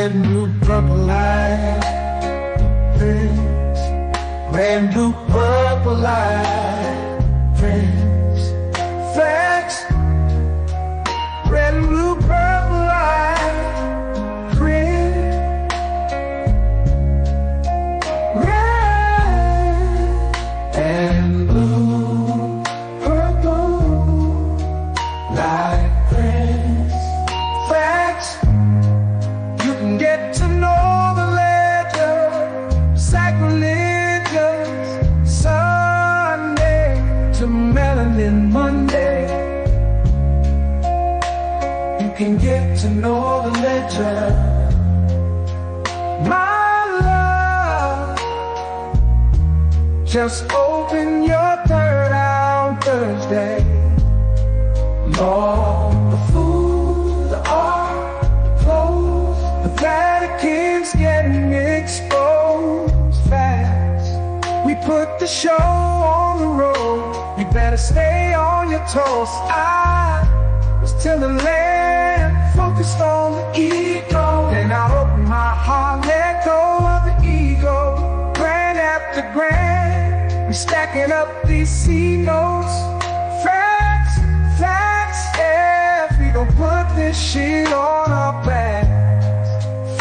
brand new purple light. Friends, brand new purple light. Friends, facts, brand new purple light. Friends, red and blue, purple light. Friends, facts. You can get to know the ledger, sacrilegious Sunday to melanin Monday. You can get to know the ledger, my love. Just open your third eye on Thursday. Lord, the food, the art, the clothes, the Vatican's getting exposed fast. We put the show on the road. You better stay on your toes. I was till the land focused on the ego. Then I open my heart, let go of the ego. Grand after grand, we stacking up these C notes. Facts, facts, yeah. We gon' put this shit on our backs.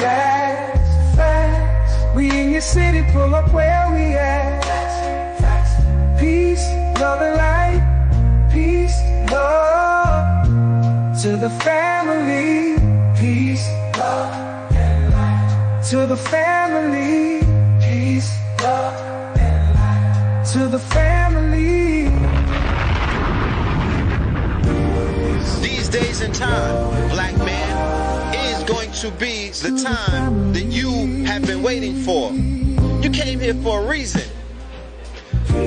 Facts, facts. We in your city, pull up where we at. Facts, facts. Peace, love and light. Peace, love to the family. Peace, love and light to the family. Peace, love and light to the family. These days and time, black man, is going to be the time that you have been waiting for. You came here for a reason.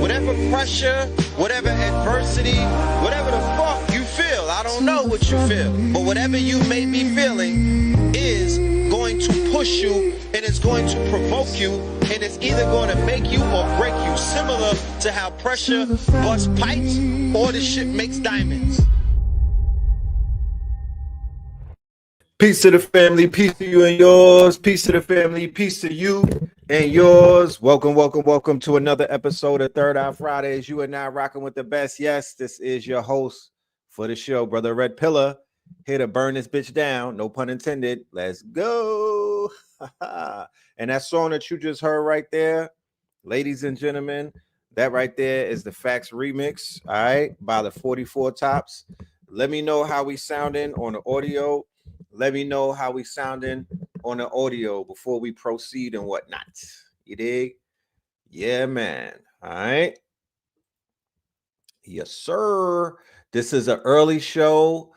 Whatever pressure, whatever adversity, whatever the fuck you feel, I don't know what you feel, but whatever you may be feeling is going to push you and it's going to provoke you and it's either going to make you or break you, similar to how pressure busts pipes or the shit makes diamonds. Peace to the family, peace to you and yours, peace to the family, peace to you and yours. Welcome, welcome, welcome to another episode of Third Eye Fridays. You are now rocking with the best. Yes, this is your host for the show, Brother Red Pillar, here to burn this bitch down. No pun intended. Let's go. And that song that you just heard right there, ladies and gentlemen, that right there is the Facts remix, all right, by the 44 Tops. Let me know how we sounding on the audio. Let me know how we sounding on the audio before we proceed and whatnot. You dig? Yeah, man. All right. Yes, sir. This is an early show.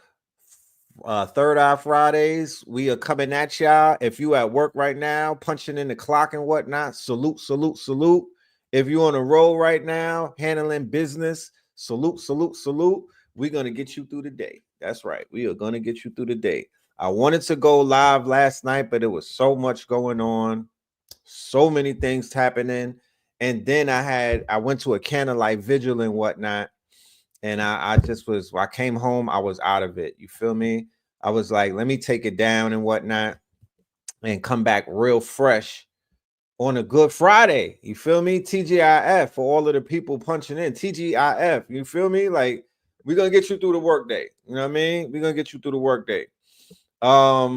Third Eye Fridays. We are coming at y'all. If you at work right now, punching in the clock and whatnot, salute, salute, salute. If you're on a roll right now, handling business, salute, salute, salute. We're going to get you through the day. That's right. We are going to get you through the day. I wanted to go live last night, but it was so much going on, so many things happening. And then I went to a candlelight vigil and whatnot. And I came home, I was out of it. You feel me? I was like, let me take it down and whatnot and come back real fresh on a Good Friday. You feel me? TGIF for all of the people punching in. TGIF. You feel me? Like, we're going to get you through the workday. You know what I mean? We're going to get you through the workday. But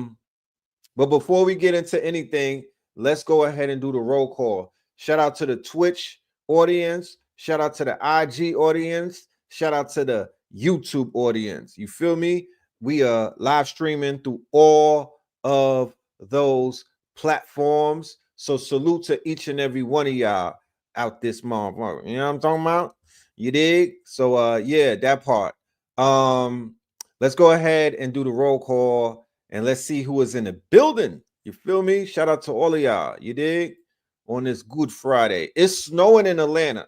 before we get into anything, let's go ahead and do the roll call. Shout out to the Twitch audience. Shout out to the IG audience. Shout out to the YouTube audience. You feel me? We are live streaming through all of those platforms. So salute to each and every one of y'all out this month. You know what I'm talking about? You dig? So yeah, that part. Let's go ahead and do the roll call. And let's see who is in the building. You feel me? Shout out to all of y'all. You dig? On this Good Friday. It's snowing in Atlanta.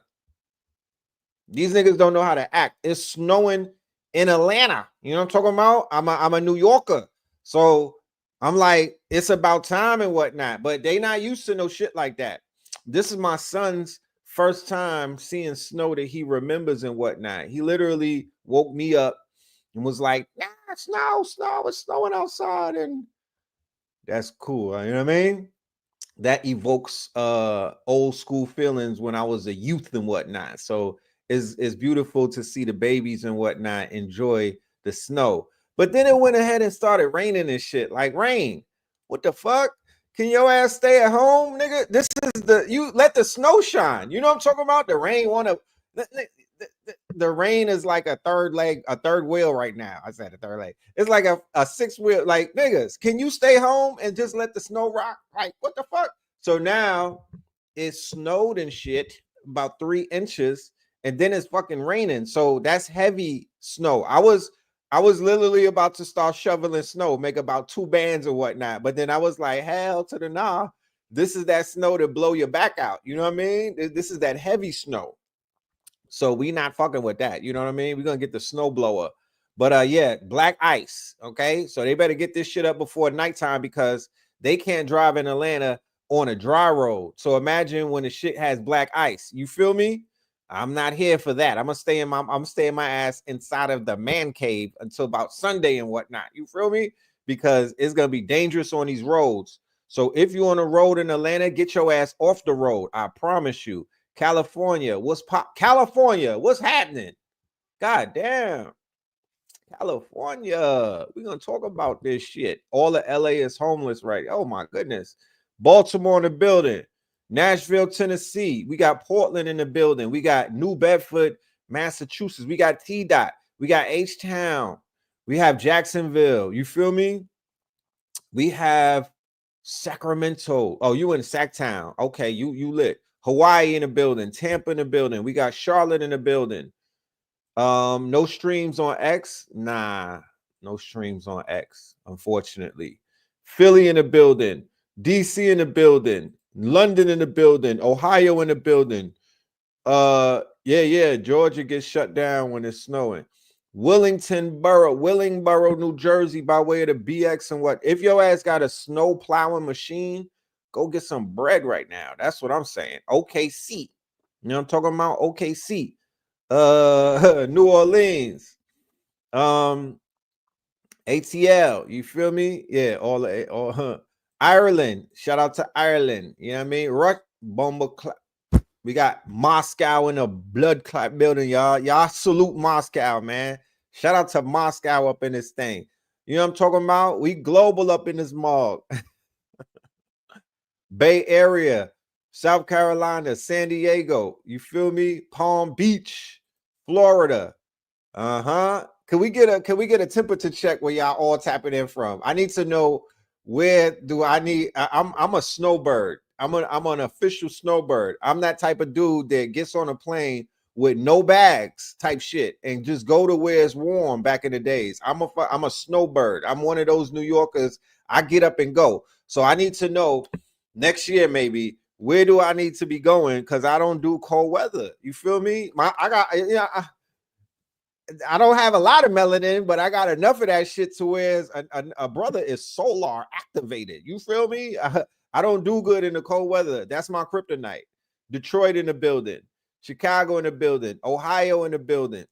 These niggas don't know how to act. It's snowing in Atlanta. You know what I'm talking about? I'm a New Yorker. So I'm like, it's about time and whatnot. But they not used to no shit like that. This is my son's first time seeing snow that he remembers and whatnot. He literally woke me up and was like, "Yeah, it's snowing outside." And That's cool. You know what I mean? That evokes old school feelings when I was a youth and whatnot. So it's beautiful to see the babies and whatnot enjoy the snow. But then it went ahead and started raining and shit. Like, rain. What the fuck? Can your ass stay at home, nigga? This is you let the snow shine. You know what I'm talking about? The rain wanna the rain is like a third leg, a third wheel right now. I said a third leg. It's like a sixth wheel. Like, niggas, can you stay home and just let the snow rock? Like, what the fuck? So now it snowed and shit about 3 inches, and then it's fucking raining. So that's heavy snow. I was literally about to start shoveling snow, make about 2 bands or whatnot. But then I was like, hell to the nah. This is that snow to blow your back out. You know what I mean? This is that heavy snow. So we not fucking with that. You know what I mean? We're gonna get the snow blower. But yeah, black ice. Okay. So they better get this shit up before nighttime because they can't drive in Atlanta on a dry road. So imagine when the shit has black ice. You feel me? I'm not here for that. I'm staying my ass inside of the man cave until about Sunday and whatnot. You feel me? Because it's gonna be dangerous on these roads. So if you're on a road in Atlanta, get your ass off the road. I promise you. California, California, what's happening? God damn. California. We're gonna talk about this shit. All of LA is homeless, right? Oh my goodness. Baltimore in the building, Nashville, Tennessee. We got Portland in the building. We got New Bedford, Massachusetts. We got T-Dot. We got H-Town. We have Jacksonville. You feel me? We have Sacramento. Oh, you in Sacktown. Okay, you lit. Hawaii in the building, Tampa in the building. We got Charlotte in the building. No streams on X. Nah, no streams on X, unfortunately. Philly in the building, DC in the building, London in the building, Ohio in the building. Yeah, Georgia gets shut down when it's snowing. Willingboro, New Jersey, by way of the BX and what? If your ass got a snow plowing machine, go get some bread right now. That's what I'm saying. OKC. You know what I'm talking about? OKC. New Orleans. ATL. You feel me? Yeah, all Ireland. Shout out to Ireland. You know what I mean? Rush bomber clap. We got Moscow in a blood clot building, y'all. Y'all salute Moscow, man. Shout out to Moscow up in this thing. You know what I'm talking about? We global up in this mall. Bay Area, South Carolina, San Diego. You feel me? Palm Beach, Florida. Can we get a temperature check where y'all all tapping in from? I need to know where do I need. I'm a snowbird. I'm an official snowbird. I'm that type of dude that gets on a plane with no bags type shit and just go to where it's warm back in the days. I'm a snowbird. I'm one of those New Yorkers. I get up and go. So I need to know next year maybe where do I need to be going because I don't do cold weather. You feel me? I don't have a lot of melanin, but I got enough of that shit to where a brother is solar activated. You feel me? I don't do good in the cold weather. That's my kryptonite. Detroit in the building, Chicago in the building, Ohio in the building,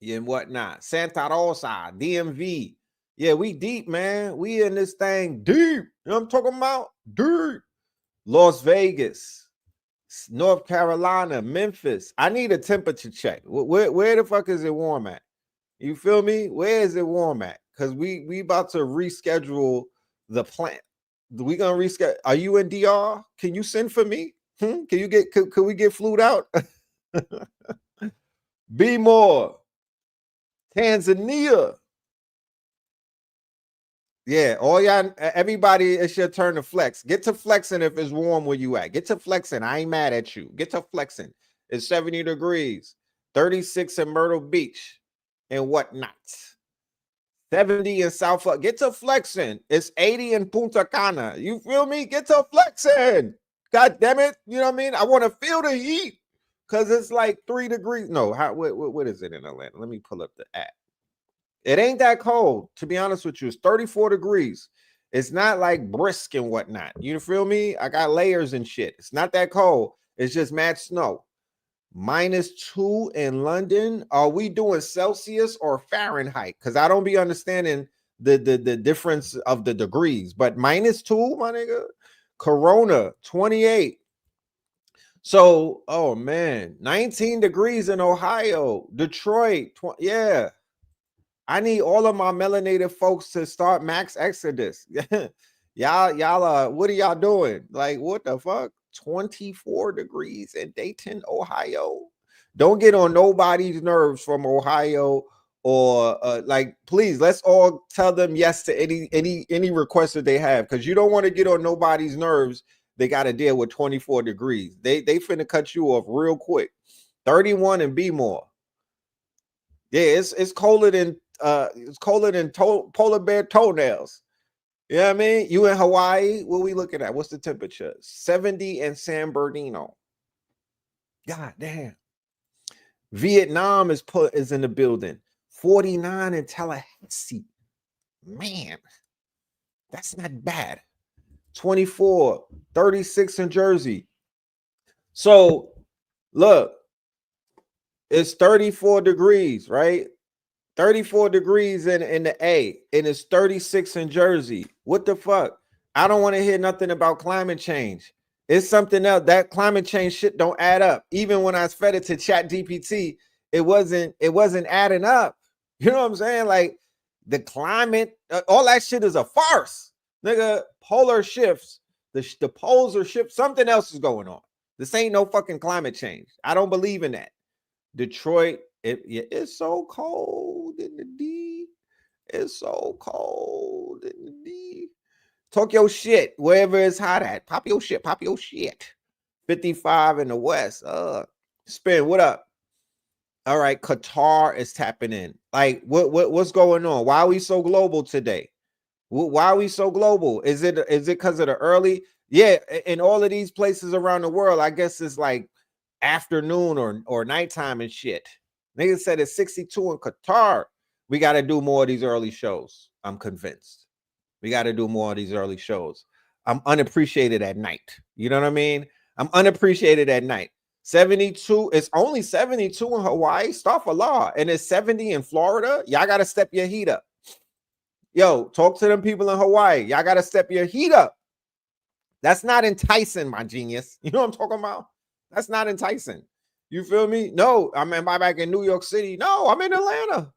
and whatnot. Santa Rosa, DMV. Yeah, we deep, man. We in this thing deep. You know what I'm talking about? Deep. Las Vegas. North Carolina, Memphis. I need a temperature check. Where the fuck is it warm at? You feel me? Where is it warm at? Because we about to reschedule the plant. We gonna reschedule. Are you in DR? Can you send for me? Can you get? Could we get flued out? Be more. Tanzania. Yeah, all y'all, everybody, it's your turn to flex. Get to flexing if it's warm where you at. Get to flexing. I ain't mad at you. Get to flexing. It's 70 degrees, 36 in Myrtle Beach and whatnot. 70 in South. Get to flexing. It's 80 in Punta Cana. You feel me? Get to flexing. God damn it. You know what I mean? I want to feel the heat because it's like 3 degrees. No, what is it in Atlanta? Let me pull up the app. It ain't that cold, to be honest with you. It's 34 degrees. It's not like brisk and whatnot. You feel me? I got layers and shit. It's not that cold. It's just mad snow. -2 in London. Are we doing Celsius or Fahrenheit? Because I don't be understanding the difference of the degrees, but -2, my nigga. Corona 28. So, oh man, 19 degrees in Ohio, Detroit. Yeah, I need all of my melanated folks to start max exodus. y'all, what are y'all doing? Like, what the fuck? 24 degrees in Dayton, Ohio. Don't get on nobody's nerves from Ohio, or like, please, let's all tell them yes to any request that they have, because you don't want to get on nobody's nerves. They got to deal with 24 degrees. They finna cut you off real quick. 31 and be more. Yeah, it's colder than polar bear toenails. You know what I mean? You in Hawaii, what we looking at? What's the temperature? 70 in San Bernardino. God damn. Vietnam is in the building. 49 in Tallahassee. Man, that's not bad. 24, 36 in Jersey. So look, it's 34 degrees, right? 34 degrees in the A, and it's 36 in Jersey. What the fuck? I don't want to hear nothing about climate change. It's something else. That climate change shit don't add up. Even when I fed it to ChatGPT, it wasn't adding up. You know what I'm saying? Like, the climate, all that shit is a farce. Nigga, polar shifts. The poles are shift. Something else is going on. This ain't no fucking climate change. I don't believe in that. Detroit, it's so cold in the D. It's so cold in the D. Talk your shit wherever it's hot at. Pop your shit. Pop your shit. 55 in the West. Spin, what up? All right, Qatar is tapping in. Like, what's going on? Why are we so global today? Why are we so global? Is it because of the early? Yeah, in all of these places around the world, I guess it's like afternoon or nighttime and shit. Niggas said it's 62 in Qatar. We got to do more of these early shows. I'm convinced. We got to do more of these early shows. I'm unappreciated at night. You know what I mean? I'm unappreciated at night. 72, it's only 72 in Hawaii. Start for law. And it's 70 in Florida. Y'all got to step your heat up. Yo, talk to them people in Hawaii. Y'all got to step your heat up. That's not enticing, my genius. You know what I'm talking about? That's not enticing. You feel me? No, I'm back in New York City. No, I'm in Atlanta.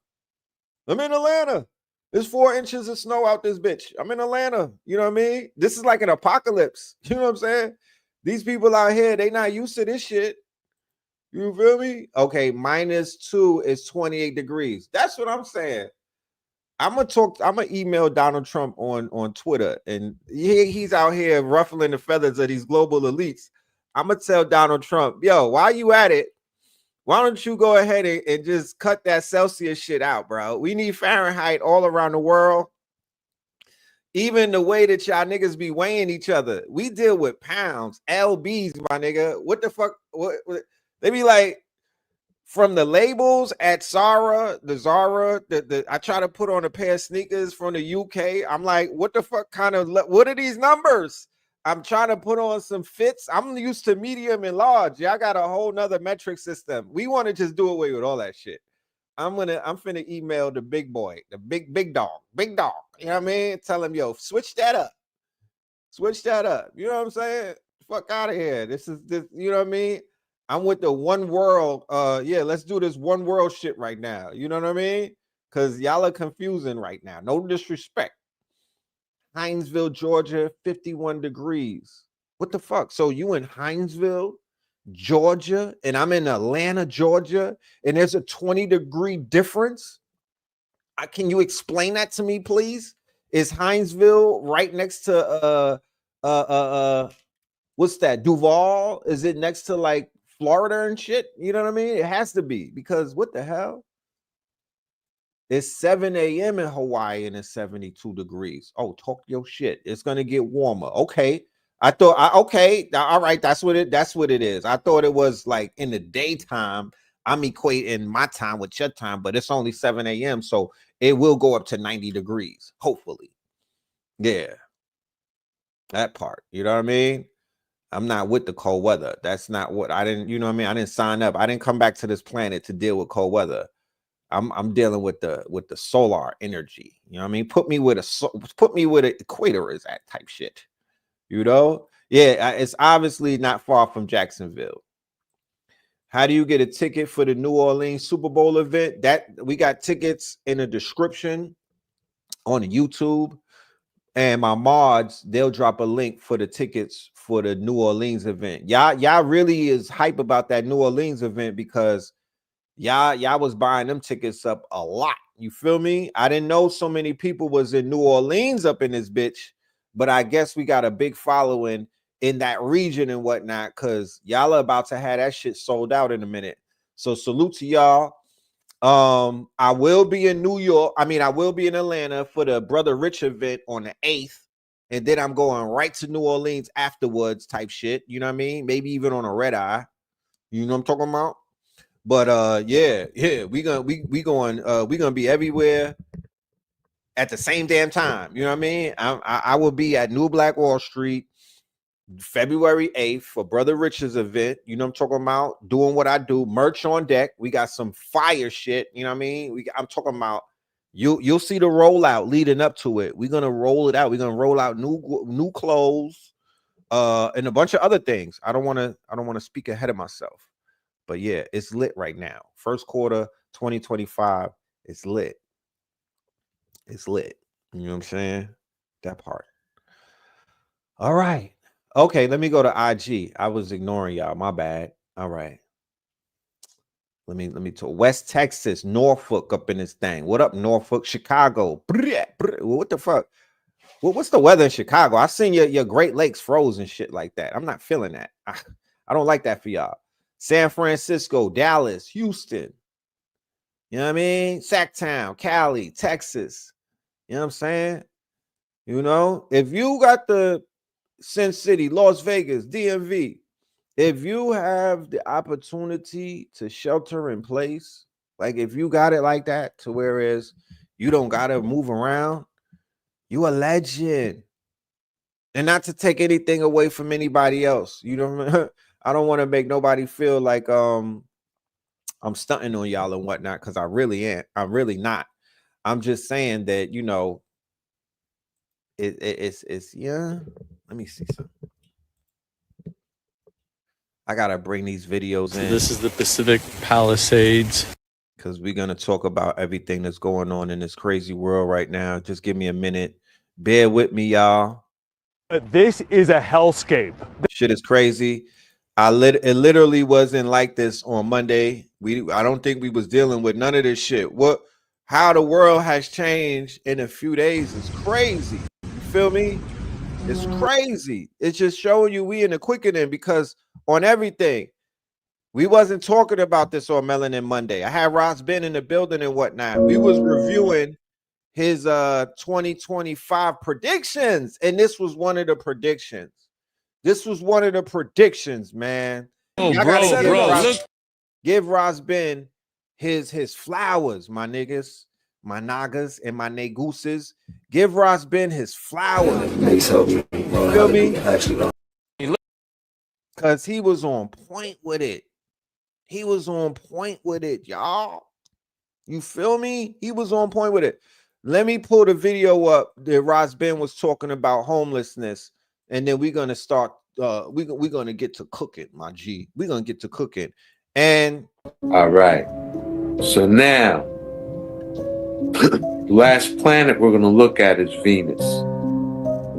I'm in Atlanta. There's 4 inches of snow out this bitch. I'm in Atlanta. You know what I mean? This is like an apocalypse. You know what I'm saying? These people out here, they not used to this shit. You feel me? Okay, -2 is 28 degrees. That's what I'm saying. I'm gonna email Donald Trump on Twitter, and he's out here ruffling the feathers of these global elites. I'm gonna tell Donald Trump, yo, while you at it, why don't you go ahead and just cut that Celsius shit out, bro? We need Fahrenheit all around the world. Even the way that y'all niggas be weighing each other, we deal with pounds, lbs, my nigga. What the fuck? What they be like? From the labels at Zara, I try to put on a pair of sneakers from the UK. I'm like, what the fuck kind of, what are these numbers? I'm trying to put on some fits. I'm used to medium and large. Y'all got a whole nother metric system. We want to just do away with all that shit. I'm finna email the big boy, the big dog. You know what I mean? Tell him, yo, switch that up. Switch that up. You know what I'm saying? Fuck out of here. This, you know what I mean? I'm with the one world. Yeah, let's do this one world shit right now. You know what I mean? Because y'all are confusing right now. No disrespect. Hinesville, Georgia, 51 degrees. What the fuck? So you in Hinesville, Georgia, and I'm in Atlanta, Georgia, and there's a 20-degree difference? Can you explain that to me, please? Is Hinesville right next to what's that? Duval? Is it next to like Florida and shit? You know what I mean? It has to be, because what the hell? It's 7 a.m. in Hawaii and it's 72 degrees. Oh, talk your shit. It's gonna get warmer. Okay. Okay, all right. That's what it is. I thought it was like in the daytime. I'm equating my time with your time, but it's only 7 a.m. So it will go up to 90 degrees, hopefully. Yeah. That part. You know what I mean? I'm not with the cold weather. That's not what I didn't, you know what I mean? I didn't sign up. I didn't come back to this planet to deal with cold weather. I'm dealing with the solar energy. You know what I mean? Put me where the equator is at type shit. You know? Yeah, it's obviously not far from Jacksonville. How do you get a ticket for the New Orleans Super Bowl event? That we got tickets in the description on YouTube. And my mods, they'll drop a link for the tickets for the New Orleans event. Y'all really is hype about that New Orleans event because y'all was buying them tickets up a lot. You feel me? I didn't know so many people was in New Orleans up in this bitch, but I guess we got a big following in that region and whatnot because y'all are about to have that shit sold out in a minute. So salute to y'all. I will be in New York. I mean, I will be in Atlanta for the Brother Rich event on the 8th. And then I'm going right to New Orleans afterwards type shit. You know what I mean? Maybe even on a red eye. You know what I'm talking about? But yeah, we gonna be everywhere at the same damn time. You know what I mean? I will be at New Black Wall Street February 8th for Brother Rich's event. You know what I'm talking about? Doing what I do, merch on deck. We got some fire shit. You know what I mean? I'm talking about you'll see the rollout leading up to it. We're gonna roll it out. We're gonna roll out new clothes, and a bunch of other things. I don't want to speak ahead of myself, but yeah, it's lit right now. First quarter 2025, it's lit. It's lit. You know what I'm saying? That part. All right. Okay, let me go to IG. I was ignoring y'all. My bad. All right. Let me talk. West Texas, Norfolk up in this thing. What up, Norfolk? Chicago. What the fuck? What's the weather in Chicago? I seen your Great Lakes froze and shit like that. I'm not feeling that. I don't like that for y'all. San Francisco, Dallas, Houston. You know what I mean? Sacktown, Cali, Texas. You know what I'm saying? You know, if you got the Sin City, Las Vegas, DMV, if you have the opportunity to shelter in place, like if you got it like that to whereas you don't gotta move around, you a legend. And not to take anything away from anybody else. You know, I don't want to make nobody feel like I'm stunting on y'all and whatnot, because I really ain't. I'm really not. I'm just saying that, you know, it's yeah. Let me see something. I gotta bring these videos in. This is the Pacific Palisades. Because we're gonna talk about everything that's going on in this crazy world right now. Just give me a minute. Bear with me, y'all. This is a hellscape. Shit is crazy. It literally wasn't like this on Monday. I don't think we was dealing with none of this shit. How the world has changed in a few days is crazy. You feel me? It's crazy. It's just showing you we in the quickening, because on everything, we wasn't talking about this on Melanin Monday. I had Ross Ben in the building and whatnot. We was reviewing his 2025 predictions, and this was one of the predictions. This was one of the predictions, man. Oh, bro, give Ross Ben his flowers, my niggas, my nagas, and my negooses. Give Ross Ben his flowers. You feel me? Because he was on point with it. He was on point with it, y'all. You feel me? He was on point with it. Let me pull the video up that Ross Ben was talking about homelessness, and then we're gonna start. We're gonna get to cooking, my G. We're gonna get to cooking. And all right. So now, the last planet we're gonna look at is Venus.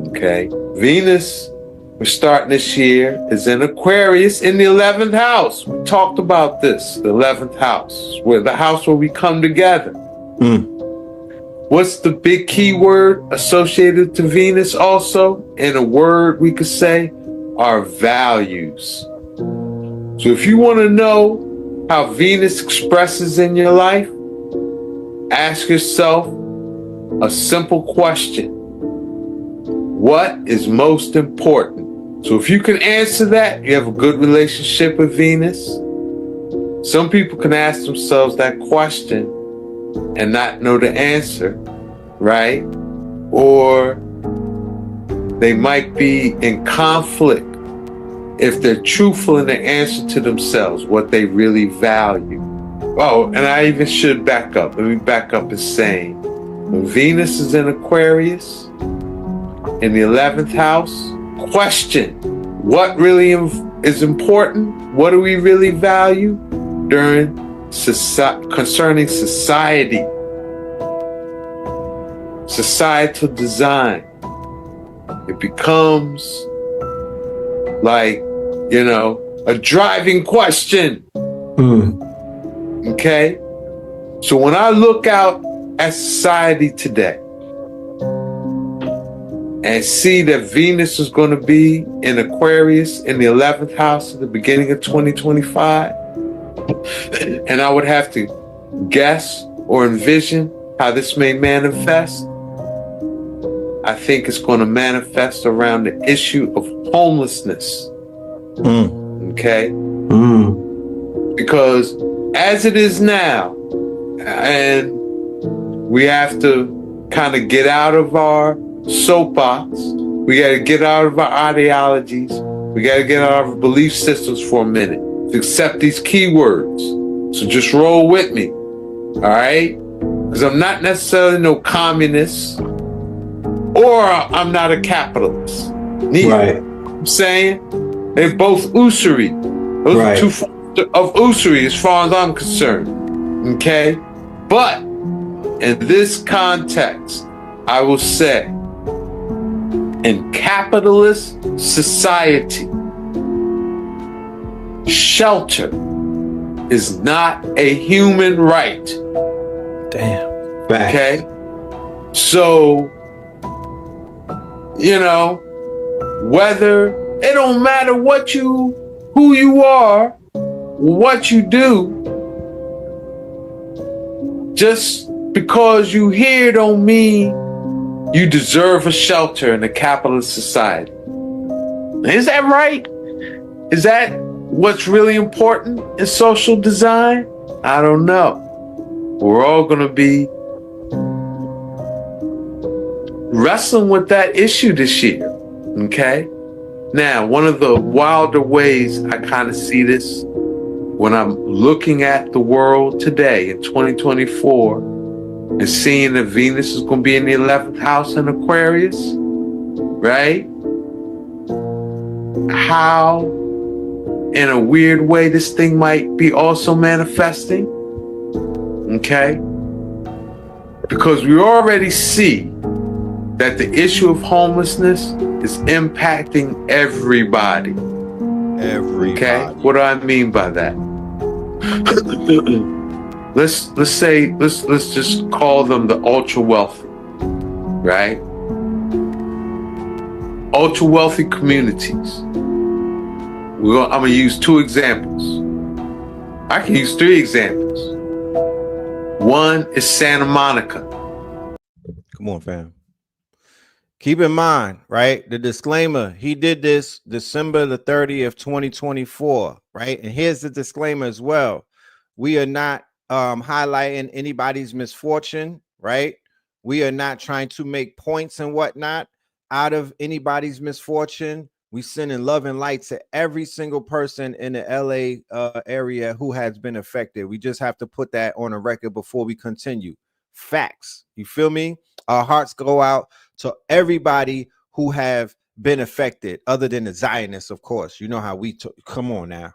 Okay, Venus. We're starting this year is in Aquarius in the 11th house. We talked about this. The 11th house, where the house where we come together. What's the big key word associated to Venus also? In a word we could say, our values. So if you want to know how Venus expresses in your life, ask yourself a simple question. What is most important? So if you can answer that, you have a good relationship with Venus. Some people can ask themselves that question and not know the answer, right? Or they might be in conflict if they're truthful in their answer to themselves, what they really value. Oh, and I even should back up. Let me back up and saying, when Venus is in Aquarius, in the 11th house, question what really is important. What do we really value concerning society, societal design? It becomes like, a driving question. Okay? So when I look out at society today and see that Venus is going to be in Aquarius in the 11th house at the beginning of 2025, and I would have to guess or envision how this may manifest, I think it's going to manifest around the issue of homelessness. Okay? Because as it is now, and we have to kind of get out of our soapbox, we got to get out of our ideologies, we got to get out of our belief systems for a minute to accept these keywords. So just roll with me, all right? Because I'm not necessarily no communist, or I'm not a capitalist. Neither. Right. I'm saying they're both usury. Those are two forms of usury as far as I'm concerned. Okay? But in this context, I will say, in capitalist society, shelter is not a human right. Damn. Okay? So, whether it don't matter who you are, what you do, just because you here don't mean you deserve a shelter in a capitalist society. Is that right? Is that what's really important in social design? I don't know. We're all going to be wrestling with that issue this year. Okay? Now, one of the wilder ways I kind of see this when I'm looking at the world today in 2024 and seeing that Venus is going to be in the 11th house in Aquarius, right? How, in a weird way, this thing might be also manifesting. Okay? Because we already see that the issue of homelessness is impacting everybody. Okay? What do I mean by that? let's just call them the ultra wealthy, right? Ultra wealthy communities. I'm gonna use 2 examples. I can use 3 examples. One is Santa Monica. Come on, fam. Keep in mind, right? The disclaimer, he did this December the 30th, 2024, right? And here's the disclaimer as well. We are not highlighting anybody's misfortune, right? We are not trying to make points and whatnot out of anybody's misfortune. We send in love and light to every single person in the LA area who has been affected. We just have to put that on a record before we continue. Facts. You feel me? Our hearts go out to everybody who have been affected, other than the Zionists, of course. You know how we come on now.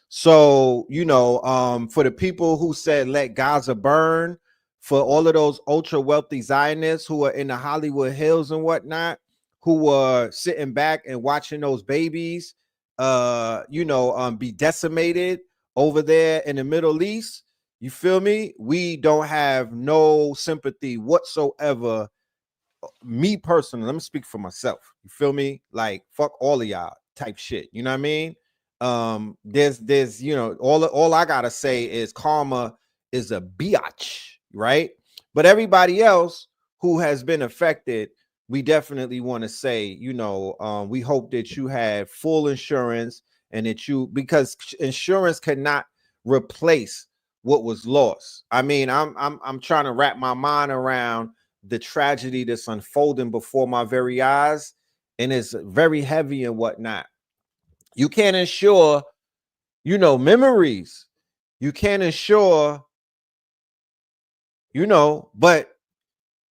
So, for the people who said let Gaza burn, for all of those ultra wealthy Zionists who are in the Hollywood Hills and whatnot, who were sitting back and watching those babies, be decimated over there in the Middle East. You feel me? We don't have no sympathy whatsoever. Me personally, let me speak for myself. You feel me? Like, fuck all of y'all type shit. You know what I mean? There's all I gotta say is karma is a biatch, right? But everybody else who has been affected, we definitely want to say, we hope that you had full insurance and that because insurance cannot replace what was lost. I mean, I'm trying to wrap my mind around the tragedy that's unfolding before my very eyes, and it's very heavy and whatnot. You can't insure, memories. You can't ensure, you know, but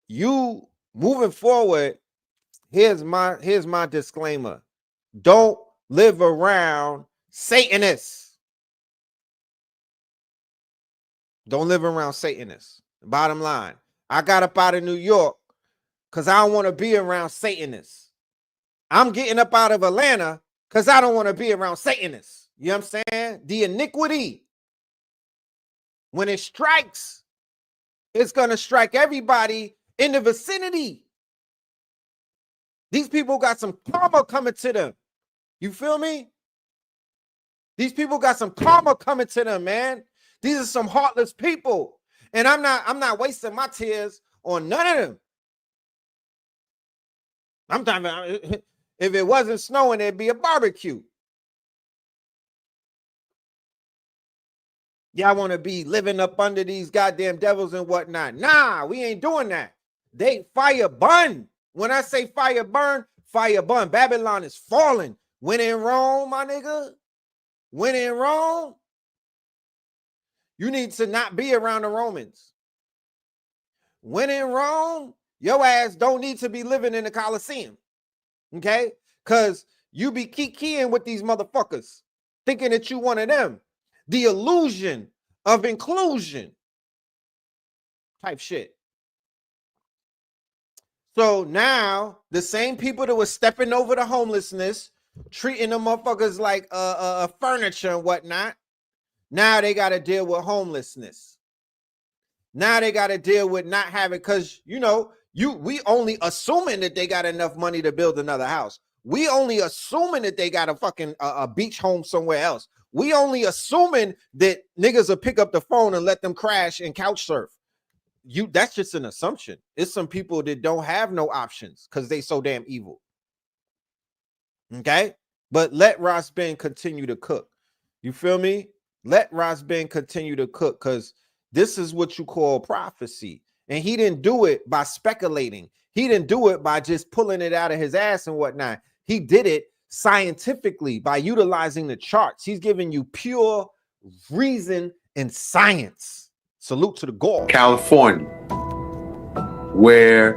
you moving forward, here's my disclaimer. Don't live around Satanists. Don't live around Satanists. Bottom line, I got up out of New York because I don't want to be around Satanists. I'm getting up out of Atlanta because I don't want to be around Satanists. You know what I'm saying? The iniquity, when it strikes, it's going to strike everybody in the vicinity. These people got some karma coming to them. You feel me? These people got some karma coming to them, man. These are some heartless people. And I'm not wasting my tears on none of them. I'm talking about, if it wasn't snowing, there'd be a barbecue. Y'all want to be living up under these goddamn devils and whatnot. Nah, we ain't doing that. They fire burn. When I say fire burn, fire burn. Babylon is falling. When in Rome, my nigga, when in Rome, you need to not be around the Romans. When in Rome, your ass don't need to be living in the Colosseum. Okay? Because you be kikiing with these motherfuckers, thinking that you one of them. The illusion of inclusion type shit. So now the same people that were stepping over the homelessness, treating them motherfuckers like furniture and whatnot, now they got to deal with homelessness. Now they got to deal with not having, because you know, we only assuming that they got enough money to build another house. We only assuming that they got a fucking a beach home somewhere else. We only assuming that niggas will pick up the phone and let them crash and couch surf. That's just an assumption. It's some people that don't have no options because they so damn evil. Okay? But let Ross Ben continue to cook. You feel me? Let Ross Ben continue to cook, because this is what you call prophecy. And he didn't do it by speculating. He didn't do it by just pulling it out of his ass and whatnot. He did it scientifically by utilizing the charts. He's giving you pure reason and science. Salute to the God. California, where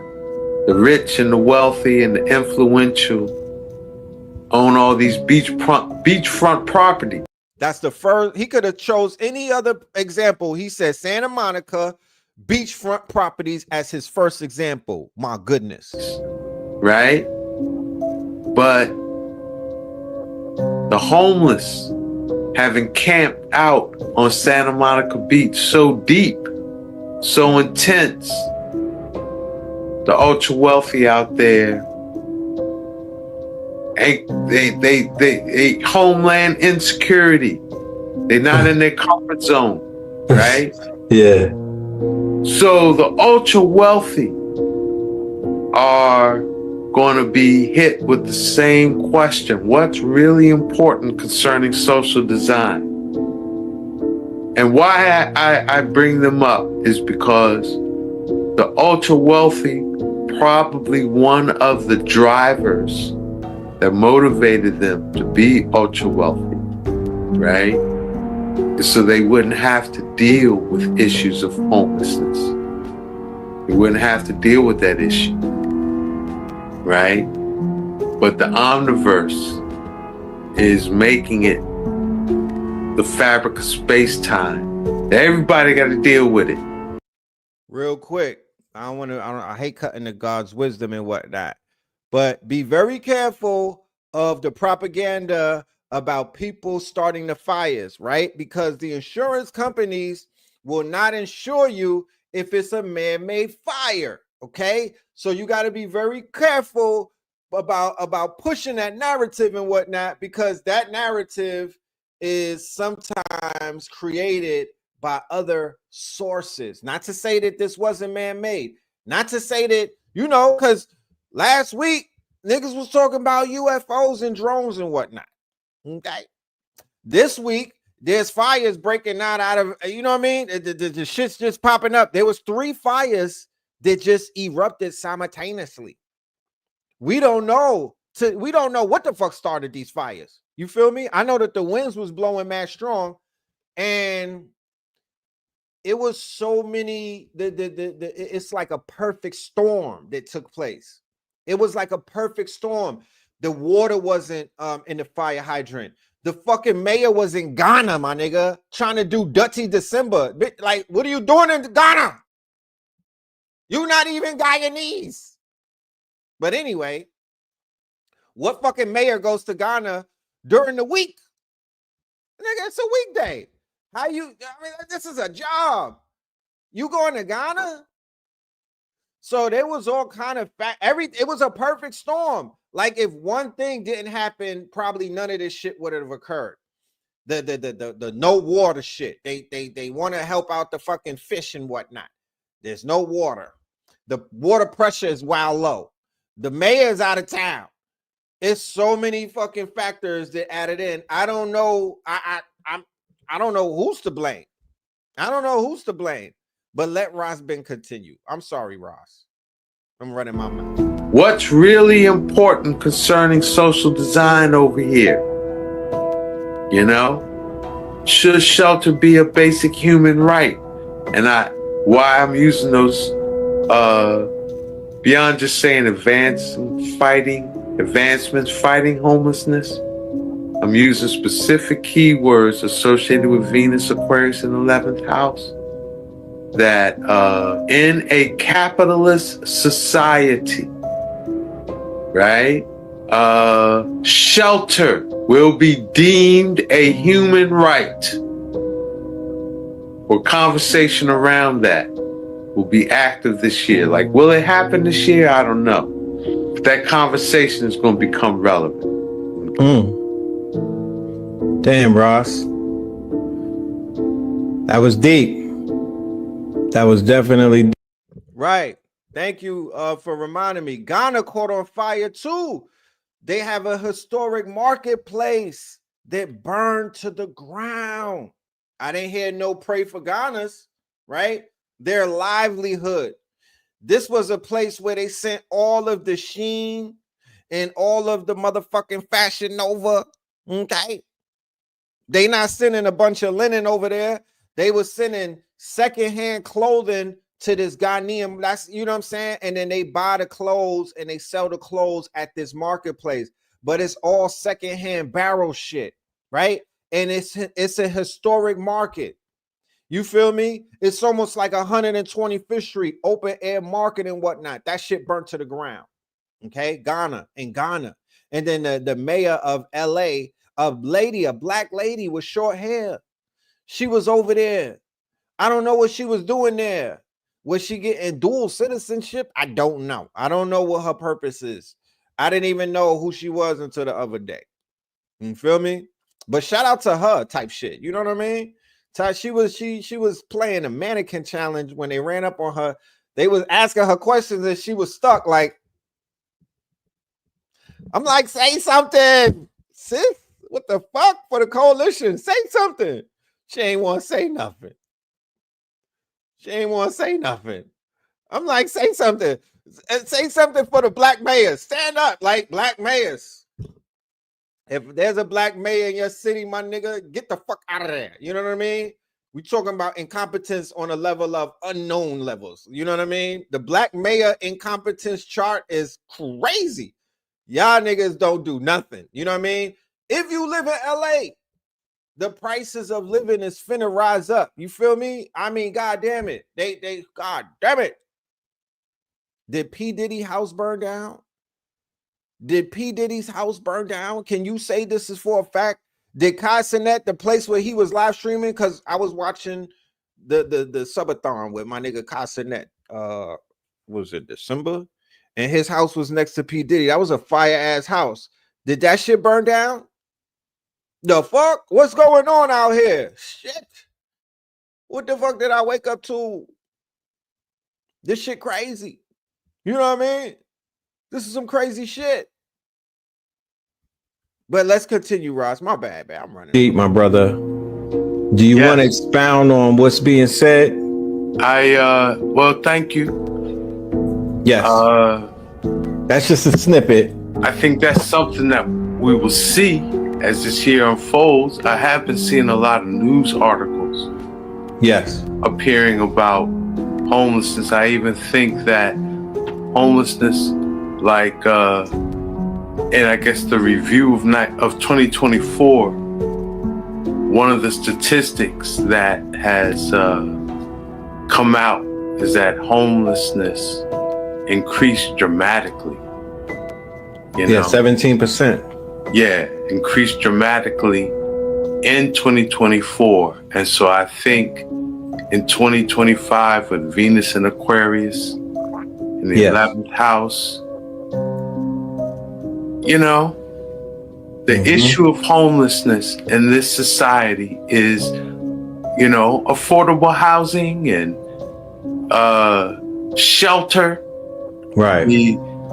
the rich and the wealthy and the influential own all these beachfront property. That's the first. He could have chose any other example. He said Santa Monica beachfront properties as his first example. My goodness. Right? But the homeless having camped out on Santa Monica Beach so deep, so intense, the ultra wealthy out there, they homeland insecurity. They're not in their comfort zone, right? Yeah. So the ultra wealthy are going to be hit with the same question: what's really important concerning social design? And why I bring them up is because the ultra wealthy, probably one of the drivers that motivated them to be ultra wealthy, right? So they wouldn't have to deal with issues of homelessness. They wouldn't have to deal with that issue, right? But the omniverse is making it the fabric of space-time. Everybody got to deal with it. Real quick, I hate cutting the God's wisdom and whatnot, but be very careful of the propaganda about people starting the fires, right? Because the insurance companies will not insure you if it's a man-made fire, okay? So you got to be very careful about pushing that narrative and whatnot, because that narrative is sometimes created by other sources. Not to say that this wasn't man-made, not to say that, you know, because last week niggas was talking about UFOs and drones and whatnot. Okay, this week there's fires breaking out of, you know what I mean? The shit's just popping up. There was 3 fires that just erupted simultaneously. We don't know what the fuck started these fires. You feel me? I know that the winds was blowing mad strong, and it was so many, it's like a perfect storm that took place. It was like a perfect storm. The water wasn't in the fire hydrant. The fucking mayor was in Ghana, my nigga, trying to do Dirty December. Like, what are you doing in Ghana? You're not even Guyanese. But anyway, what fucking mayor goes to Ghana during the week? Nigga, it's a weekday. How you, I mean, this is a job. You going to Ghana? So there was all kind of it was a perfect storm. Like, if one thing didn't happen, probably none of this shit would have occurred. The no water shit. They want to help out the fucking fish and whatnot. There's no water. The water pressure is wild low. The mayor's out of town. It's so many fucking factors that added in. I don't know. I don't know who's to blame. I don't know who's to blame. But let Ross Ben continue. I'm sorry, Ross. I'm running my mouth. What's really important concerning social design over here? You know, should shelter be a basic human right? And why I'm using those beyond just saying advancements fighting homelessness. I'm using specific keywords associated with Venus, Aquarius in the 11th house. That in a capitalist society, right, shelter will be deemed a human right. Or conversation around that will be active this year. Like, will it happen this year? I don't know. But that conversation is going to become relevant. Damn, Ross. That was deep. That was definitely deep. Right. Thank you for reminding me. Ghana caught on fire too. They have a historic marketplace that burned to the ground. I didn't hear no pray for Ghana's, right? Their livelihood. This was a place where they sent all of the Sheen and all of the motherfucking Fashion Nova. Okay. They not sending a bunch of linen over there. They were sending secondhand clothing to this Ghanaian. That's, you know what I'm saying? And then they buy the clothes and they sell the clothes at this marketplace. But it's all secondhand barrel shit, right? And it's a historic market. You feel me? It's almost like 125th Street, open air market and whatnot. That shit burnt to the ground. Okay, Ghana. And then the mayor of LA, a black lady with short hair. She was over there. I don't know what she was doing there. Was she getting dual citizenship? I don't know. I don't know what her purpose is. I didn't even know who she was until the other day. You feel me? But shout out to her type shit. You know what I mean? She was playing a mannequin challenge when they ran up on her. They was asking her questions and she was stuck. Like, I'm like, say something, sis. What the fuck for the coalition? Say something. She ain't want to say nothing. I'm like, say something. Say something for the black mayors. Stand up like black mayors. If there's a black mayor in your city, my nigga, get the fuck out of there. You know what I mean? We talking about incompetence on a level of unknown levels. You know what I mean? The black mayor incompetence chart is crazy. Y'all niggas don't do nothing. You know what I mean? If you live in LA, the prices of living is finna rise up. You feel me? I mean, God damn it. God damn it. Did P. Diddy house burn down? Did P. Diddy's house burn down? Can you say this is for a fact? Did Kai Cenat, the place where he was live streaming, because I was watching the subathon with my nigga Kai Cenat, was it December? And his house was next to P. Diddy. That was a fire-ass house. Did that shit burn down? The fuck? What's going on out here? Shit. What the fuck did I wake up to? This shit crazy. You know what I mean? This is some crazy shit. But let's continue, Ross. My bad, man. I'm running. My brother. Do you want to expound on what's being said? Well, thank you. Yes. That's just a snippet. I think that's something that we will see as this year unfolds. I have been seeing a lot of news articles Yes. appearing about homelessness. I even think that homelessness, like, and I guess the review of 2024, one of the statistics that has come out is that homelessness increased dramatically. Yeah, 17%. Yeah, increased dramatically in 2024. And so I think in 2025 with Venus and Aquarius in the 11th house, you know, the issue of homelessness in this society is, you know, affordable housing and shelter. Right.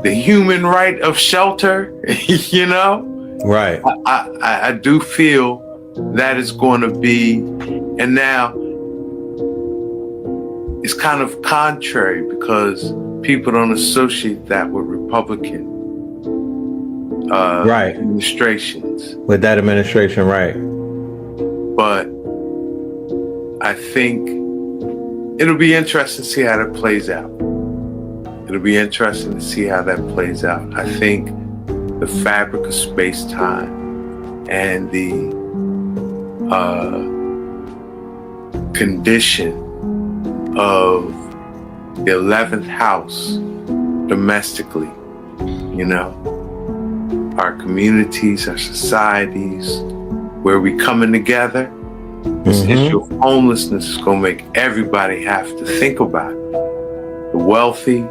The human right of shelter, you know? Right. I do feel that is going to be, and now it's kind of contrary because people don't associate that with Republican administrations. With that administration, right. But I think it'll be interesting to see how that plays out. It'll be interesting to see how that plays out. I think the fabric of space-time and the condition of the 11th house domestically, you know, our communities, our societies, where we coming together. This issue of homelessness is going to make everybody have to think about it. The wealthy,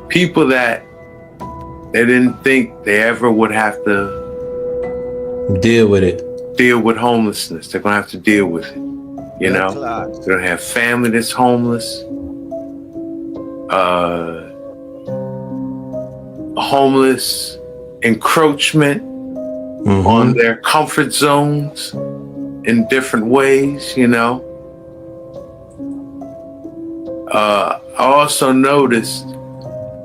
people that they didn't think they ever would have to deal with homelessness. They're going to have to deal with it. You know, they're going to have family that's homeless, homeless encroachment on their comfort zones in different ways, you know. I also noticed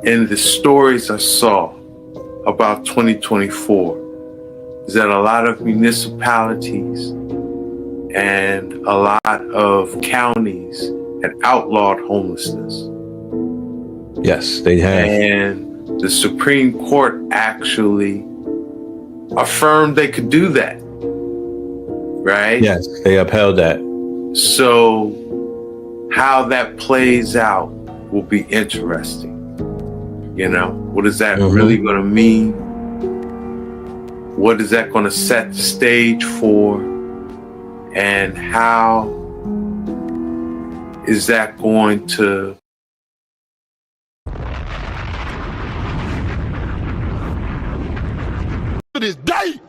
in the stories I saw about 2024 is that a lot of municipalities and a lot of counties had outlawed homelessness. Yes, they have. And the Supreme Court actually affirmed they could do that. Right? Yes, they upheld that. So how that plays out will be interesting. You know, what is that really going to mean? What is that going to set the stage for? And how is that going to this day?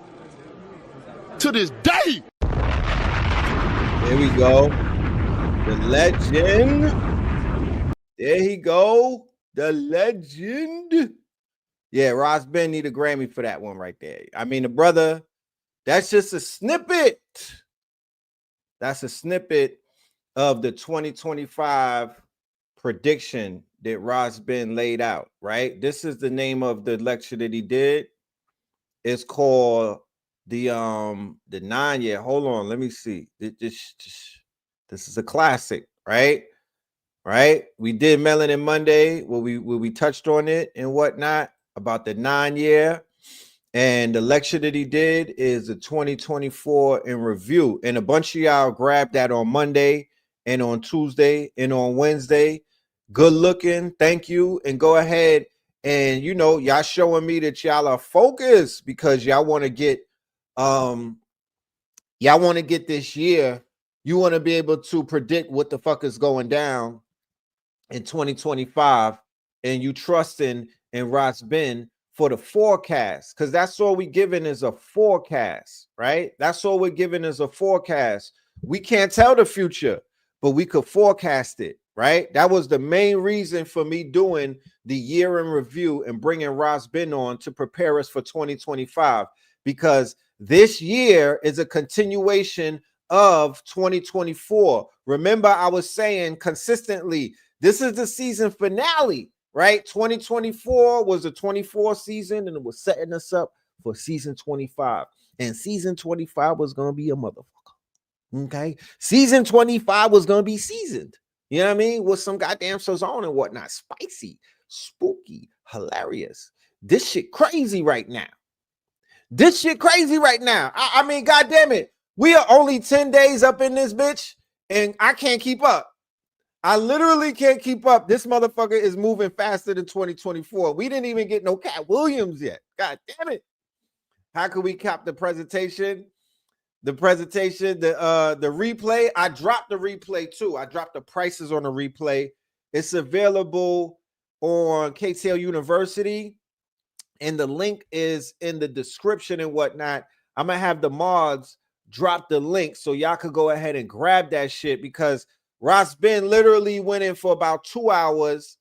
To this day. There we go. The legend. There he go. The legend. Yeah, Ross Ben need a Grammy for that one right there. I mean, the brother, that's just a snippet. That's a snippet of the 2025 prediction that Ross Ben laid out, right? This is the name of the lecture that he did. It's called the 9-year. Hold on, let me see. This is a classic, right? Right? We did Melanin Monday where we touched on it and whatnot about the 9-year. And the lecture that he did is the 2024 in review. And a bunch of y'all grabbed that on Monday and on Tuesday and on Wednesday. Good looking. Thank you. And go ahead and, you know, y'all showing me that y'all are focused because y'all want to get this year. You want to be able to predict what the fuck is going down in 2025, and you trusting in Ross Ben for the forecast, because that's all we giving is a forecast, right? That's all we're giving is a forecast. We can't tell the future, but we could forecast it, right? That was the main reason for me doing the year in review and bringing Ross Ben on to prepare us for 2025, because this year is a continuation of 2024. Remember, I was saying consistently, this is the season finale, right? 2024 was the 24 season, and it was setting us up for season 25. And season 25 was going to be a motherfucker. Okay. Season 25 was going to be seasoned. You know what I mean? With some goddamn Sazon and whatnot. Spicy, spooky, hilarious. This shit crazy right now. This shit crazy right now. I mean, goddamn it. We are only 10 days up in this bitch, and I can't keep up. I literally can't keep up. This motherfucker is moving faster than 2024. We didn't even get no Cat Williams yet. God damn it. How can we cap the presentation? The replay. I dropped the replay too. I dropped the prices on the replay. It's available on KTL University, and the link is in the description and whatnot. I'm gonna have the mods drop the link so y'all could go ahead and grab that shit, because Ross Ben literally went in for about 2 hours.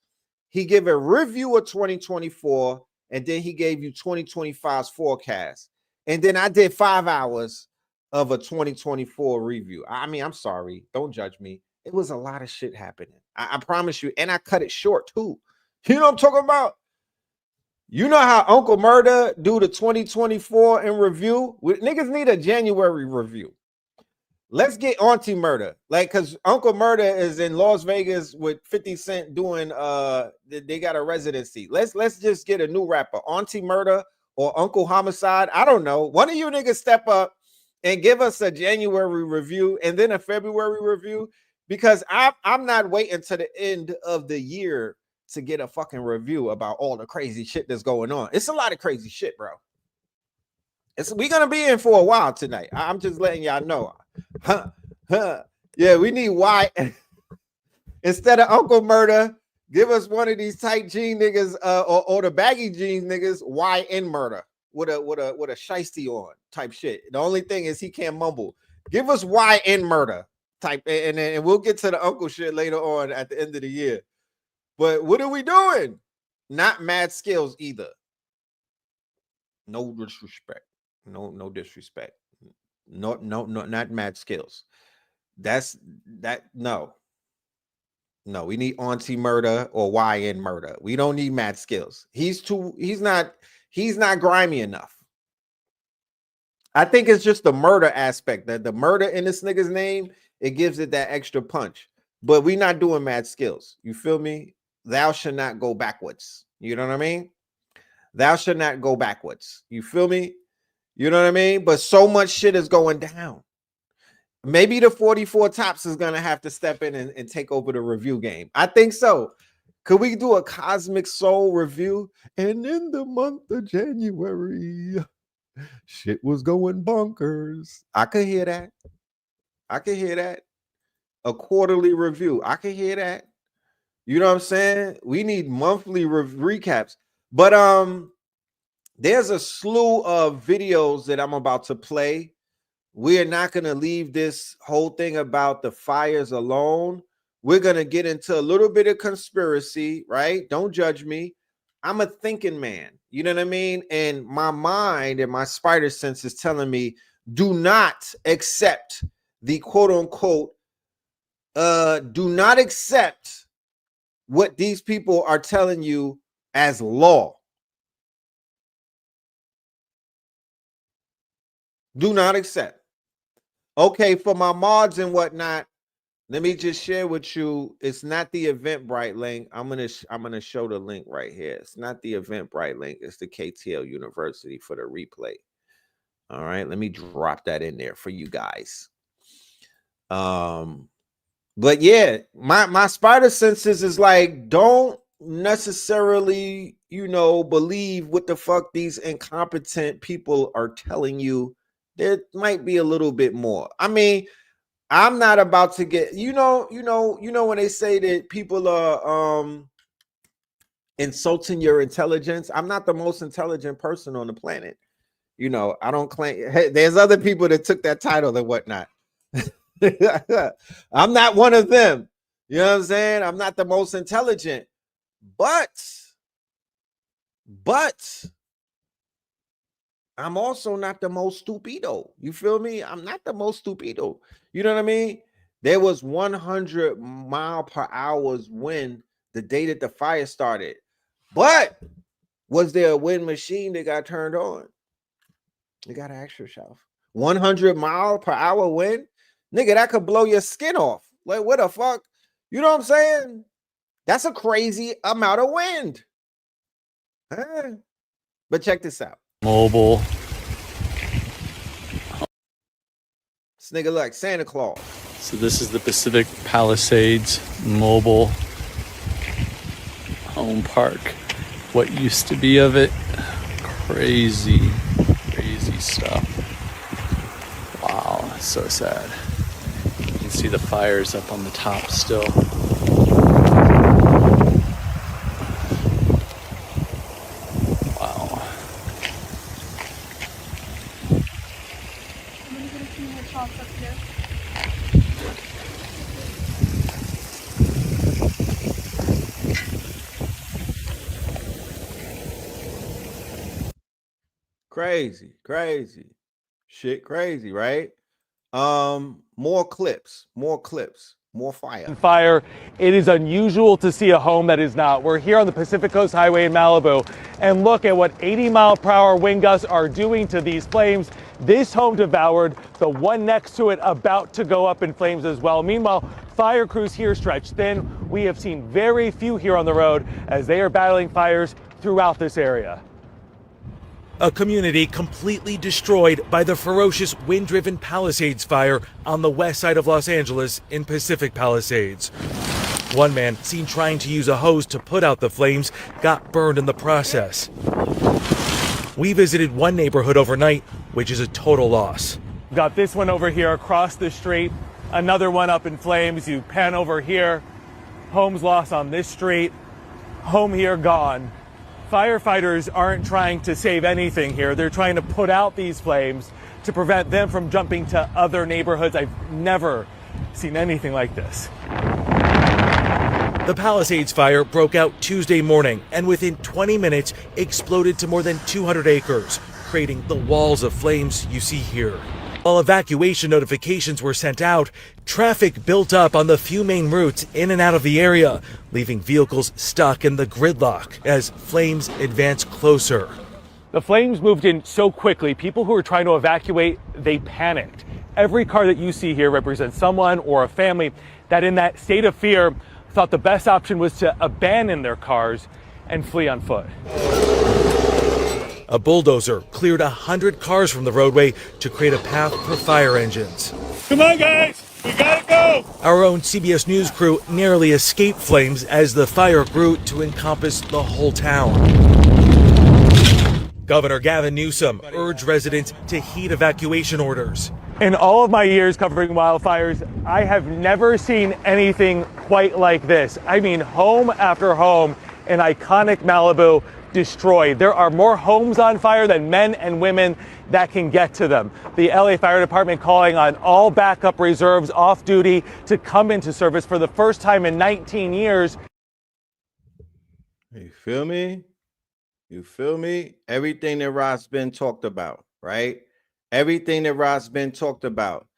He gave a review of 2024, and then he gave you 2025's forecast. And then I did 5 hours of a 2024 review. I mean, I'm sorry. Don't judge me. It was a lot of shit happening. I promise you. And I cut it short too. You know what I'm talking about? You know how Uncle Murder do the 2024 in review? Niggas need a January review. Let's get Auntie Murder. Like, because Uncle Murder is in Las Vegas with 50 Cent doing, they got a residency. Let's just get a new rapper. Auntie Murder or Uncle Homicide. I don't know. One of you niggas step up and give us a January review and then a February review, because I'm not waiting to the end of the year to get a fucking review about all the crazy shit that's going on. It's a lot of crazy shit, bro. We're gonna be in for a while tonight. I'm just letting y'all know. Yeah, we need Y instead of Uncle Murder. Give us one of these tight jean niggas, or the baggy jeans niggas. YN Murder with a shiesty on type shit. The only thing is he can't mumble. Give us YN Murder type, and we'll get to the uncle shit later on at the end of the year. But what are we doing? Not Mad Skills either. No disrespect. No disrespect. No, not Mad Skills. No, we need Auntie Murder or YN Murder. We don't need Mad Skills. He's not grimy enough. I think it's just the murder aspect, that the murder in this nigga's name, it gives it that extra punch. But we're not doing Mad Skills. You feel me? Thou shall not go backwards. You know what I mean? Thou shall not go backwards. You feel me? You know what I mean? But so much shit is going down. Maybe the 44 Tops is going to have to step in and take over the review game. I think so. Could we do a Cosmic Soul review? And in the month of January, shit was going bonkers. I could hear that. A quarterly review. I could hear that. You know what I'm saying? We need monthly recaps. But there's a slew of videos that I'm about to play. We are not going to leave this whole thing about the fires alone. We're going to get into a little bit of conspiracy, right? Don't judge me. I'm a thinking man. You know what I mean? And my mind and my spider sense is telling me, do not accept the quote unquote, do not accept what these people are telling you as law. Do not accept. Okay, for my mods and whatnot, let me just share with you. It's not the Eventbrite link. I'm gonna show the link right here. It's not the Eventbrite link. It's the KTL University for the replay. All right, let me drop that in there for you guys. But yeah, my spider senses is like, don't necessarily, believe what the fuck these incompetent people are telling you. There might be a little bit more. I mean, I'm not about to get, when they say that people are insulting your intelligence. I'm not the most intelligent person on the planet. I don't claim. Hey, there's other people that took that title and whatnot. I'm not one of them. You know what I'm saying? I'm not the most intelligent, but I'm also not the most stupido. You feel me? I'm not the most stupido. You know what I mean? There was 100 mile per hour wind the day that the fire started. But was there a wind machine that got turned on? You got to ask yourself. 100 mile per hour wind? Nigga, that could blow your skin off. Like, what the fuck? You know what I'm saying? That's a crazy amount of wind. But check this out. Mobile. This nigga look like Santa Claus. So this is the Pacific Palisades mobile home park. What used to be of it? Crazy, crazy stuff. Wow, that's so sad. You can see the fires up on the top still. Wow. Crazy, crazy. Shit crazy, right? More clips, more fire. Fire. It is unusual to see a home that is not. We're here on the Pacific Coast Highway in Malibu, and look at what 80-mile-per-hour wind gusts are doing to these flames. This home devoured, the one next to it about to go up in flames as well. Meanwhile, fire crews here stretched thin. We have seen very few here on the road as they are battling fires throughout this area. A community completely destroyed by the ferocious wind-driven Palisades fire on the west side of Los Angeles in Pacific Palisades. One man, seen trying to use a hose to put out the flames, got burned in the process. We visited one neighborhood overnight, which is a total loss. Got this one over here across the street, another one up in flames. You pan over here, homes lost on this street, home here gone. Firefighters aren't trying to save anything here. They're trying to put out these flames to prevent them from jumping to other neighborhoods. I've never seen anything like this. The Palisades fire broke out Tuesday morning and within 20 minutes exploded to more than 200 acres, creating the walls of flames you see here. While evacuation notifications were sent out, traffic built up on the few main routes in and out of the area, leaving vehicles stuck in the gridlock as flames advanced closer. The flames moved in so quickly, people who were trying to evacuate, they panicked. Every car that you see here represents someone or a family that in that state of fear thought the best option was to abandon their cars and flee on foot. A bulldozer cleared 100 cars from the roadway to create a path for fire engines. Come on, guys, we gotta go! Our own CBS News crew narrowly escaped flames as the fire grew to encompass the whole town. Governor Gavin Newsom urged residents to heed evacuation orders. In all of my years covering wildfires, I have never seen anything quite like this. I mean, home after home in iconic Malibu destroyed. There are more homes on fire than men and women that can get to them. The LA Fire Department calling on all backup reserves off duty to come into service for the first time in 19 years. You feel me? You feel me? Everything that Rod's been talked about, right? Everything that Rod's been talked about.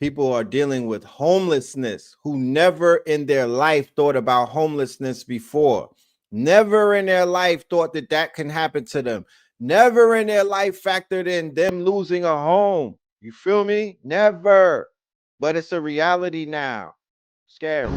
People are dealing with homelessness who never in their life thought about homelessness before. Never in their life thought that that can happen to them. Never in their life factored in them losing a home. You feel me? Never. But it's a reality now. Scary.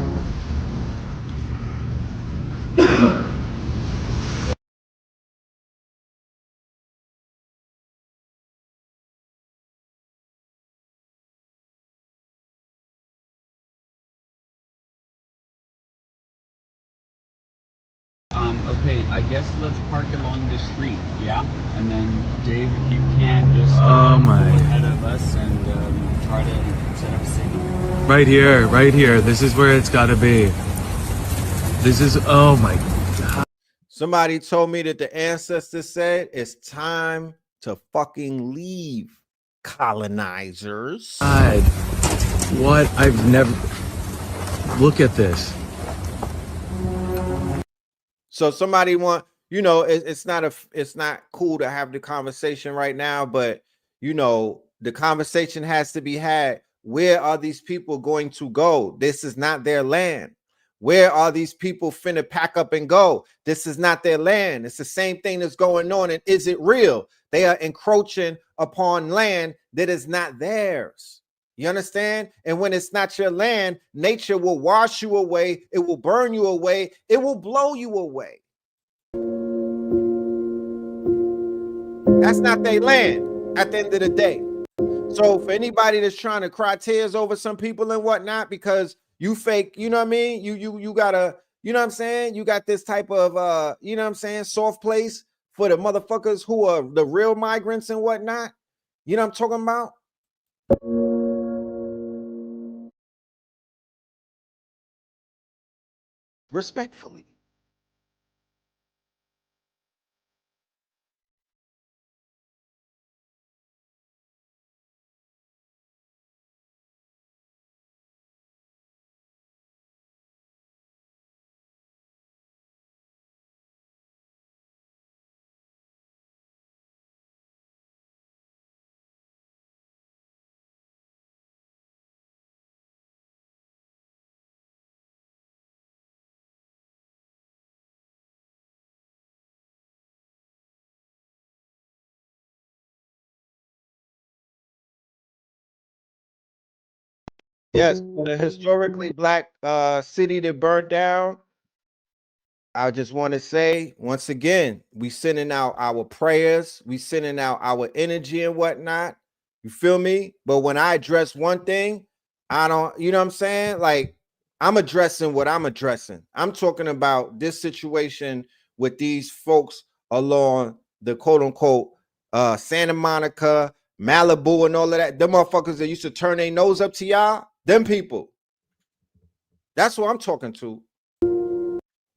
Okay, I guess let's park along the street, yeah? And then, Dave, if you can just go ahead of us and try to set up a signal. Right here. This is where it's got to be. This is, oh my God. Somebody told me that the ancestors said it's time to fucking leave, colonizers. God, what? I've never, look at this. So somebody want, you know, it's not cool to have the conversation right now, but you know, the conversation has to be had. Where are these people going to go? This is not their land. Where are these people finna pack up and go? This is not their land. It's the same thing that's going on. And is it real? They are encroaching upon land that is not theirs. You understand? And when it's not your land, nature will wash you away. It will burn you away. It will blow you away. That's not their land at the end of the day. So for anybody that's trying to cry tears over some people and whatnot, because you fake, you know what I mean? You gotta, you know what I'm saying? You got this type of you know what I'm saying, soft place for the motherfuckers who are the real migrants and whatnot. You know what I'm talking about? Respectfully. Yes, the historically black city that burned down. I just want to say once again, we sending out our prayers, we sending out our energy and whatnot. You feel me? But when I address one thing, I don't, you know what I'm saying? Like, I'm addressing what I'm addressing. I'm talking about this situation with these folks along the quote unquote Santa Monica, Malibu, and all of that. Them motherfuckers that used to turn their nose up to y'all, them people. That's what I'm talking to.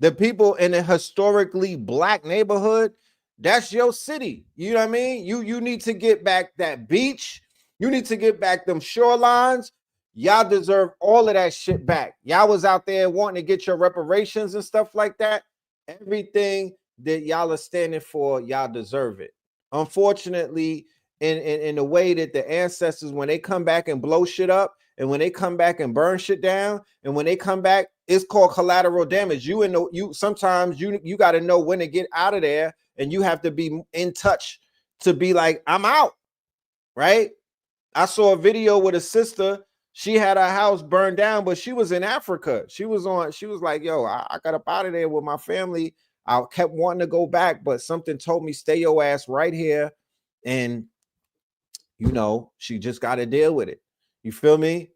The people in a historically black neighborhood, that's your city. You know what I mean? You need to get back that beach. You need to get back them shorelines. Y'all deserve all of that shit back. Y'all was out there wanting to get your reparations and stuff like that. Everything that y'all are standing for, y'all deserve it. Unfortunately, in the way that the ancestors, when they come back and blow shit up, and when they come back and burn shit down, and when they come back, it's called collateral damage. You sometimes you got to know when to get out of there, and you have to be in touch to be like, I'm out, right? I saw a video with a sister. She had her house burned down, but she was in Africa. She was like, yo, I got up out of there with my family. I kept wanting to go back, but something told me, stay your ass right here. And, you know, she just got to deal with it. You feel me?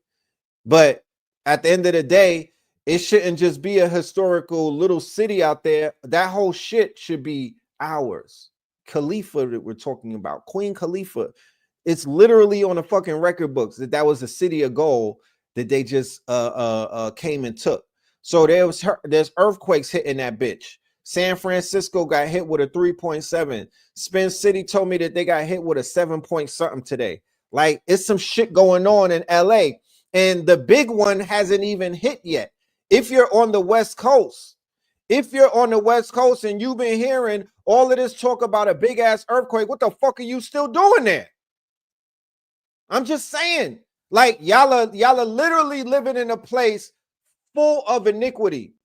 But at the end of the day, it shouldn't just be a historical little city out there. That whole shit should be ours. Khalifa that we're talking about, Queen Khalifa. It's literally on the fucking record books that was a city of gold that they just came and took. So there's earthquakes hitting that bitch. San Francisco got hit with a 3.7. Spin City told me that they got hit with a 7 point something today. Like, it's some shit going on in LA. And the big one hasn't even hit yet. If you're on the West Coast, and you've been hearing all of this talk about a big ass earthquake, what the fuck are you still doing there? I'm just saying, like, y'all are literally living in a place full of iniquity.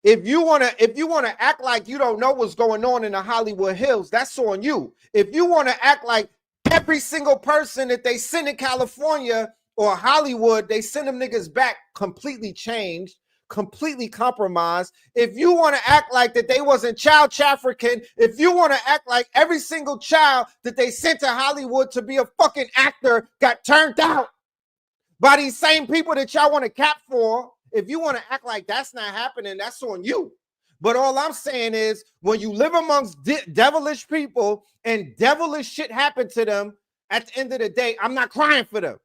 If you wanna act like you don't know what's going on in the Hollywood Hills, that's on you. If you want to act like every single person that they send in California or Hollywood, they send them niggas back completely changed, completely compromised. If you want to act like that they wasn't child trafficking, if you want to act like every single child that they sent to Hollywood to be a fucking actor got turned out by these same people that y'all want to cap for, if you want to act like that's not happening, that's on you. But all I'm saying is, when you live amongst devilish people and devilish shit happen to them, at the end of the day, I'm not crying for them.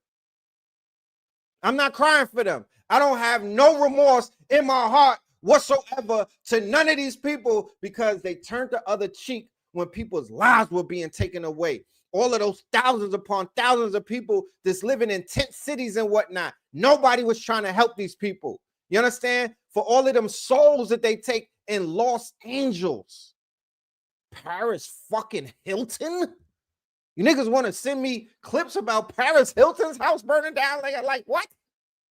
I'm not crying for them. I don't have no remorse in my heart whatsoever to none of these people, because they turned the other cheek when people's lives were being taken away. All of those thousands upon thousands of people that's living in tent cities and whatnot, nobody was trying to help these people. You understand? For all of them souls that they take in Los Angeles, Paris fucking Hilton. You niggas want to send me clips about Paris Hilton's house burning down? Like what?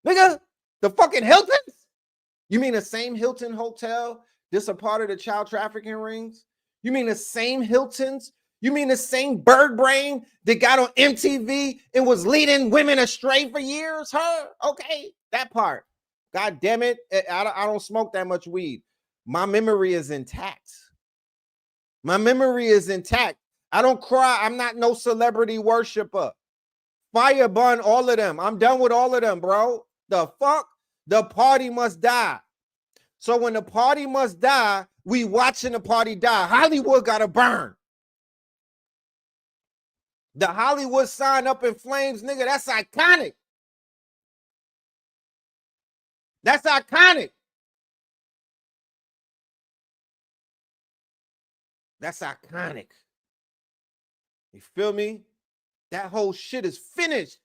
Nigga, the fucking Hiltons? You mean the same Hilton hotel that's a part of the child trafficking rings? You mean the same Hiltons? You mean the same bird brain that got on MTV and was leading women astray for years? Her? Okay, that part. God damn it. I don't smoke that much weed. My memory is intact. My memory is intact. I don't cry. I'm not no celebrity worshiper. Fire burn all of them. I'm done with all of them, bro. The fuck? The party must die. So when the party must die, we watching the party die. Hollywood gotta burn. The Hollywood sign up in flames, nigga, that's iconic. That's iconic. That's iconic. You feel me? That whole shit is finished.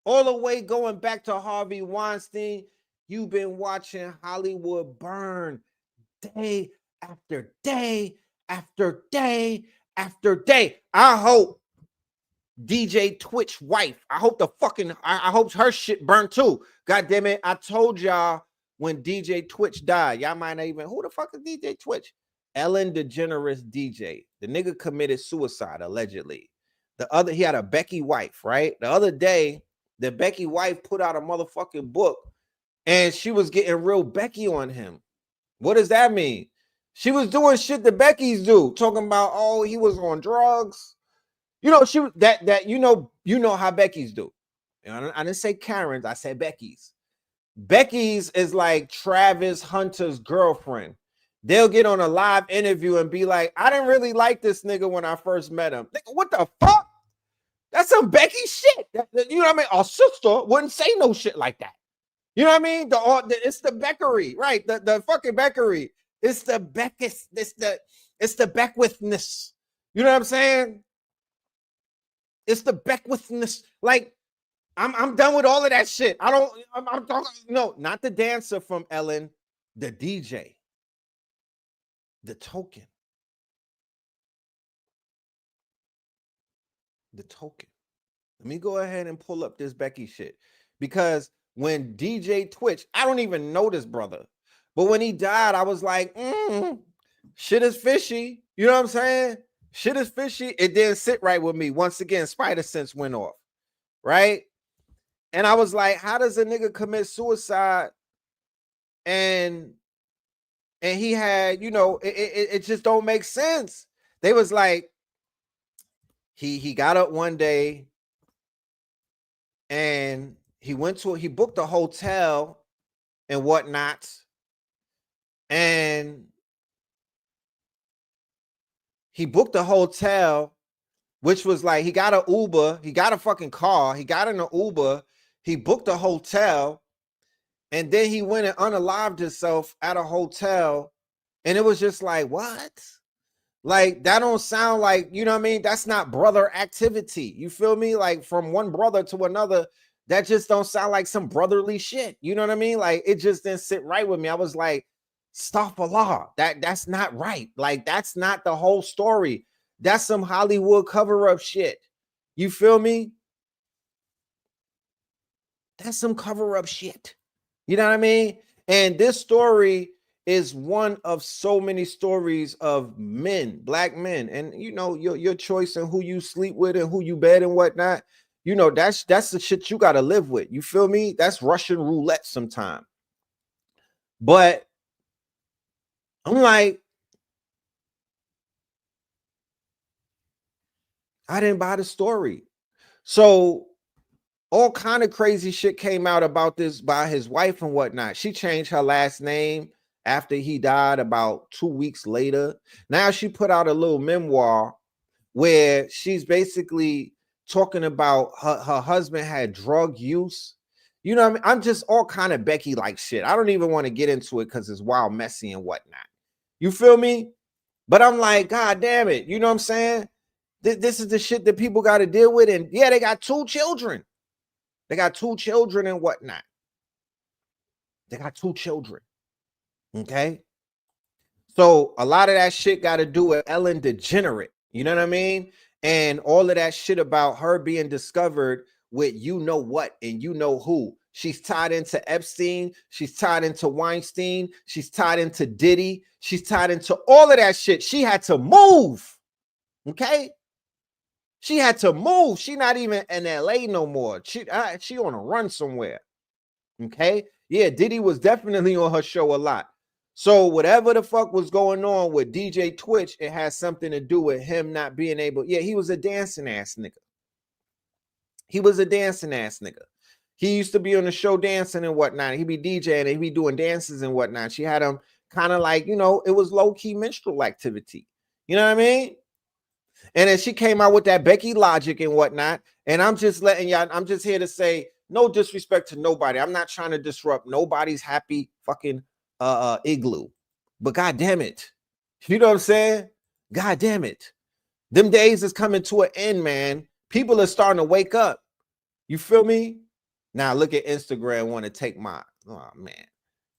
All the way going back to Harvey Weinstein. You've been watching Hollywood burn day after day after day after day. I hope DJ Twitch wife, I hope I hope her shit burnt too. God damn it. I told y'all when DJ Twitch died, y'all might not even, who the fuck is DJ Twitch? Ellen DeGeneres DJ. The nigga committed suicide allegedly. He had a Becky wife, right? The other day, the Becky wife put out a motherfucking book and she was getting real Becky on him. What does that mean? She was doing shit that Becky's do, talking about, oh, he was on drugs. You know, you know how Becky's do. I didn't say Karen's, I said Becky's. Becky's is like Travis Hunter's girlfriend. They'll get on a live interview and be like, I didn't really like this nigga when I first met him. What the fuck? That's some Becky shit. You know what I mean? Our sister wouldn't say no shit like that. You know what I mean? It's the Beckery, right? The fucking Beckery. It's the Beckis. It's the Beckwithness. You know what I'm saying? It's the Beckwithness. Like, I'm done with all of that shit. I'm talking, no, not the dancer from Ellen, the DJ. The token. The token. Let me go ahead and pull up this Becky shit. Because when DJ Twitch, I don't even know this brother, but when he died, I was like, shit is fishy. You know what I'm saying? Shit is fishy. It didn't sit right with me. Once again, spider sense went off, right? And I was like, how does a nigga commit suicide and he had, you know, it just don't make sense. They was like, he got up one day and he booked a hotel and whatnot. And he booked a hotel, which was like, he got an Uber, he got a fucking car, he got in an Uber, he booked a hotel, and then he went and unalived himself at a hotel. And it was just like, what? Like, that don't sound like, you know what I mean? That's not brother activity. You feel me? Like, from one brother to another, that just don't sound like some brotherly shit. You know what I mean? Like, it just didn't sit right with me. I was like, astaghfirullah. That's not right. Like, that's not the whole story. That's some Hollywood cover-up shit. You feel me? That's some cover-up shit. You know what I mean? And this story is one of so many stories of men, black men, and you know, your choice and who you sleep with and who you bed and whatnot. You know, that's the shit you got to live with. You feel me? That's Russian roulette sometime. But I'm like, I didn't buy the story. So all kind of crazy shit came out about this by his wife and whatnot. She changed her last name after he died about 2 weeks later. Now she put out a little memoir where she's basically talking about her husband had drug use. You know what I mean? I'm just all kind of Becky like shit. I don't even want to get into it because it's wild, messy and whatnot. You feel me? But I'm like, God damn it. You know what I'm saying? This is the shit that people got to deal with. And yeah, they got 2 children. They got 2 children and whatnot. They got 2 children. Okay. So a lot of that shit got to do with Ellen DeGeneres. You know what I mean? And all of that shit about her being discovered with you know what and you know who. She's tied into Epstein. She's tied into Weinstein. She's tied into Diddy. She's tied into all of that shit. She had to move. Okay. She had to move. She not even in LA no more. She on a run somewhere. Okay. Yeah, Diddy was definitely on her show a lot. So whatever the fuck was going on with DJ Twitch, it has something to do with him not being able. Yeah, he was a dancing ass nigga. He was a dancing ass nigga. He used to be on the show dancing and whatnot. He'd be DJing and he'd be doing dances and whatnot. She had him kind of like, you know, it was low-key minstrel activity. You know what I mean? And then she came out with that Becky Logic and whatnot. And I'm just letting y'all, I'm just here to say no disrespect to nobody. I'm not trying to disrupt nobody's happy fucking igloo. But god damn it. You know what I'm saying? God damn it. Them days is coming to an end, man. People are starting to wake up. You feel me? Now look at Instagram want to take my, oh man.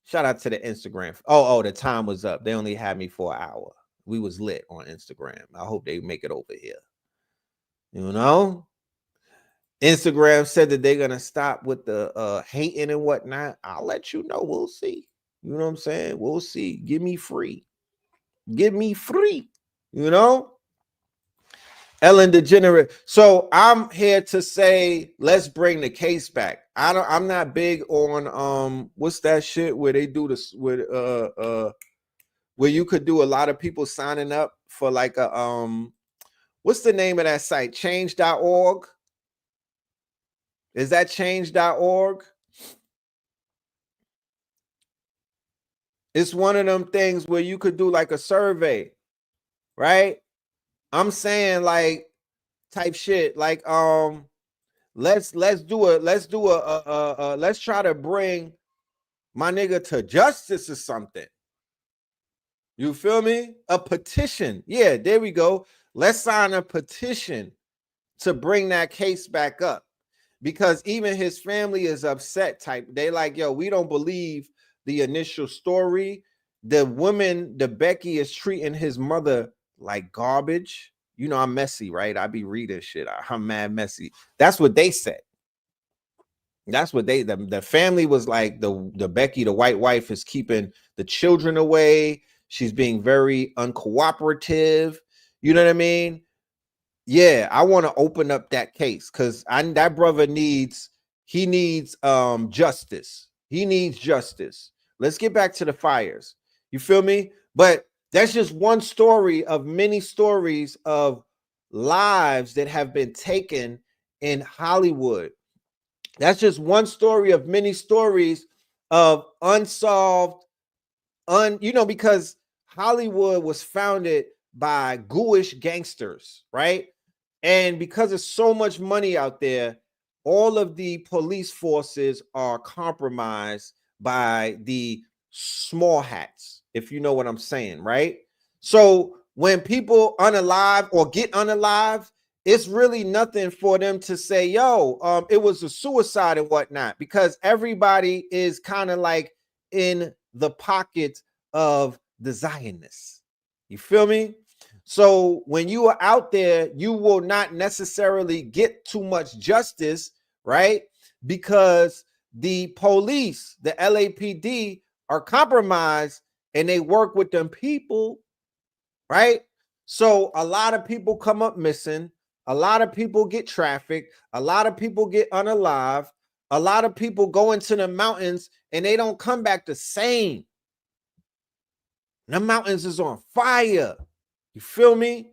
Shout out to the Instagram. Oh, the time was up. They only had me for an hour. We was lit on Instagram. I hope they make it over here. You know? Instagram said that they're gonna stop with the hating and whatnot. I'll let you know. We'll see. You know what I'm saying? We'll see. Give me free. Give me free. You know? Ellen DeGenerate. So I'm here to say, let's bring the case back. I'm not big on what's that shit where they do this with where you could do a lot of people signing up for like a what's the name of that site? Change.org. Is that change.org? It's one of them things where you could do like a survey, right? I'm saying like type shit like let's try to bring my nigga to justice or something. You feel me? A petition. Yeah, there we go. Let's sign a petition to bring that case back up, because even his family is upset type. They like, yo, we don't believe the initial story. The woman, the Becky, is treating his mother like garbage. You know, I'm messy, right? I be reading shit. I'm mad messy. That's what they said. That's what the family was like. The Becky, the white wife, is keeping the children away. She's being very uncooperative. You know what I mean? Yeah, I want to open up that case because that brother needs justice. He needs justice. Let's get back to the fires. You feel me? But that's just one story of many stories of lives that have been taken in Hollywood. That's just one story of many stories of unsolved, because Hollywood was founded by ghoulish gangsters, right? And because there's so much money out there, all of the police forces are compromised by the small hats, if you know what I'm saying, right? So when people unalive or get unalive, it's really nothing for them to say, yo, it was a suicide and whatnot, because everybody is kind of like in the pocket of the Zionists. You feel me? So when you are out there, you will not necessarily get too much justice, right? Because the police, the LAPD, are compromised and they work with them people, right? So a lot of people come up missing. A lot of people get trafficked. A lot of people get unalive. A lot of people go into the mountains and they don't come back the same. The mountains is on fire. You feel me?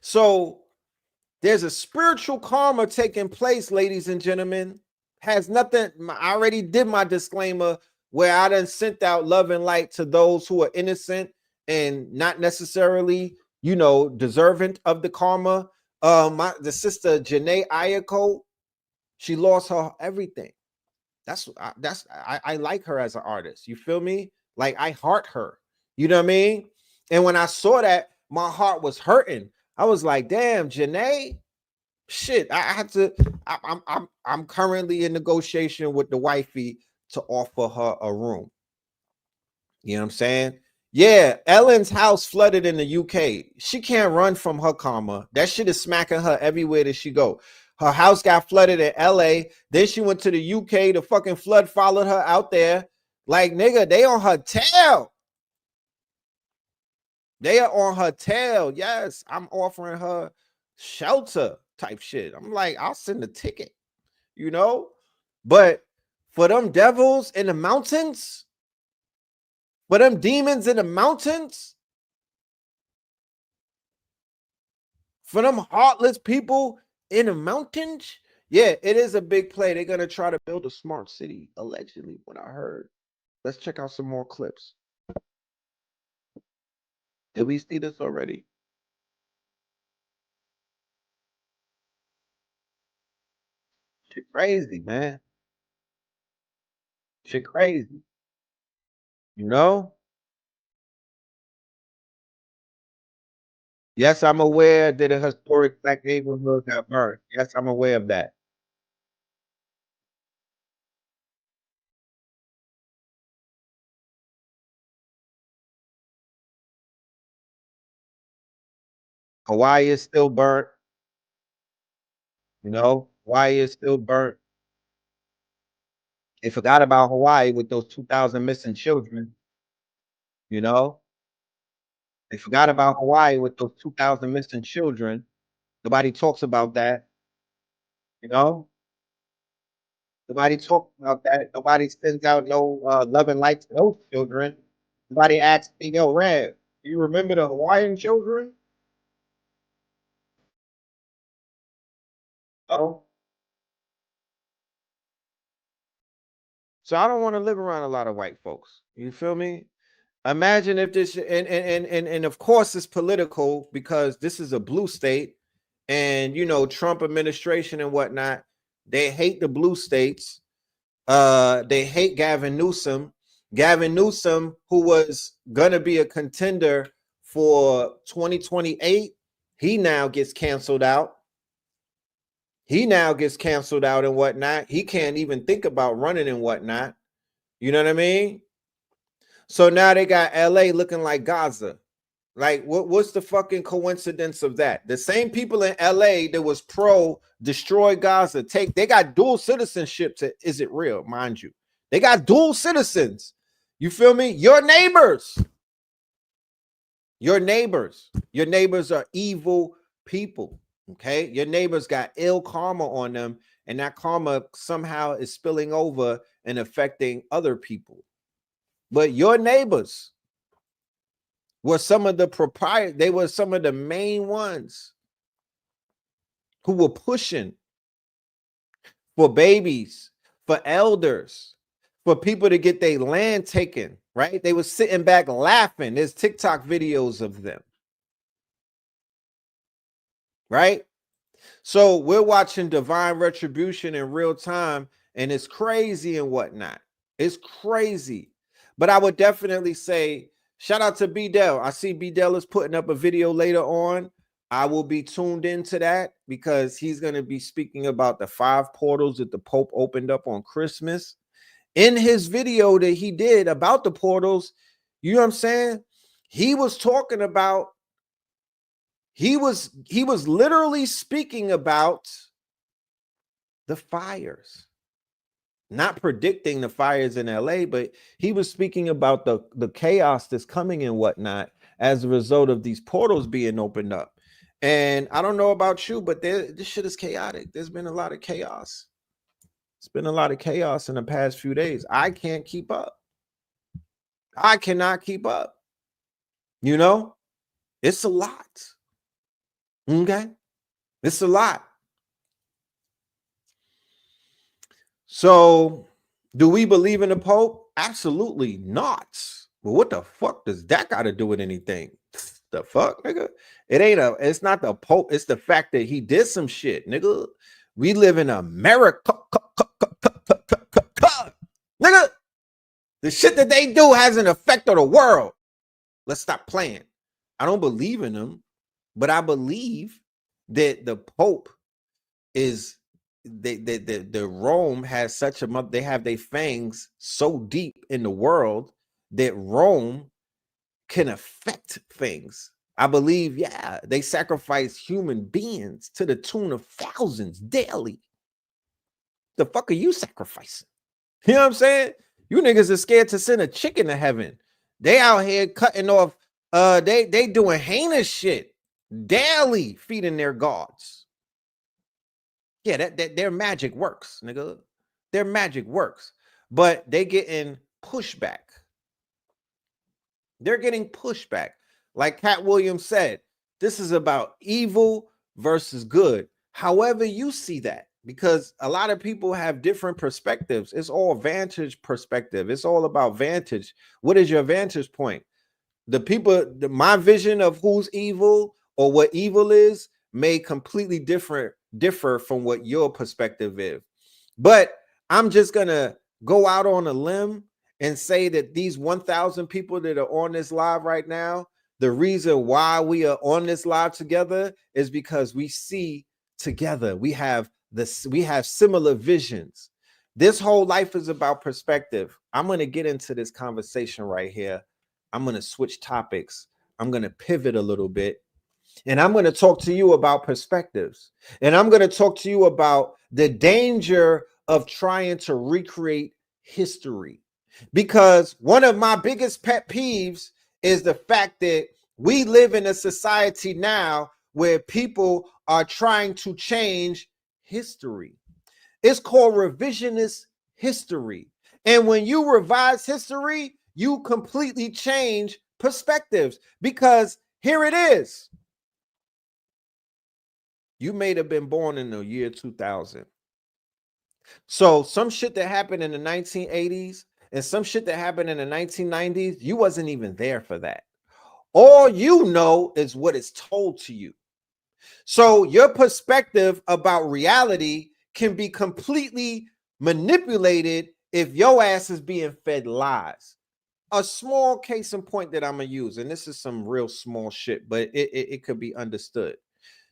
So there's a spiritual karma taking place, ladies and gentlemen. Has nothing. I already did my disclaimer where I done sent out love and light to those who are innocent and not necessarily, deserving of the karma. The sister Janae Ayako, she lost her everything. I like her as an artist. You feel me? Like, I heart her. You know what I mean? And when I saw that, my heart was hurting. I was like, damn, Janae, shit. I had to. I'm currently in negotiation with the wifey to offer her a room. You know what I'm saying? Yeah, Ellen's house flooded in the UK. She can't run from her karma. That shit is smacking her everywhere that she go. Her house got flooded in LA. Then she went to the UK. The fucking flood followed her out there. Like, nigga, they on her tail. They are on her tail. Yes, I'm offering her shelter type shit. I'm like, I'll send a ticket, you know? But for them devils in the mountains, for them demons in the mountains, for them heartless people in the mountains, yeah, it is a big play. They're going to try to build a smart city, allegedly, what I heard. Let's check out some more clips. Did we see this already? Shit crazy, man. Shit crazy. You know? Yes, I'm aware that a historic black neighborhood got burned. Yes, I'm aware of that. Hawaii is still burnt. You know, Hawaii is still burnt. They forgot about Hawaii with those 2,000 missing children. You know, they forgot about Hawaii with those 2,000 missing children. Nobody talks about that. You know, nobody talks about that. Nobody sends out no loving lights to those children. Nobody asks me, yo, Rev, do you remember the Hawaiian children? Oh, so I don't want to live around a lot of white folks. You feel me? Imagine if this and of course it's political because this is a blue state, and you know, Trump administration and whatnot, they hate the blue states. They hate Gavin Newsom. Gavin Newsom, who was gonna be a contender for 2028, he now gets canceled out. He now gets canceled out and whatnot. He can't even think about running and whatnot. You know what I mean? So now they got LA looking like Gaza. Like, what's the fucking coincidence of that? The same people in LA that was pro destroy Gaza, they got dual citizenship to Is It Real, mind you. They got dual citizens. You feel me? Your neighbors. Your neighbors. Your neighbors are evil people. Okay. Your neighbors got ill karma on them, and that karma somehow is spilling over and affecting other people. But your neighbors were some of the proprietors, they were some of the main ones who were pushing for babies, for elders, for people to get their land taken, right? They were sitting back laughing. There's TikTok videos of them, right? So we're watching divine retribution in real time, and it's crazy and whatnot. It's crazy. But I would definitely say, shout out to B-Dell. I see B-Dell is putting up a video later on. I will be tuned into that because he's going to be speaking about the 5 portals that the Pope opened up on Christmas. In his video that he did about the portals, you know what I'm saying? He was talking about, he was literally speaking about the fires. Not predicting the fires in LA, but he was speaking about the chaos that's coming and whatnot as a result of these portals being opened up. And I don't know about you, but this shit is chaotic. There's been a lot of chaos. It's been a lot of chaos in the past few days. I can't keep up. I cannot keep up. You know, it's a lot. Okay, it's a lot. So, do we believe in the Pope? Absolutely not. But what the fuck does that got to do with anything? The fuck, nigga? It's not the Pope. It's the fact that he did some shit, nigga. We live in America. Nigga, the shit that they do has an effect on the world. Let's stop playing. I don't believe in them, but I believe that the Pope is the Rome has such a, they have their fangs so deep in the world that Rome can affect things. I believe, yeah, they sacrifice human beings to the tune of thousands daily. The fuck are you sacrificing? You know what I'm saying? You niggas are scared to send a chicken to heaven. They out here cutting off They doing heinous shit daily, feeding their gods. Yeah, that their magic works, nigga. Their magic works, but they getting pushback. They're getting pushback. Like Cat Williams said, this is about evil versus good. However you see that, because a lot of people have different perspectives. It's all vantage perspective. It's all about vantage. What is your vantage point? The people, my vision of who's evil or what evil is may completely differ from what your perspective is. But I'm just gonna go out on a limb and say that these 1,000 people that are on this live right now, the reason why we are on this live together is because we see together. We have similar visions. This whole life is about perspective. I'm going to get into this conversation right here. I'm going to switch topics. I'm going to pivot a little bit. And I'm going to talk to you about perspectives. And I'm going to talk to you about the danger of trying to recreate history. Because one of my biggest pet peeves is the fact that we live in a society now where people are trying to change history. It's called revisionist history. And when you revise history, you completely change perspectives, because here it is. You may have been born in the year 2000. So some shit that happened in the 1980s and some shit that happened in the 1990s, you wasn't even there for that. All you know is what is told to you. So your perspective about reality can be completely manipulated if your ass is being fed lies. A small case in point that I'm going to use, and this is some real small shit, but it could be understood.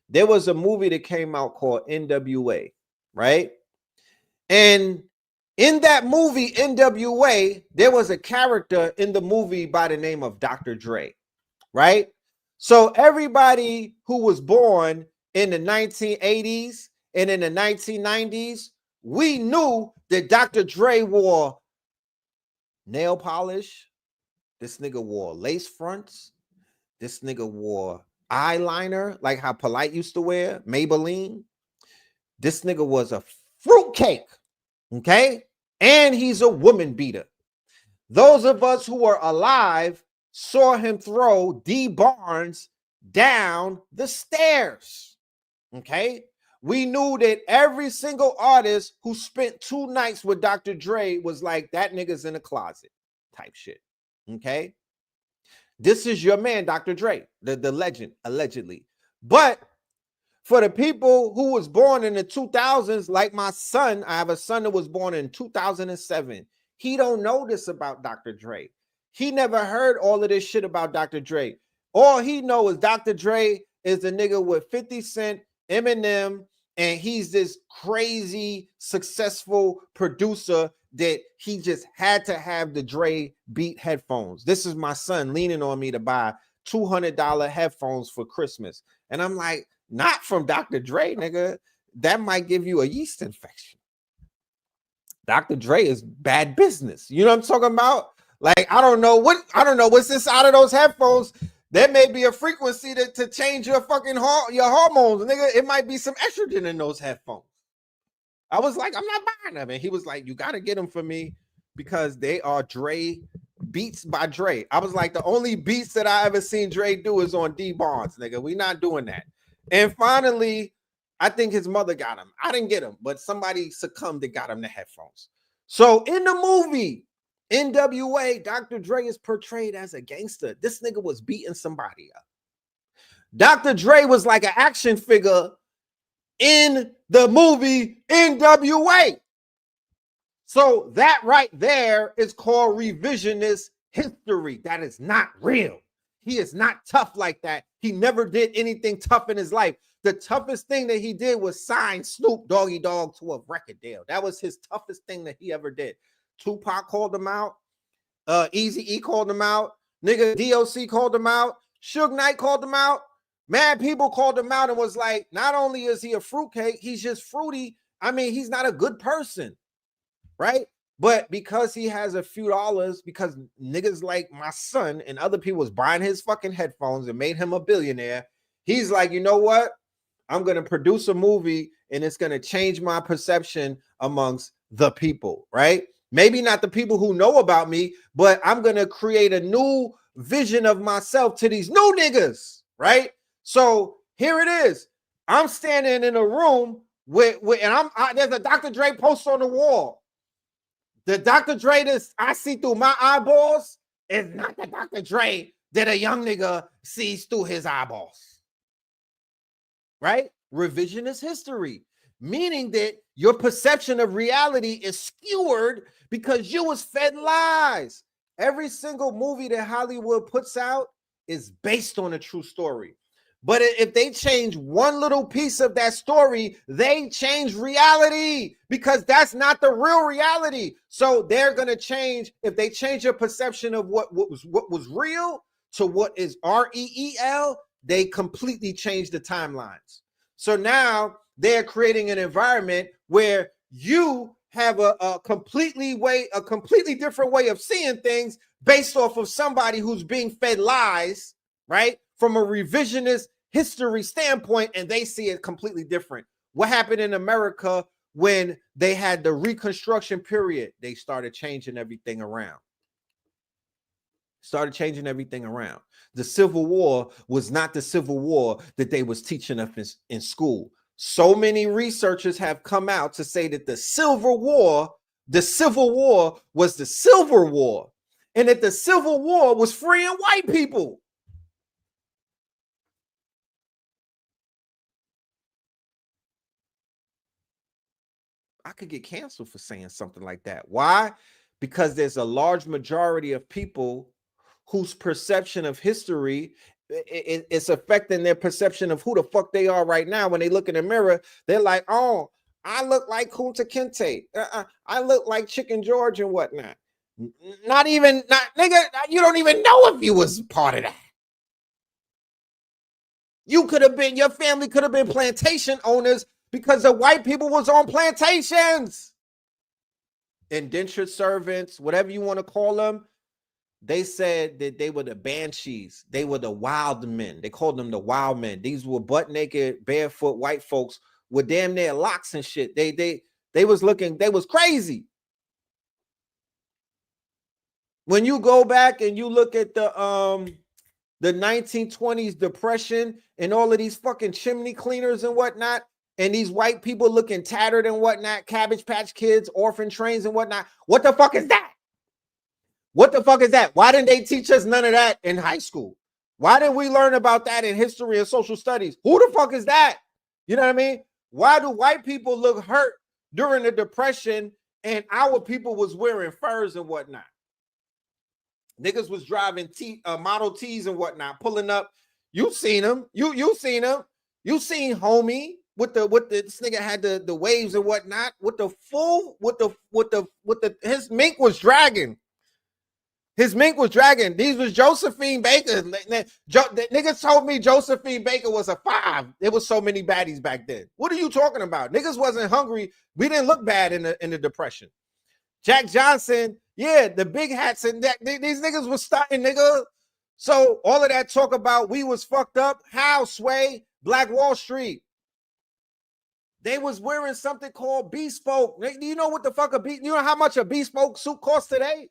There was a movie that came out called NWA, right? And in that movie, NWA, there was a character in the movie by the name of Dr. Dre, right? So everybody who was born in the 1980s and in the 1990s, we knew that Dr. Dre wore nail polish. This nigga wore lace fronts. This nigga wore eyeliner, like how Polite used to wear, Maybelline. This nigga was a fruitcake, okay? And he's a woman beater. Those of us who are alive saw him throw D Barnes down the stairs, okay? We knew that every single artist who spent 2 nights with Dr. Dre was like, that nigga's in a closet type shit, okay? This is your man, Dr. Dre, the legend, allegedly. But for the people who was born in the 2000s, like my son, I have a son that was born in 2007. He don't know this about Dr. Dre. He never heard all of this shit about Dr. Dre. All he know is Dr. Dre is the nigga with 50 Cent, Eminem, and he's this crazy successful producer that he just had to have the Dre Beat headphones. This is my son leaning on me to buy $200 headphones for Christmas. And I'm like, not from Dr. Dre, nigga. That might give you a yeast infection. Dr. Dre is bad business. You know what I'm talking about? Like, I don't know what's inside of those headphones. There may be a frequency to change your fucking your hormones, nigga. It might be some estrogen in those headphones. I was like, I'm not buying them. And he was like, you got to get them for me because they are Dre beats by Dre. I was like, the only beats that I ever seen Dre do is on D Barnes, nigga. We not doing that. And finally, I think his mother got him. I didn't get him, but somebody succumbed and got him the headphones. So in the movie, NWA, Dr. Dre is portrayed as a gangster. This nigga was beating somebody up. Dr. Dre was like an action figure in the movie NWA. So that right there is called revisionist history. That is not real. He is not tough like that. He never did anything tough in his life. The toughest thing that he did was sign Snoop Doggy Dogg to a record deal. That was his toughest thing that he ever did. Tupac called him out. Eazy-E called him out. Nigga DOC called him out. Suge Knight called him out. Mad people called him out and was like, not only is he a fruitcake, he's just fruity. I mean, he's not a good person, right? But because he has a few dollars, because niggas like my son and other people was buying his fucking headphones and made him a billionaire, he's like, you know what? I'm going to produce a movie and it's going to change my perception amongst the people, right? Maybe not the people who know about me, but I'm going to create a new vision of myself to these new niggas, right? So here it is. I'm standing in a room with and there's a Dr. Dre poster on the wall. The Dr. Dre that I see through my eyeballs is not the Dr. Dre that a young nigga sees through his eyeballs. Right? Revisionist history, meaning that your perception of reality is skewed because you was fed lies. Every single movie that Hollywood puts out is based on a true story. But if they change one little piece of that story, they change reality because that's not the real reality. So they're going to change. If they change your perception of what was real to what is REEL, they completely change the timelines. So now they're creating an environment where you have a completely different way of seeing things based off of somebody who's being fed lies, right? From a revisionist history standpoint, and they see it completely different. What happened in America when they had the Reconstruction period? They started changing everything around. The Civil War was not the Civil War that they was teaching us in school. So many researchers have come out to say that the Civil War was the Silver War, and that the Civil War was freeing white people. I could get canceled for saying something like that. Why? Because there's a large majority of people whose perception of history is affecting their perception of who the fuck they are right now. When they look in the mirror, they're like, oh, I look like Kunta Kinte. I look like Chicken George and whatnot. Nigga, you don't even know if you was part of that. Your family could have been plantation owners because the white people was on plantations. Indentured servants, whatever you want to call them, they said that they were the banshees. They were the wild men. They called them the wild men. These were butt naked, barefoot white folks with damn near locks and shit. They was crazy. When you go back and you look at the 1920s depression and all of these fucking chimney cleaners and whatnot, and these white people looking tattered and whatnot, Cabbage Patch Kids, orphan trains and whatnot. What the fuck is that? What the fuck is that? Why didn't they teach us none of that in high school? Why didn't we learn about that in history and social studies? Who the fuck is that? You know what I mean? Why do white people look hurt during the Depression and our people was wearing furs and whatnot? Niggas was driving Model T's and whatnot, pulling up. You seen them. You seen them. You seen homie with this nigga had the waves and whatnot his mink was dragging. These was Josephine Baker. Niggas told me Josephine Baker was a 5. There was so many baddies back then. What are you talking about? Niggas wasn't hungry. We didn't look bad in the Depression. Jack Johnson, yeah, the big hats and that. These niggas was starting, nigga. So all of that talk about we was fucked up. How, Sway? Black Wall Street. They was wearing something called bespoke. Do you know what the fuck you know how much a bespoke suit costs today?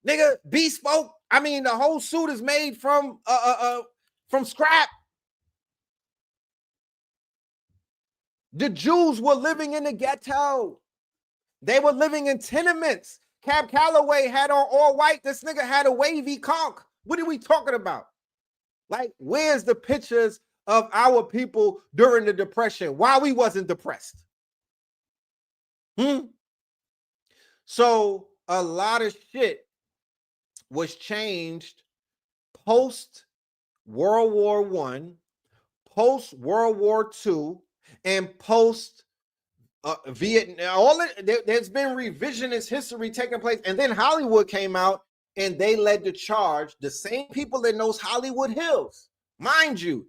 Nigga, bespoke. I mean, the whole suit is made from scrap. The Jews were living in the ghetto. They were living in tenements. Cab Calloway had on all white. This nigga had a wavy conch. What are we talking about? Like, where's the pictures of our people during the Depression? Why we wasn't depressed? So a lot of shit was changed post World War I, post World War II, and post Vietnam. There's been revisionist history taking place, and then Hollywood came out and they led the charge. The same people that knows Hollywood Hills, mind you,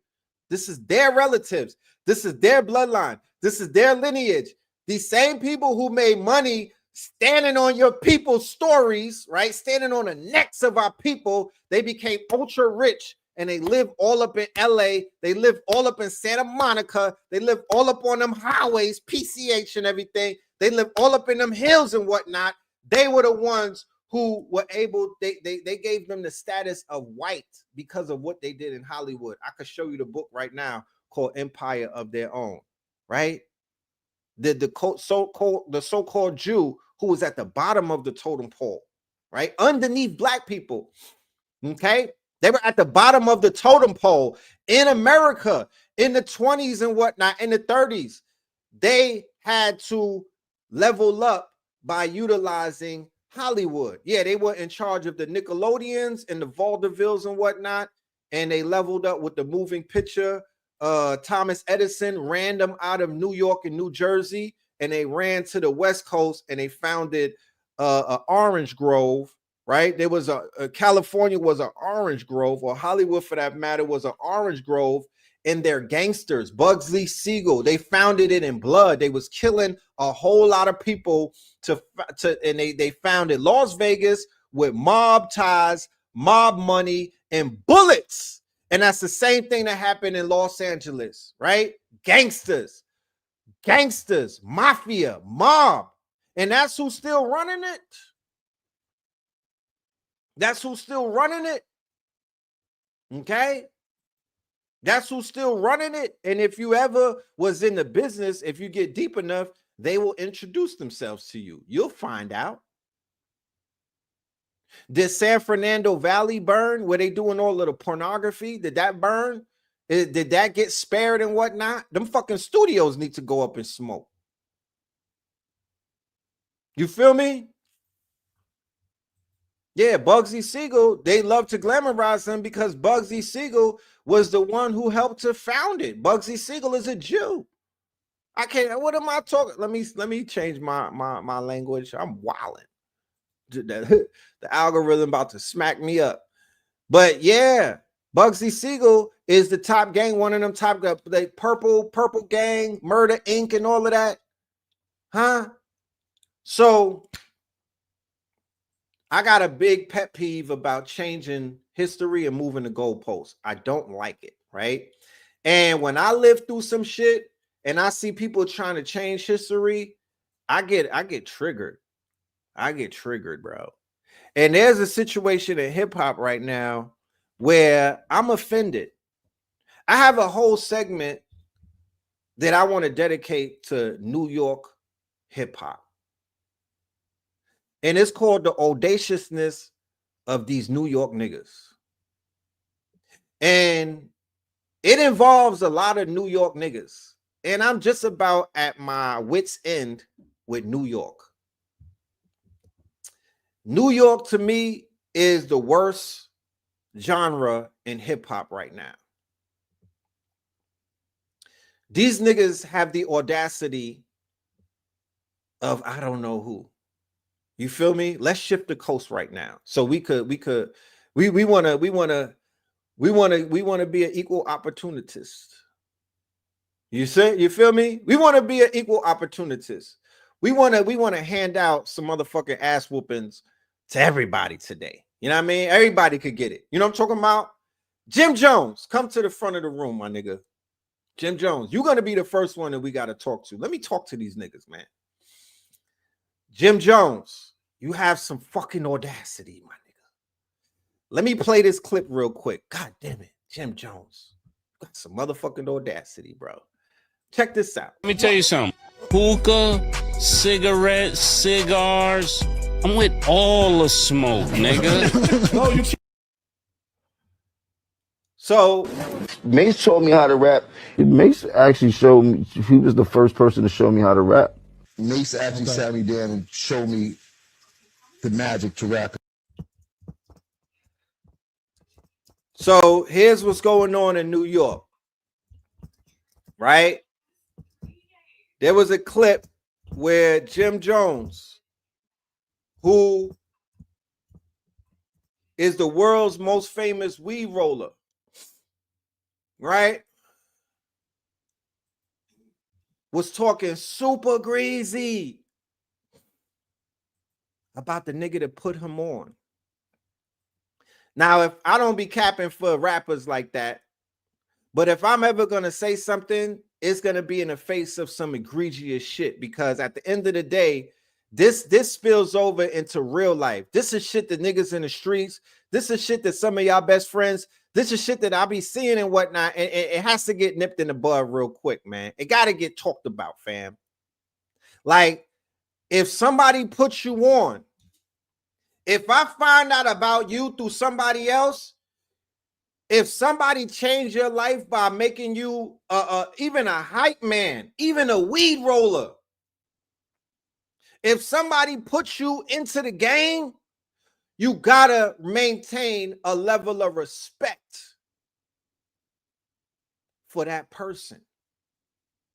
this is their relatives, this is their bloodline, this is their lineage. These same people who made money standing on your people's stories, right? Standing on the necks of our people. They became ultra rich and they live all up in LA. They live all up in Santa Monica. They live all up on them highways, PCH and everything. They live all up in them hills and whatnot. They were the ones who were able, they gave them the status of white because of what they did in Hollywood. I could show you the book right now called Empire of Their Own, right? The so-called Jew who was at the bottom of the totem pole, right? Underneath black people, okay? They were at the bottom of the totem pole in America in the 20s and whatnot, in the 30s. They had to level up by utilizing Hollywood. Yeah, they were in charge of the Nickelodeons and the Vaudevilles and whatnot, and they leveled up with the moving picture. Thomas Edison ran them out of New York and New Jersey, and they ran to the West Coast, and they founded an orange grove, right? There was California was an orange grove, or Hollywood for that matter was an orange grove, and their gangsters, Bugsy Siegel, they founded it in blood. They was killing a whole lot of people and they founded Las Vegas with mob ties, mob money, and bullets. And that's the same thing that happened in Los Angeles, right? Gangsters, mafia, mob. And that's who's still running it. That's who's still running it. Okay? That's who's still running it. And if you ever was in the business, if you get deep enough, they will introduce themselves to you. You'll find out. Did San Fernando Valley burn? Were they doing all of the pornography? Did that burn? Did that get spared and whatnot? Them fucking studios need to go up in smoke. You feel me? Yeah, Bugsy Siegel, they love to glamorize him because Bugsy Siegel was the one who helped to found it. Bugsy Siegel is a Jew. I can't, what am I talking? Let me change my language. I'm wilding. The algorithm about to smack me up. But yeah, Bugsy Siegel is the top gang, one of them top, the purple gang, Murder Inc. and all of that. Huh? So I got a big pet peeve about changing history and moving the goalposts. I don't like it, right? And when I live through some shit and I see people trying to change history, I get triggered. I get triggered, bro. And there's a situation in hip hop right now where I'm offended. I have a whole segment that I want to dedicate to New York hip hop. And it's called The Audaciousness of These New York Niggas. And it involves a lot of New York niggas. And I'm just about at my wit's end with New York. New York to me is the worst genre in hip hop right now. These niggas have the audacity of I don't know who. You feel me? Let's shift the coast right now. So we want to be an equal opportunist. You feel me? We want to be an equal opportunist. We want to hand out some motherfucking ass whoopings to everybody today. You know what I mean? Everybody could get it. You know what I'm talking about? Jim Jones, come to the front of the room, my nigga. Jim Jones, you're going to be the first one that we got to talk to. Let me talk to these niggas, man. Jim Jones, you have some fucking audacity, my nigga. Let me play this clip real quick. God damn it. Jim Jones, you got some motherfucking audacity, bro. Check this out. Let me tell you something. Hookah, cigarettes, cigars. I'm with all the smoke, nigga. No, you can't. So Mace taught me how to rap. Mace actually showed me, he was the first person to show me how to rap. Mace actually sat me down and showed me the magic to rap. So here's what's going on in New York, right? There was a clip where Jim Jones, who is the world's most famous weed roller, right, was talking super greasy. about the nigga that put him on. Now, if I don't be capping for rappers like that, but if I'm ever going to say something, it's going to be in the face of some egregious shit, because at the end of the day, this spills over into real life. This is shit that niggas in the streets. This is shit that some of y'all best friends, this is shit that I be seeing and whatnot. And it has to get nipped in the bud real quick, man. It got to get talked about, fam. Like, if somebody puts you on, if I find out about you through somebody else, if somebody changed your life by making you even a hype man, even a weed roller, if somebody puts you into the game, you gotta maintain a level of respect for that person.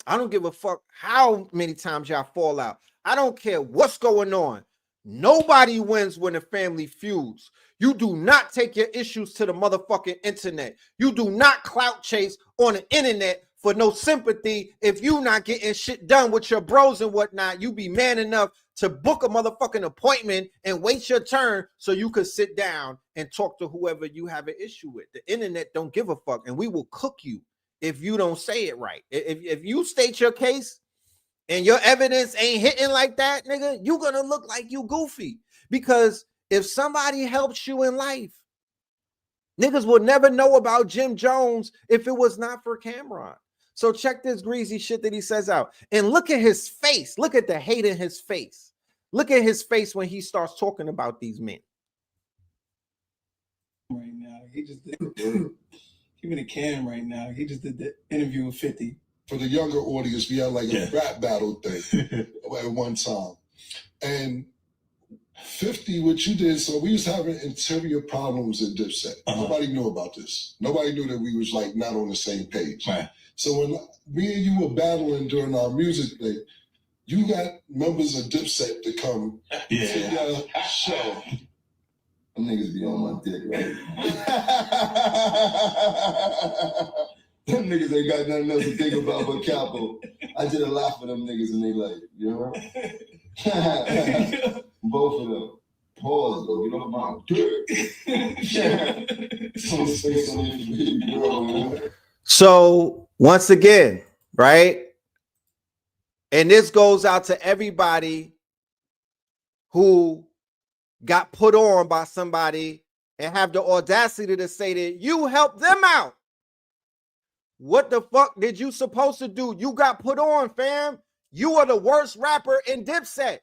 I don't give a fuck how many times y'all fall out. I don't care what's going on. Nobody wins when a family feuds. You do not take your issues to the motherfucking internet. You do not clout chase on the internet for no sympathy. If you not getting shit done with your bros and whatnot, you be man enough to book a motherfucking appointment and wait your turn so you could sit down and talk to whoever you have an issue with. The internet don't give a fuck, and we will cook you if you don't say it right. If you state your case and your evidence ain't hitting like that, nigga, you gonna look like you goofy. Because if somebody helps you in life, niggas will never know about Jim Jones if it was not for Cameron. So check this greasy shit that he says out. And look at his face. Look at the hate in his face. Look at his face when he starts talking about these men. Right now, he just did. Give me the Cam right now. He just did the interview with 50. For the younger audience, we had like a rap battle thing at one time. And 50, what you did, so we was having interior problems at Dipset. Nobody knew about this. Nobody knew that we was like not on the same page. Right. So when me and you were battling during our music thing, you got members of Dipset to come to your show. Them niggas be on my dick, right? Them niggas ain't got nothing else to think about but Capo. I did a lot for them niggas in their life, you know? Both of them. Pause, though. You know my dick. So, once again, right? And this goes out to everybody who got put on by somebody and have the audacity to say that you helped them out. What the fuck did you supposed to do? You got put on, fam. You are the worst rapper in Dipset.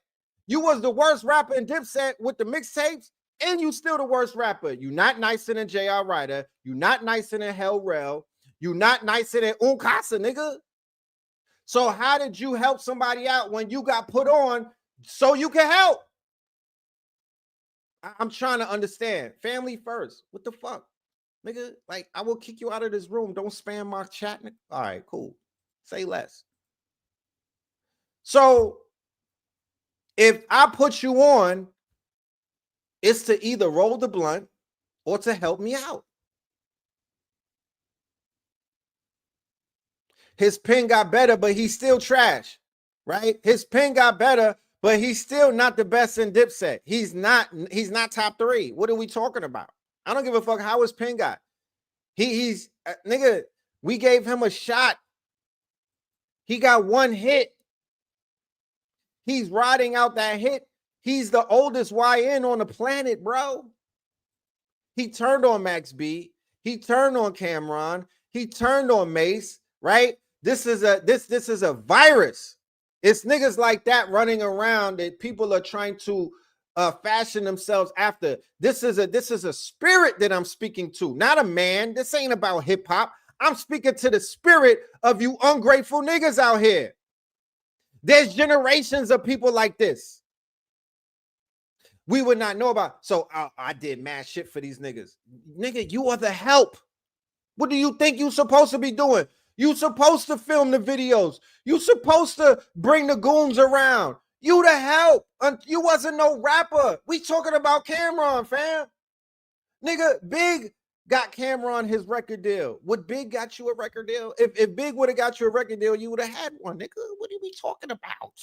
You was the worst rapper in Dipset with the mixtapes, and you still the worst rapper. You not nicer than J.R. Ryder. You not nicer than Hell Rel. You not nicer than Unkasa, nigga. So how did you help somebody out when you got put on so you can help? I'm trying to understand. Family first. What the fuck? Nigga, like, I will kick you out of this room. Don't spam my chat. All right, cool. Say less. So, if I put you on, it's to either roll the blunt or to help me out. His pen got better, but he's still trash, right? His pen got better, but he's still not the best in Dipset. He's not top 3. What are we talking about? I don't give a fuck how his pen got. He's nigga, we gave him a shot. He got one hit. He's riding out that hit. He's the oldest YN on the planet, bro. He turned on Max B. He turned on Cameron. He turned on Mace, right? This is a virus. It's niggas like that running around that people are trying to fashion themselves after. This is a spirit that I'm speaking to, not a man. This ain't about hip hop. I'm speaking to the spirit of you ungrateful niggas out here. There's generations of people like this. We would not know about. So I did mad shit for these niggas. Nigga, you are the help. What do you think you supposed to be doing? You supposed to film the videos. You supposed to bring the goons around. You the help. You wasn't no rapper. We talking about Cameron, fam. Nigga, Big got Cameron his record deal. Would Big got you a record deal? If Big would have got you a record deal, you would have had one, nigga. What are we talking about?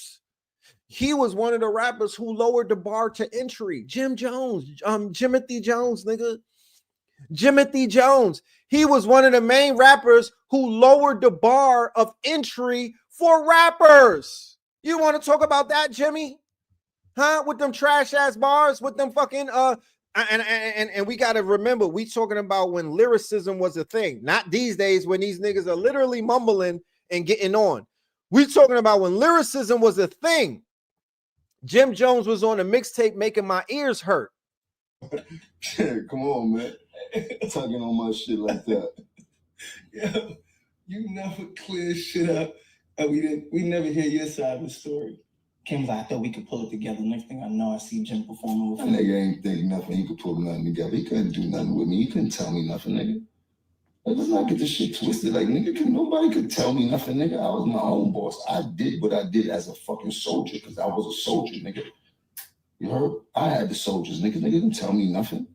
He was one of the rappers who lowered the bar to entry. Jim Jones, Jimothy Jones, nigga. Jimothy Jones. He was one of the main rappers who lowered the bar of entry for rappers. You want to talk about that, Jimmy? Huh? With them trash ass bars, with them fucking and we got to remember, we talking about when lyricism was a thing, not these days when these niggas are literally mumbling and getting on. We talking about when lyricism was a thing. Jim Jones was on a mixtape making my ears hurt. Yeah, come on, man. Talking on my shit like that. Yeah, you never clear shit up. And we never hear your side of the story. Kim's like, I thought we could pull it together. Next thing I know, I see Jim performing with That nigga ain't think nothing. He could pull nothing together. He couldn't do nothing with me. He couldn't tell me nothing, nigga. Like, let's not get this shit twisted. Like, nigga, nobody could tell me nothing, nigga. I was my own boss. I did what I did as a fucking soldier because I was a soldier, nigga. You heard? I had the soldiers, nigga. Nigga didn't tell me nothing.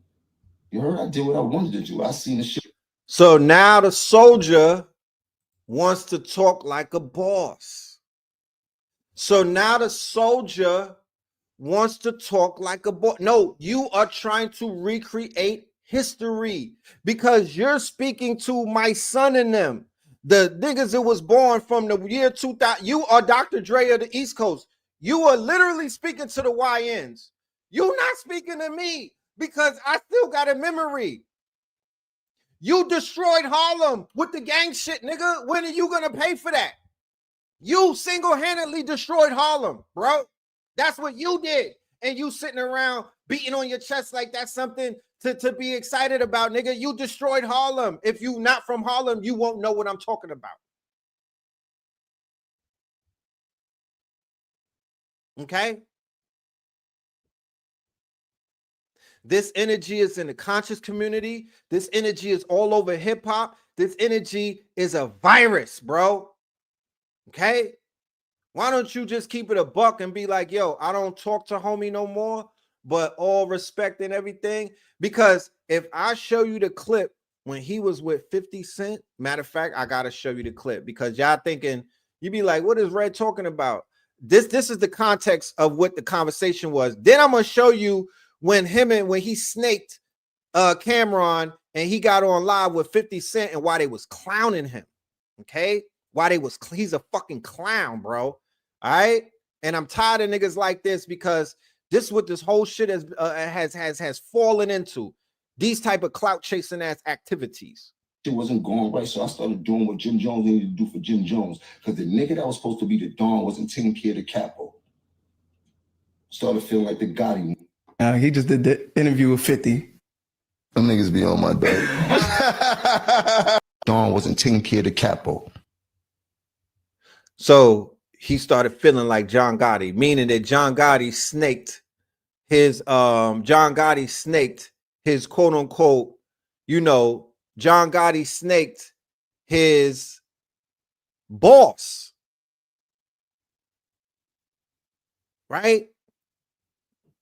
You heard? I did what I wanted to do. I seen the shit. So now the soldier wants to talk like a boss. So now the soldier wants to talk like a boss. No, you are trying to recreate history because you're speaking to my son and them. The niggas that was born from the year 2000. You are Dr. Dre of the East Coast. You are literally speaking to the YNs. You're not speaking to me because I still got a memory. You destroyed Harlem with the gang shit, nigga. When are you gonna pay for that? You single-handedly destroyed Harlem, bro. That's what you did. And you sitting around beating on your chest like that's something to be excited about, nigga. You destroyed Harlem. If you not from Harlem, you won't know what I'm talking about. Okay? This energy is in the conscious community. This energy is all over hip-hop. This energy is a virus, bro. Okay? Why don't you just keep it a buck and be like, yo, I don't talk to homie no more, but all respect and everything? Because if I show you the clip when he was with 50 Cent, matter of fact, I got to show you the clip because y'all thinking, you be like, what is Red talking about? This is the context of what the conversation was. Then I'm going to show you when he snaked Cameron and he got on live with 50 Cent and why they was clowning him. Okay? He's a fucking clown, bro. All right. And I'm tired of niggas like this because this is what this whole shit has fallen into. These type of clout chasing ass activities. It wasn't going right, so I started doing what Jim Jones needed to do for Jim Jones. Because the nigga that was supposed to be the Don wasn't taking care of the capo. Started feeling like the Gotti. He just did the interview with 50. Them niggas be on my dog. Don wasn't taking care of the capo. So he started feeling like John Gotti, meaning that John Gotti snaked his quote unquote, John Gotti snaked his boss. Right?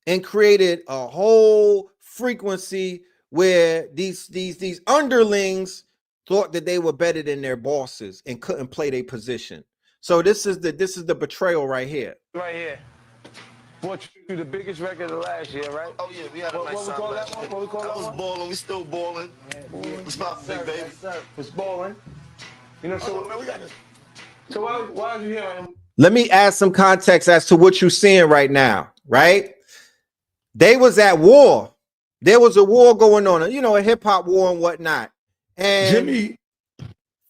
And created a whole frequency where these underlings thought that they were better than their bosses and couldn't play their position. So this is the betrayal right here. Right here. Bought you the biggest record of last year, right? Oh yeah, we had a nice time last year. What we call that one? I was balling. We still balling. What's poppin', big baby? It's balling. So man, we got this. So why are you here? Let me add some context as to what you're seeing right now, right? They was at war. There was a war going on, a hip hop war and whatnot. And Jimmy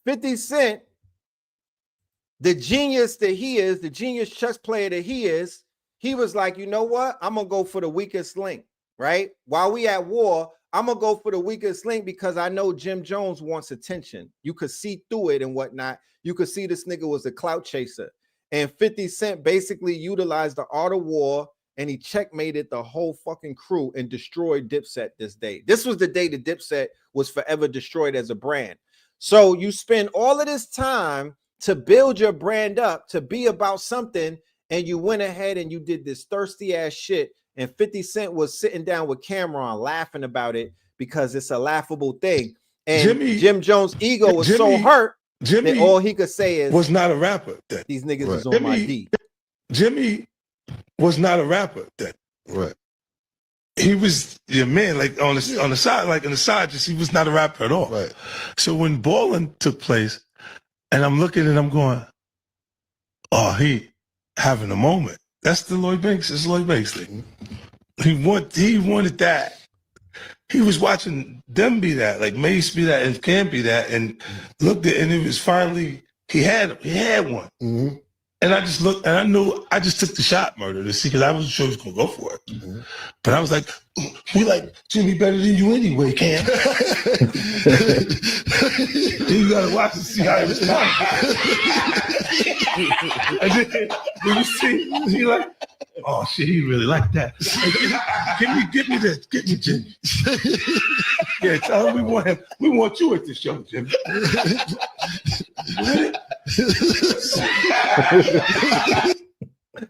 50 Cent, the genius that he is, the genius chess player that he is, he was like, you know what? I'm going to go for the weakest link, right? While we at war, I'm going to go for the weakest link because I know Jim Jones wants attention. You could see through it and whatnot. You could see this nigga was a clout chaser. And 50 Cent basically utilized the art of war and he checkmated the whole fucking crew and destroyed Dipset this day. This was the day the Dipset was forever destroyed as a brand. So you spend all of this time to build your brand up, to be about something, and you went ahead and you did this thirsty ass shit. And 50 Cent was sitting down with Cameron laughing about it because it's a laughable thing. And Jim Jones' ego was so hurt that all he could say is, was not a rapper. These niggas is on my D. Jimmy was not a rapper then. Right. He was your man, like on the side, like on the side, just he was not a rapper at all. Right. So when Ballin' took place, and I'm looking and I'm going, oh, he having a moment. That's the Lloyd Banks. It's Lloyd Banks thing. He wanted that. He was watching them be that, like Mace be that, and Cam be that, and looked at, and it was finally he had one. Mm-hmm. And I just looked, and I knew I just took the shot, Murder, to see, because I wasn't sure he was gonna go for it. Mm-hmm. But I was like, we like Jimmy better than you anyway, Cam. You gotta watch and see how he responds. And then you see, he like, oh shit, he really like that. Give me this, get me Jimmy. Yeah, tell him we want you at the show, Jimmy.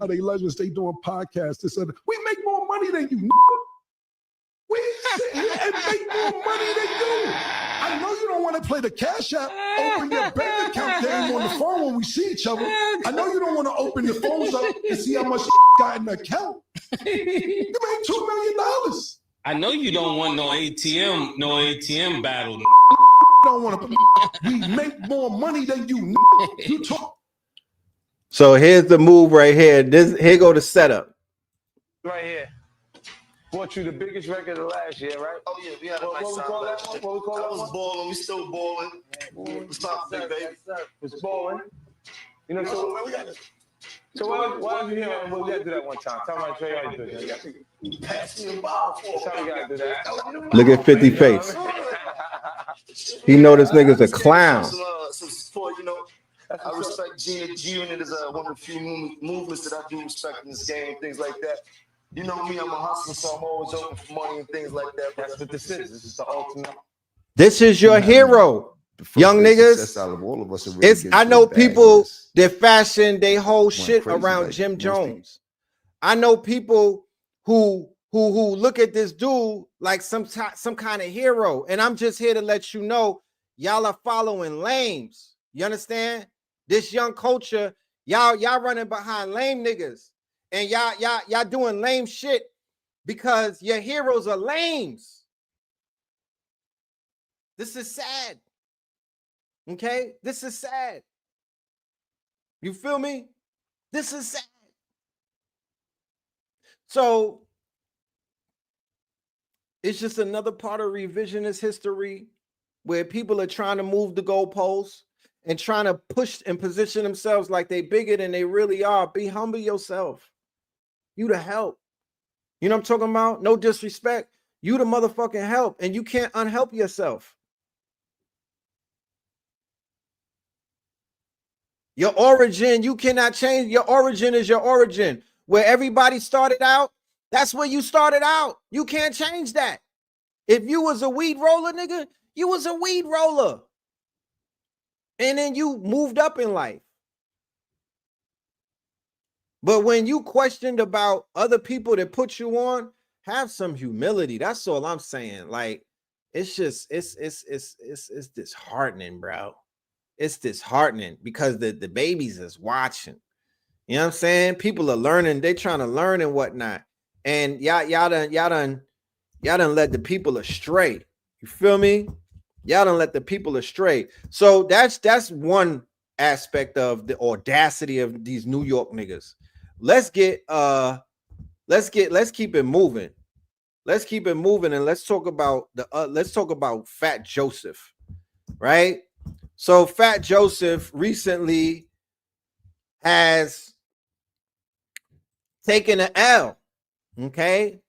They legends, they doing podcasts. This other. We make more money than you. We sit here and make more money than you. I know you don't want to play the Cash App, open your bank account game on the phone when we see each other. I know you don't want to open your phones up and see how much got in the account. You made $2 million. I know you don't want no ATM battle. Don't want to. We make more money than you. You talk. So here's the move right here. Here go the setup. Right here. Bought you the biggest record of last year, right? Oh yeah, we had a nice What we call that one? What we call that one? I was balling. We still balling. What's up, big baby? It's balling. You know, so why did you hear we got to do that one time? Tell me, I'll show you how you do it. Pass me a ball. That's how we got to do that. Look at 50 face. He know this nigga's a clown. Some support, you know. I respect G-Unit is one of the few movements that I do respect in this game, things like that. You know me, I'm a hustler, so I'm always open for money and things like that. That's what this is. This is the ultimate. This is your hero, young niggas. Out of all of us, really I know people that fashion they whole shit around like Jim Jones. I know people who look at this dude like some kind of hero, and I'm just here to let you know, y'all are following lames. You understand? This young culture, y'all running behind lame niggas, and y'all doing lame shit because your heroes are lames. This is sad. Okay? This is sad. You feel me? This is sad. So it's just another part of revisionist history where people are trying to move the goalposts and trying to push and position themselves like they bigger than they really are. Be humble yourself. You the help. You know what I'm talking about? No disrespect. You the motherfucking help, and you can't unhelp yourself. Your origin, you cannot change. Your origin is your origin. Where everybody started out, that's where you started out. You can't change that. If you was a weed roller, nigga, you was a weed roller. And then you moved up in life. But when you questioned about other people that put you on, have some humility. That's all I'm saying. Like, it's just, it's disheartening, bro. It's disheartening because the babies is watching. You know what I'm saying? People are learning. They trying to learn and whatnot. And y'all done led the people astray. You feel me? Y'all done let the people astray. So that's one aspect of the audacity of these New York niggas. Let's keep it moving. Let's keep it moving, and let's talk about Fat Joseph, right? So Fat Joseph recently has taken an L. Okay.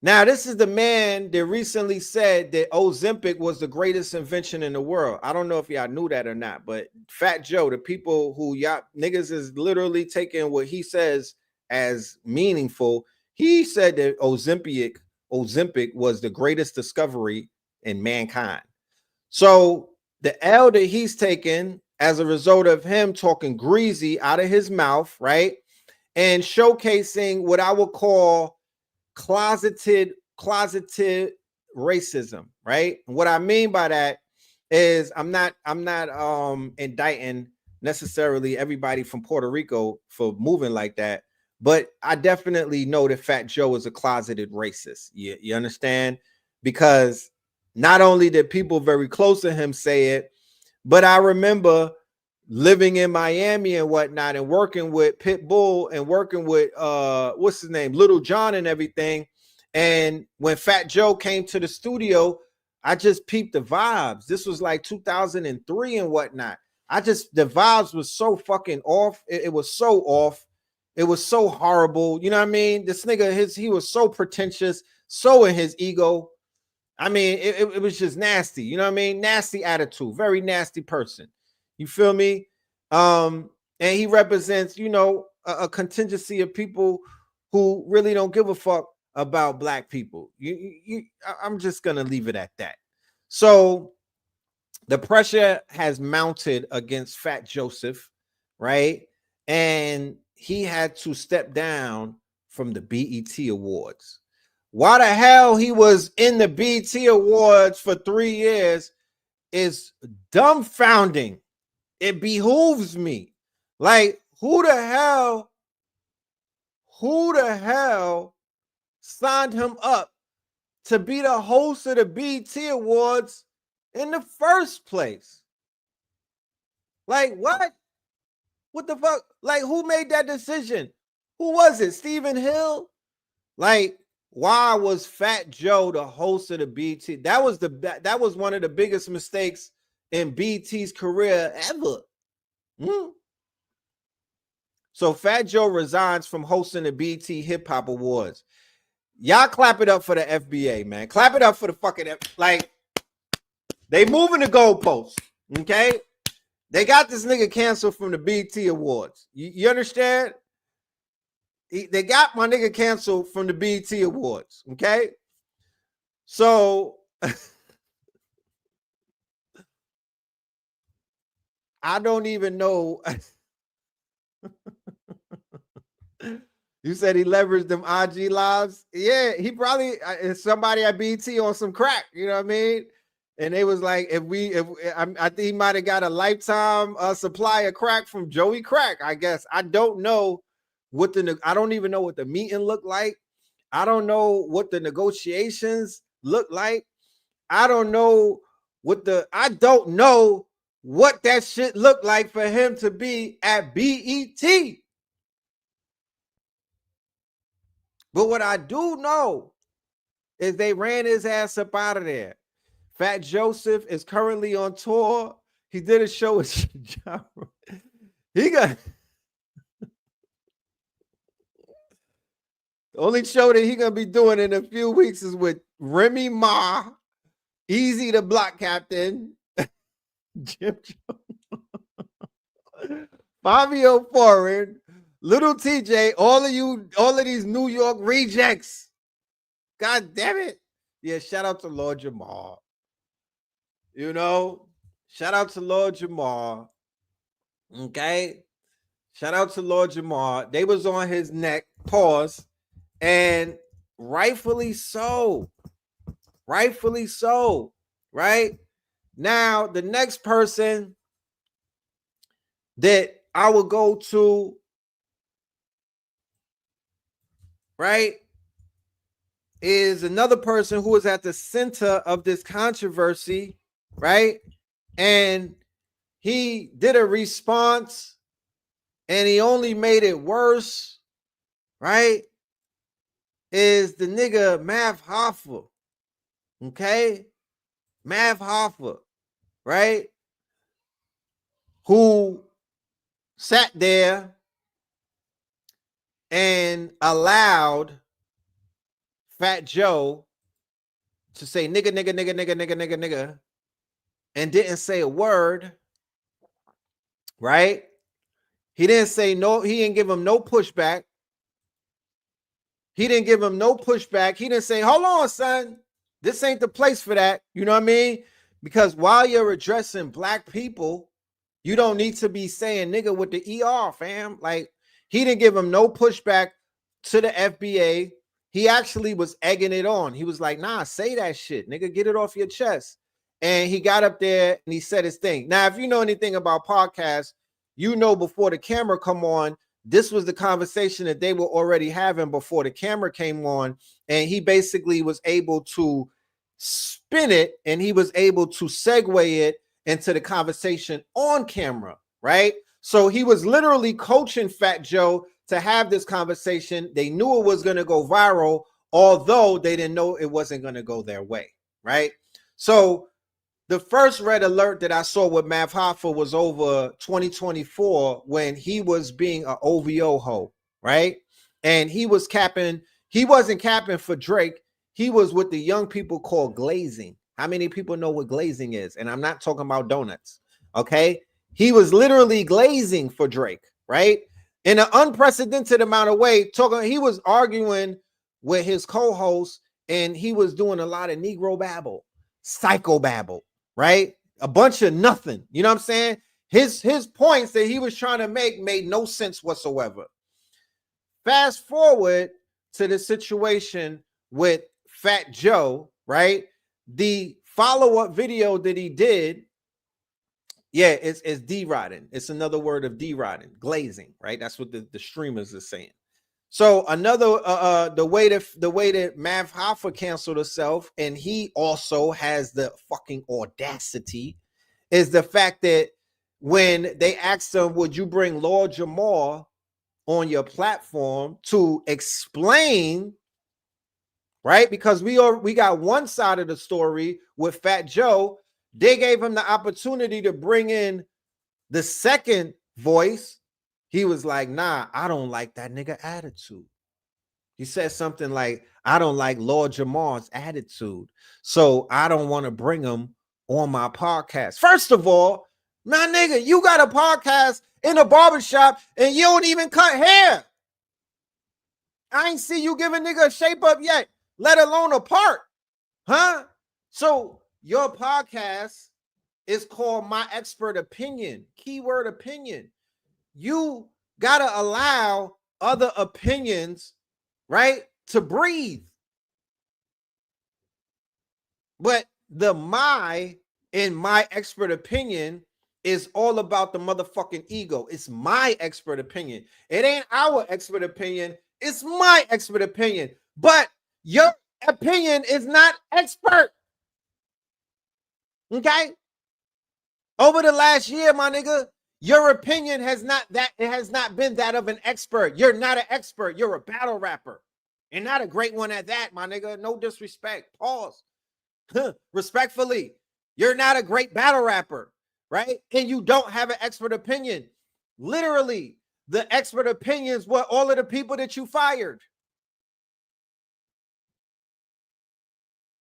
Now, this is the man that recently said that Ozempic was the greatest invention in the world. I don't know if y'all knew that or not, but Fat Joe, the people who y'all niggas is literally taking what he says as meaningful. He said that Ozempic was the greatest discovery in mankind. So the L that he's taken as a result of him talking greasy out of his mouth, right? And showcasing what I would call closeted racism, right? And what I mean by that is I'm not indicting necessarily everybody from Puerto Rico for moving like that, but I definitely know that Fat Joe is a closeted racist. You understand? Because not only did people very close to him say it, but I remember living in Miami and whatnot and working with Pitbull and working with what's his name, Little John and everything. And when Fat Joe came to the studio, I just peeped the vibes. This was like 2003 and whatnot. The vibes was so fucking off. It was so off. It was so horrible. You know what I mean? This nigga, he was so pretentious, so in his ego. I mean, it was just nasty. You know what I mean? Nasty attitude, very nasty person. You feel me? And he represents, you know, a contingency of people who really don't give a fuck about black people. I'm just gonna leave it at that. So the pressure has mounted against Fat Joseph, right? And he had to step down from the BET Awards. Why the hell he was in the BET Awards for 3 years is dumbfounding. It behooves me. Like, who the hell signed him up to be the host of the BET Awards in the first place? Like, what? What the fuck? Like, who made that decision? Who was it? Stephen Hill? Like, why was Fat Joe the host of the BET? That was one of the biggest mistakes in BET's career ever. So Fat Joe resigns from hosting the BET Hip Hop Awards. Y'all clap it up for the FBA, man. Clap it up for the fucking like they moving the goalposts. Okay, they got this nigga canceled from the BET Awards. You understand? They got my nigga canceled from the BET Awards. Okay, so I don't even know. You said he leveraged them IG lives. Yeah, he probably is somebody at BT on some crack. You know what I mean? And they was like, I think he might have got a lifetime supply of crack from Joey Crack. I guess I don't know I don't even know what the meeting looked like. I don't know what the negotiations look like. I don't know what that shit looked like for him to be at BET. But what I do know is they ran his ass up out of there. Fat Joseph is currently on tour. He did a show with John. He got the only show that he gonna be doing in a few weeks is with Remy Ma, Easy the Block Captain, Jim Jones, Fabio Foreign, Little TJ, all of these New York rejects. God damn it. Yeah, shout out to Lord Jamal. You know, shout out to Lord Jamal. Okay. Shout out to Lord Jamal. They was on his neck, pause, and rightfully so. Rightfully so. Right? Now, the next person that I will go to, right, is another person who is at the center of this controversy, right? And he did a response and he only made it worse, right? Is the nigga Mav Hoffa, okay? Mav Hoffa, right? Who sat there and allowed Fat Joe to say nigga, and didn't say a word, right? He didn't say no, he didn't give him no pushback. He didn't give him no pushback. He didn't say, hold on, son, this ain't the place for that. You know what I mean? Because while you're addressing black people, you don't need to be saying nigga with the ER, fam. Like, he didn't give him no pushback to the FBA. He actually was egging it on. He was like, nah, say that shit, nigga, get it off your chest. And he got up there and he said his thing. Now, if you know anything about podcasts, you know before the camera come on, this was the conversation that they were already having before the camera came on, and he basically was able to spin it, and he was able to segue it into the conversation on camera, right? So he was literally coaching Fat Joe to have this conversation. They knew it was going to go viral, although they didn't know it wasn't going to go their way, right? So the first red alert that I saw with Mav Hoffa was over 2024 when he was being an OVO hoe, right? And he was capping, he wasn't capping for Drake. He was with the young people called glazing. How many people know what glazing is? And I'm not talking about donuts, okay? He was literally glazing for Drake, right? In an unprecedented amount of way, he was arguing with his co-host, and he was doing a lot of Negro babble, psycho babble, right? A bunch of nothing. You know what I'm saying? His points that he was trying to make made no sense whatsoever. Fast forward to the situation with Fat Joe, right? The follow-up video that he did, yeah, it's D-rodding. It's another word of D-rodding, glazing, right? That's what the streamers are saying. So another the way that Mav Hoffa canceled herself, and he also has the fucking audacity, is the fact that when they asked him, would you bring Lord Jamal on your platform to explain, right? Because we got one side of the story with Fat Joe. They gave him the opportunity to bring in the second voice. He was like, nah, I don't like that nigga attitude. He said something like, I don't like Lord Jamal's attitude, so I don't want to bring him on my podcast. First of all, my nigga, you got a podcast in a barbershop and you don't even cut hair. I ain't see you give a nigga a shape up yet, let alone a part, huh? So your podcast is called My Expert Opinion, keyword opinion. You gotta allow other opinions, right, to breathe. But the in my expert opinion is all about the motherfucking ego. It's my expert opinion. It ain't our expert opinion. It's my expert opinion. But your opinion is not expert. Okay? Over the last year, my nigga, your opinion has not been that of an expert. You're not an expert. You're a battle rapper. And not a great one at that, my nigga. No disrespect. Pause. Respectfully, you're not a great battle rapper, right? And you don't have an expert opinion. Literally, the expert opinions were all of the people that you fired.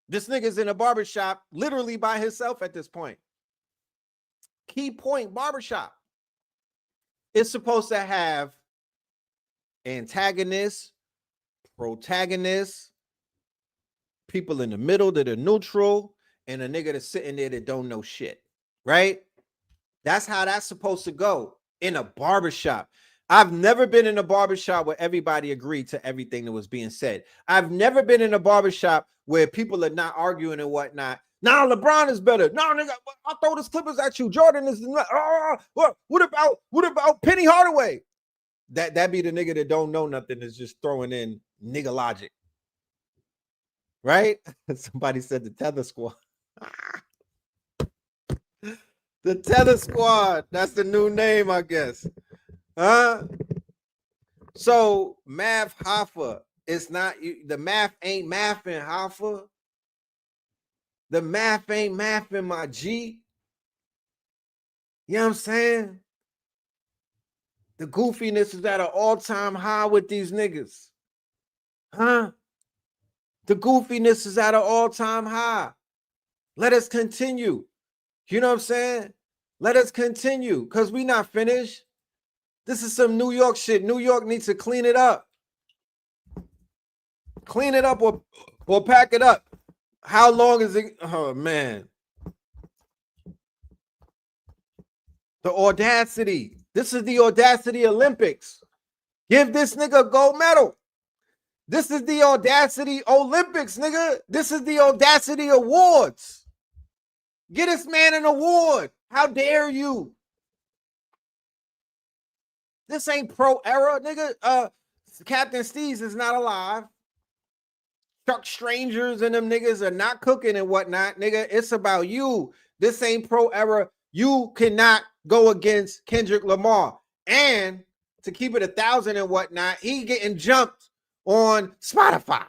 This nigga's in a barbershop literally by himself at this point. Key point, barbershop. It's supposed to have antagonists, protagonists, people in the middle that are neutral, and a nigga that's sitting there that don't know shit, right? That's how that's supposed to go in a barbershop. I've never been in a barbershop where everybody agreed to everything that was being said. I've never been in a barbershop where people are not arguing and whatnot. Now LeBron is better. No, nigga, I'll throw this Clippers at you. Jordan is not. What about Penny Hardaway? That be the nigga that don't know nothing, is just throwing in nigga logic. Right? Somebody said the Tether Squad. The Tether Squad. That's the new name, I guess. So Mav Hoffa, it's not, the math ain't mathing, Hoffa. The math ain't mathing, my G. You know what I'm saying? The goofiness is at an all-time high with these niggas. Huh? The goofiness is at an all-time high. Let us continue. You know what I'm saying? Let us continue, because we not finished. This is some New York shit. New York needs to clean it up. Clean it up or pack it up. How long is it? Oh, man. The audacity. This is the Audacity Olympics. Give this nigga a gold medal. This is the Audacity Olympics, nigga. This is the Audacity Awards. Get this man an award. How dare you? This ain't pro era, nigga. Captain Steez is not alive. Chuck Strangers and them niggas are not cooking and whatnot, nigga. It's about you. This ain't pro era. You cannot go against Kendrick Lamar. And to keep it 1,000 and whatnot, he getting jumped on Spotify.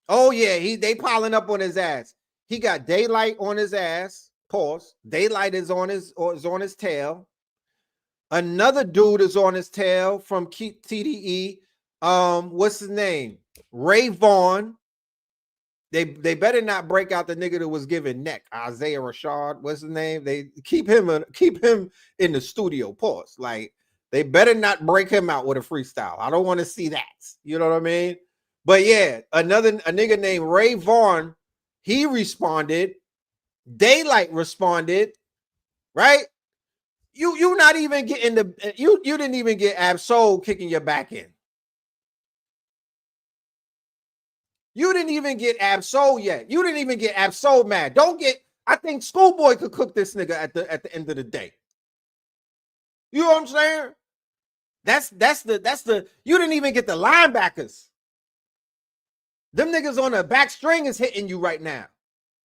Oh yeah, they piling up on his ass. He got Daylight on his ass. Pause. Daylight is on his tail. Another dude is on his tail from TDE. What's his name? Ray Vaughn. They better not break out the nigga that was giving neck. Isaiah Rashad. What's his name? They keep him in the studio. Pause. Like, they better not break him out with a freestyle. I don't want to see that. You know what I mean? But yeah, a nigga named Ray Vaughn, he responded. Daylight responded, right? You not even getting you didn't even get Absol kicking your back in. You didn't even get Absol yet. You didn't even get Absol mad. I think Schoolboy could cook this nigga at the end of the day. You know what I'm saying? That's the you didn't even get the linebackers. Them niggas on the back string is hitting you right now.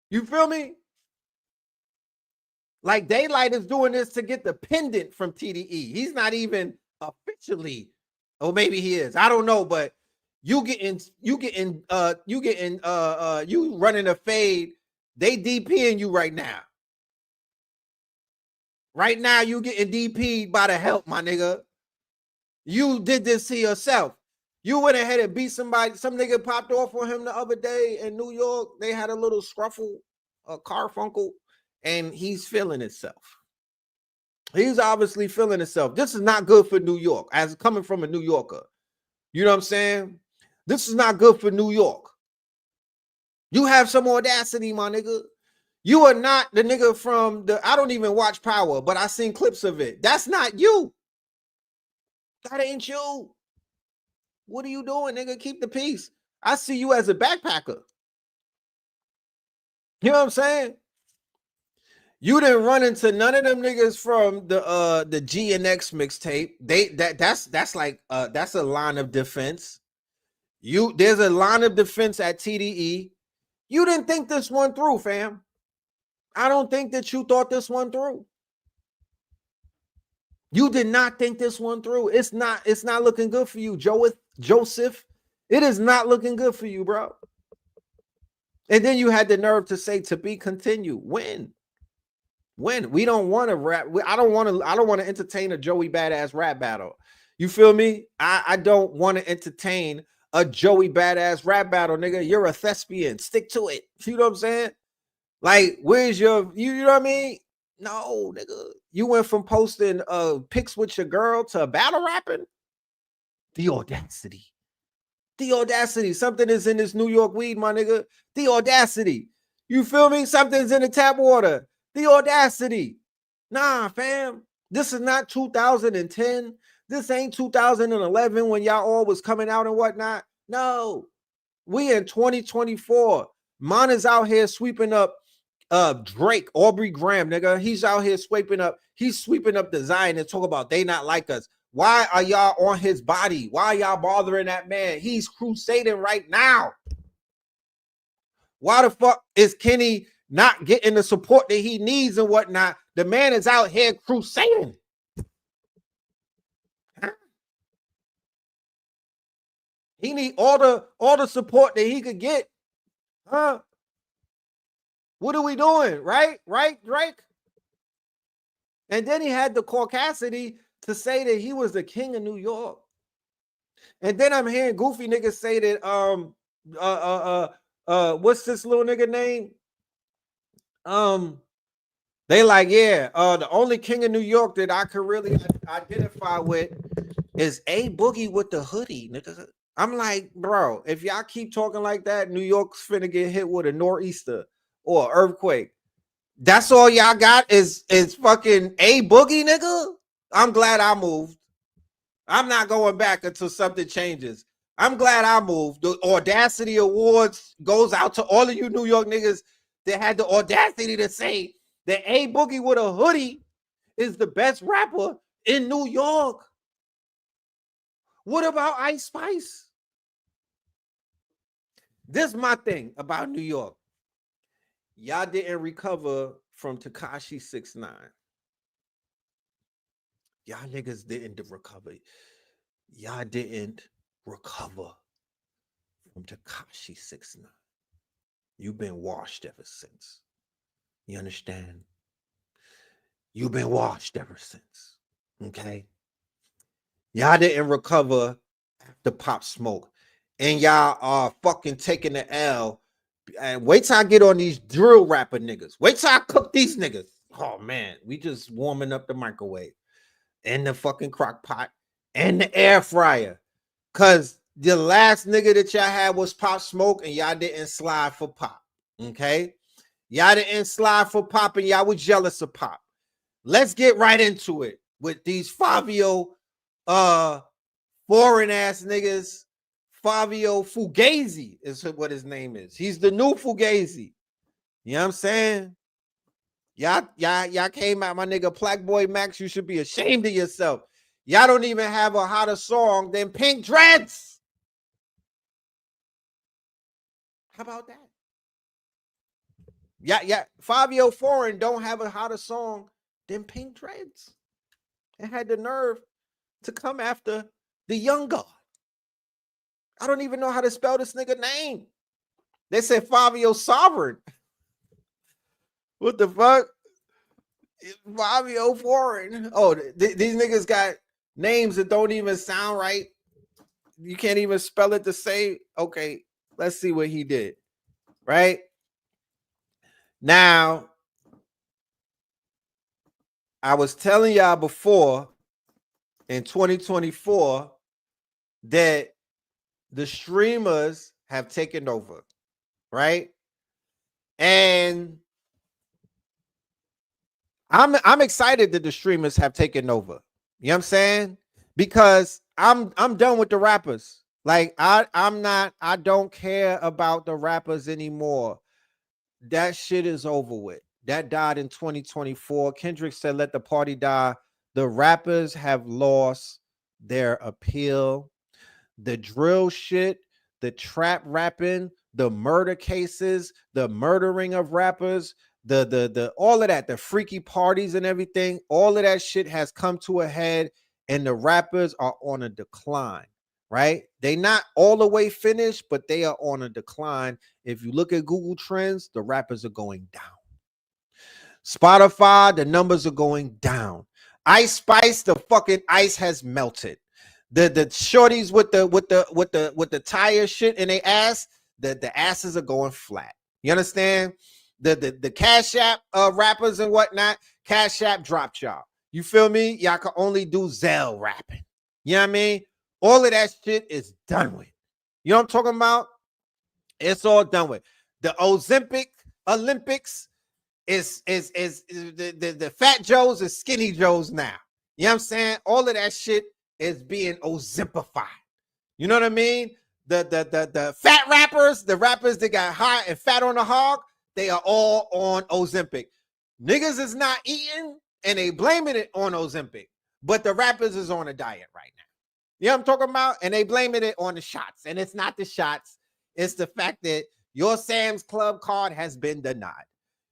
You feel me? Like, Daylight is doing this to get the pendant from TDE. He's not even officially, or maybe he is. I don't know, but you running a fade. They DPing you right now. Right now, you getting DP'd by the help, my nigga. You did this to yourself. You went ahead and beat somebody. Some nigga popped off on him the other day in New York. They had a little scruffle, a carfunkel, and he's feeling himself. He's obviously feeling himself. This is not good for New York, as coming from a New Yorker. You know what I'm saying? This is not good for New York. You have some audacity, my nigga. You are not the nigga from I don't even watch Power, but I seen clips of it. That's not you. That ain't you. What are you doing, nigga? Keep the peace. I see you as a backpacker. You know what I'm saying? You didn't run into none of them niggas from the G and X mixtape. That's a line of defense. There's a line of defense at TDE. You didn't think this one through, fam. I don't think that you thought this one through. You did not think this one through. It's not looking good for you, Joseph. It is not looking good for you, bro. And then you had the nerve to say to be continued. When we don't want to rap. I don't want to entertain a Joey Badass rap battle. You feel me? I don't want to entertain a Joey Badass rap battle, nigga. You're a thespian. Stick to it. You know what I'm saying? Like, where's you know what I mean? No, nigga. You went from posting pics with your girl to battle rapping. The audacity. The audacity. Something is in this New York weed, my nigga. The audacity. You feel me? Something's in the tap water. The audacity. Nah, fam. This is not 2010. This ain't 2011 when y'all all was coming out and whatnot. No. We in 2024. Mon is out here sweeping up Drake, Aubrey Graham, nigga. He's out here sweeping up the Zion and talk about they not like us. Why are y'all on his body? Why are y'all bothering that man? He's crusading right now. Why the fuck is Kenny not getting the support that he needs and whatnot? The man is out here crusading. Huh? He need all the support that he could get. Huh? What are we doing? Right, Drake? And then he had the caucasity to say that he was the king of New York. And then I'm hearing goofy niggas say that what's this little nigga name? They like, yeah, the only king of New York that I could really identify with is A Boogie with the hoodie, nigga. I'm like, bro, if y'all keep talking like that, New York's finna get hit with a nor'easter or earthquake. That's all y'all got is fucking A Boogie, nigga. I'm glad I moved. I'm not going back until something changes. I'm glad I moved. The Audacity Awards goes out to all of you New York niggas that had the audacity to say that A Boogie with a hoodie is the best rapper in New York? What about Ice Spice? This is my thing about New York. Y'all didn't recover from Tekashi 6ix9ine. Y'all niggas didn't recover. Y'all didn't recover from Tekashi 6ix9ine. You've been washed ever since. You understand? You've been washed ever since. Okay? Y'all didn't recover after Pop Smoke. And y'all are fucking taking the L. And wait till I get on these drill rapper niggas. Wait till I cook these niggas. Oh man, we just warming up the microwave and the fucking crock pot and the air fryer. Cause the last nigga that y'all had was Pop Smoke and y'all didn't slide for Pop. Okay? Y'all didn't slide for Pop and y'all was jealous of Pop. Let's get right into it with these Fabio foreign ass niggas. Fabio Fugazi is what his name is. He's the new Fugazi. You know what I'm saying? Y'all came at my nigga Black Boy Max. You should be ashamed of yourself. Y'all don't even have a hotter song than Pink Dreads. How about that? Yeah. Fabio Foreign don't have a hotter song than Pink Dreads. It had the nerve to come after the young god. I don't even know how to spell this nigga name. They said Fabio Sovereign. What the fuck? Fabio Foreign. Oh, these niggas got names that don't even sound right. You can't even spell it to say, okay, let's see what he did. Right? Now, I was telling y'all before in 2024 that the streamers have taken over, right? And I'm excited that the streamers have taken over. You know what I'm saying? Because I'm done with the rappers. Like I don't care about the rappers anymore. That shit is over with. That died in 2024. Kendrick said, let the party die. The rappers have lost their appeal. The drill shit, the trap rapping, the murder cases, the murdering of rappers, the all of that, the freaky parties and everything, all of that shit has come to a head, and the rappers are on a decline, right? They not all the way finished, but they are on a decline. If you look at Google Trends, the rappers are going down. Spotify, the numbers are going down. Ice Spice, the fucking ice has melted. The shorties with the tire shit in their ass, the asses are going flat. You understand? The Cash App rappers and whatnot, Cash App dropped y'all. You feel me? Y'all can only do Zelle rapping. You know what I mean? All of that shit is done with. You know what I'm talking about? It's all done with. The Ozempic Olympics is the Fat Joes is Skinny Joes now. You know what I'm saying? All of that shit is being Ozempified. You know what I mean? The fat rappers, the rappers that got high and fat on the hog, they are all on Ozempic. Niggas is not eating and they blaming it on Ozempic, but the rappers is on a diet right now. You know what I'm talking about? And they blaming it on the shots. And it's not the shots. It's the fact that your Sam's Club card has been denied.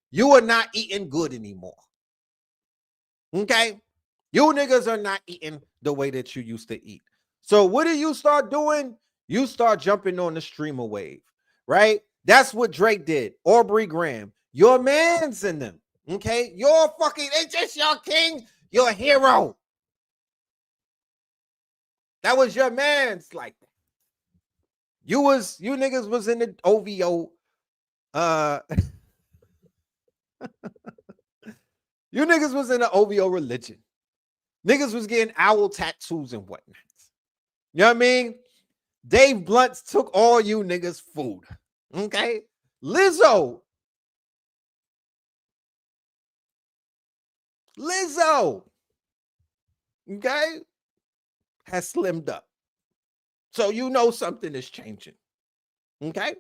You are not eating good anymore. Okay? You niggas are not eating the way that you used to eat. So what do you start doing? You start jumping on the streamer wave, right? That's what Drake did. Aubrey Graham, your man's in them. Okay? You're fucking, it's just your king, your hero. That was your man's like that. You niggas was in the OVO. You niggas was in the OVO religion. Niggas was getting owl tattoos and whatnot. You know what I mean? Dave Blunt took all you niggas' food. Okay? Lizzo. Okay? Has slimmed up. So you know something is changing. Okay?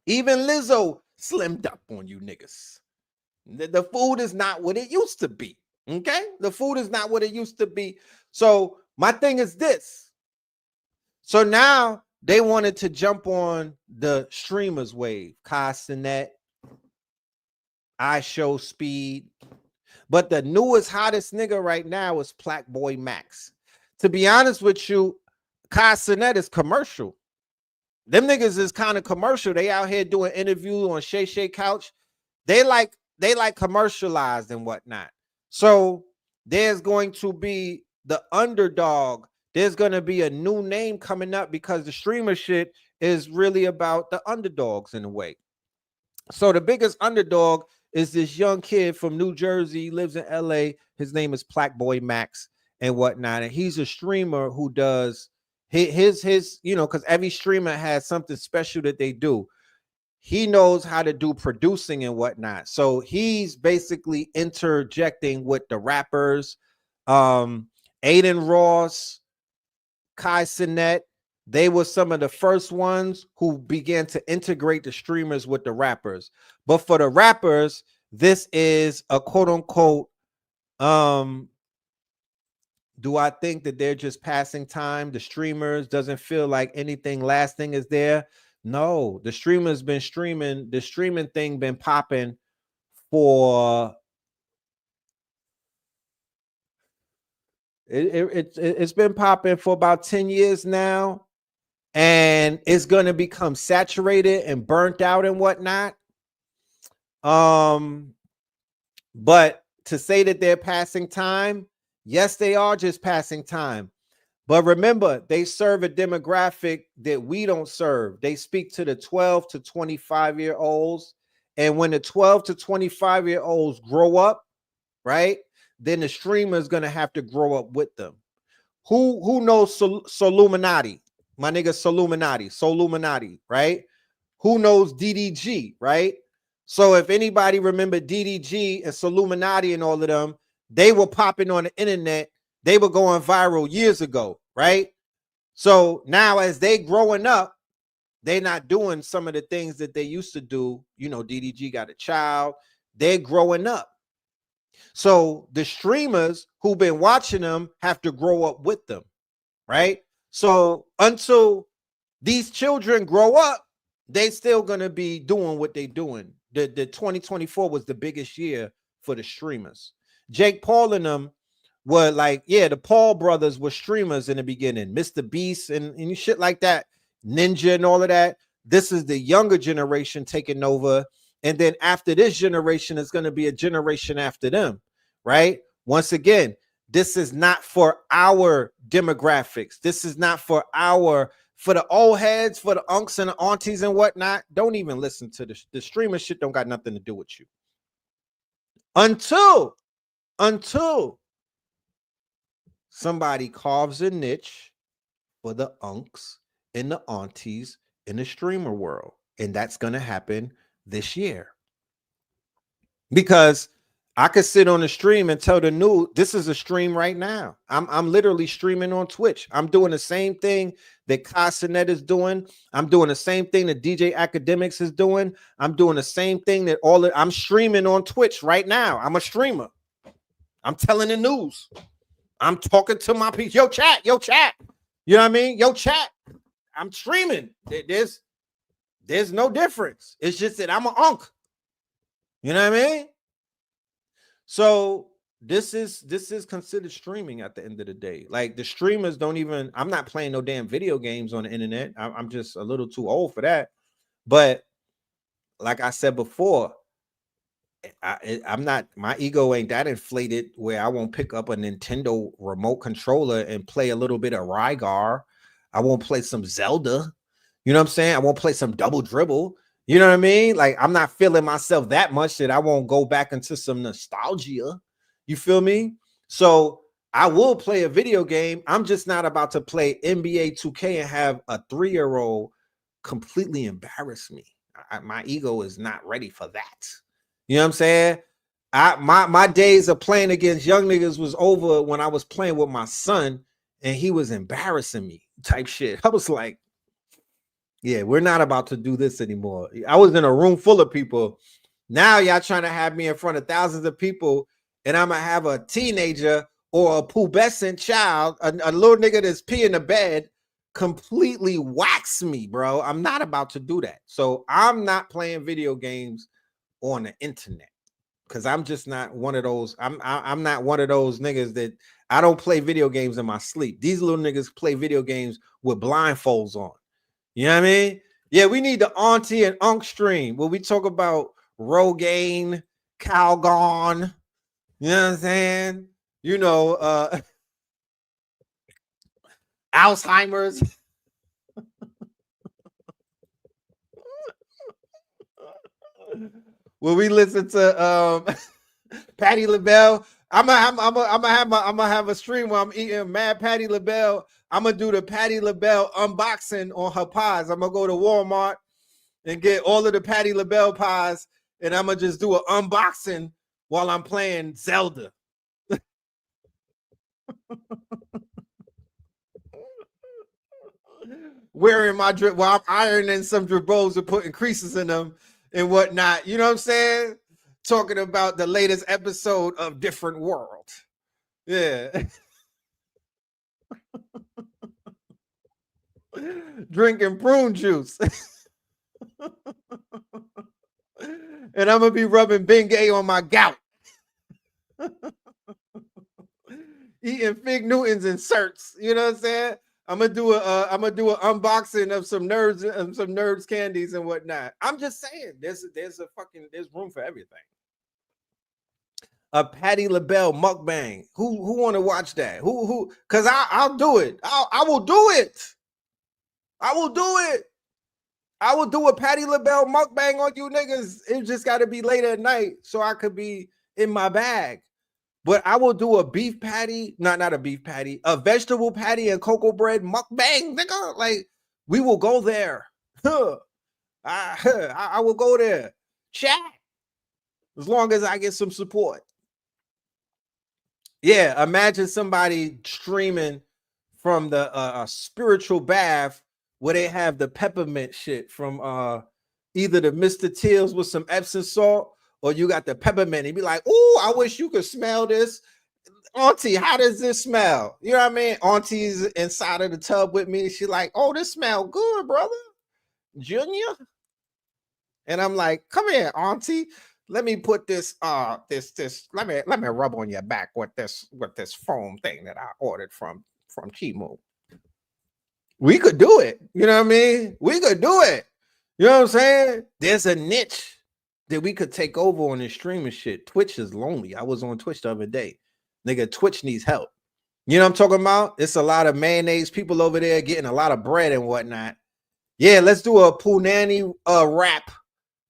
Even Lizzo slimmed up on you niggas. The food is not what it used to be. Okay, the food is not what it used to be. So my thing is this. So now they wanted to jump on the streamers wave. Castanet, I Show Speed. But the newest, hottest nigga right now is Black Boy Max. To be honest with you, Castanet is commercial. Them niggas is kind of commercial. They out here doing interviews on Shay Shay Couch. They like commercialized and whatnot. So there's going to be the underdog. There's going to be a new name coming up because the streamer shit is really about the underdogs in a way. So the biggest underdog is this young kid from New Jersey. He lives in LA. His name is Black Boy Max and whatnot. And he's a streamer who does his you know, because every streamer has something special that they do. He knows how to do producing and whatnot. So he's basically interjecting with the rappers, Aiden Ross, Kai Cenat. They were some of the first ones who began to integrate the streamers with the rappers. But for the rappers, this is a quote unquote, do I think that they're just passing time? The streamers doesn't feel like anything lasting is there. No, the streamers been streaming. The streaming thing been popping for it's been popping for about 10 years now, and it's gonna become saturated and burnt out and whatnot. But to say that they're passing time, yes, they are just passing time. But remember, they serve a demographic that we don't serve. They speak to the 12 to 25-year-olds. And when the 12 to 25-year-olds grow up, right, then the streamer is going to have to grow up with them. Who knows Soluminati? My nigga Soluminati, right? Who knows DDG, right? So if anybody remember DDG and Soluminati and all of them, they were popping on the internet. They were going viral years ago, right? So now as they growing up, they're not doing some of the things that they used to do. You know, DDG got a child. They're growing up. So the streamers who've been watching them have to grow up with them, right? So until these children grow up, they still going to be doing what they're doing. The 2024 was the biggest year for the streamers. Jake Paul and them were like, yeah, the Paul brothers were streamers in the beginning, Mr. Beast and shit like that, Ninja and all of that. This is the younger generation taking over. And then after this generation, it's going to be a generation after them, right? Once again, this is not for our demographics. This is not for the old heads, for the unks and the aunties and whatnot. Don't even listen to the streamer shit. Don't got nothing to do with you. Until somebody carves a niche for the unks and the aunties in the streamer world. And that's going to happen this year. Because I could sit on the stream and tell the new, this is a stream right now. I'm literally streaming on Twitch. I'm doing the same thing that Castanet is doing. I'm doing the same thing that DJ Academics is doing. I'm doing the same thing that I'm streaming on Twitch right now. I'm a streamer. I'm telling the news. I'm talking to my people. Yo, chat. You know what I mean? Yo, chat. I'm streaming. There's no difference. It's just that I'm an unk. You know what I mean? So this is considered streaming at the end of the day. Like the streamers don't even, I'm not playing no damn video games on the internet. I'm just a little too old for that. But like I said before, I'm not, my ego ain't that inflated where I won't pick up a Nintendo remote controller and play a little bit of Rygar. I won't play some Zelda. You know what I'm saying? I won't play some Double Dribble. You know what I mean? Like I'm not feeling myself that much that I won't go back into some nostalgia. You feel me? So I will play a video game. I'm just not about to play NBA 2K and have a 3-year-old completely embarrass me. My ego is not ready for that. You know what I'm saying? My days of playing against young niggas was over when I was playing with my son and he was embarrassing me type shit. I was like, yeah, we're not about to do this anymore. I was in a room full of people. Now y'all trying to have me in front of thousands of people and I'm gonna have a teenager or a pubescent child, a little nigga that's peeing the bed, completely wax me, bro. I'm not about to do that. So I'm not playing video games on the internet because I'm just not one of those. I'm not one of those niggas that I don't play video games in my sleep. These little niggas play video games with blindfolds on. You know what I mean? Yeah, we need the auntie and unc stream where we talk about Rogaine, Calgon. You know what I'm saying? You know, Alzheimer's. Will we listen to Patti LaBelle? I'm gonna have a stream where I'm eating mad Patti LaBelle. I'm gonna do the Patti LaBelle unboxing on her pies. I'm gonna go to Walmart and get all of the Patti LaBelle pies, and I'm gonna just do an unboxing while I'm playing Zelda. Wearing my drip while I'm ironing some dribbles and putting creases in them and whatnot. You know what I'm saying? Talking about the latest episode of Different World. Yeah. Drinking prune juice. And I'm gonna be rubbing Bengay on my gout. Eating Fig Newtons and certs. You know what I'm saying? I'm gonna do an unboxing of some nerds candies and whatnot. I'm just saying, there's room for everything. A Patti LaBelle mukbang. Who want to watch that? Who? Because I'll do it. I will do it. I will do it. I will do a Patti LaBelle mukbang on you niggas. It just got to be late at night so I could be in my bag. But I will do a beef patty, not a beef patty, a vegetable patty and cocoa bread mukbang, nigga. Like, we will go there. I will go there. Chat. As long as I get some support. Yeah, imagine somebody streaming from the spiritual bath where they have the peppermint shit from either the Mr. Teals with some Epsom salt, or you got the peppermint. And be like, "Oh, I wish you could smell this, Auntie. How does this smell?" You know what I mean? Auntie's inside of the tub with me. She like, "Oh, this smell good, brother, Junior." And I'm like, "Come here, Auntie. Let me put this let me rub on your back with this foam thing that I ordered from Chimu." We could do it. You know what I mean? We could do it. You know what I'm saying? There's a niche that we could take over on this streaming shit. Twitch is lonely. I was on Twitch the other day. Nigga, Twitch needs help. You know what I'm talking about? It's a lot of mayonnaise people over there getting a lot of bread and whatnot. Yeah, let's do a Punani rap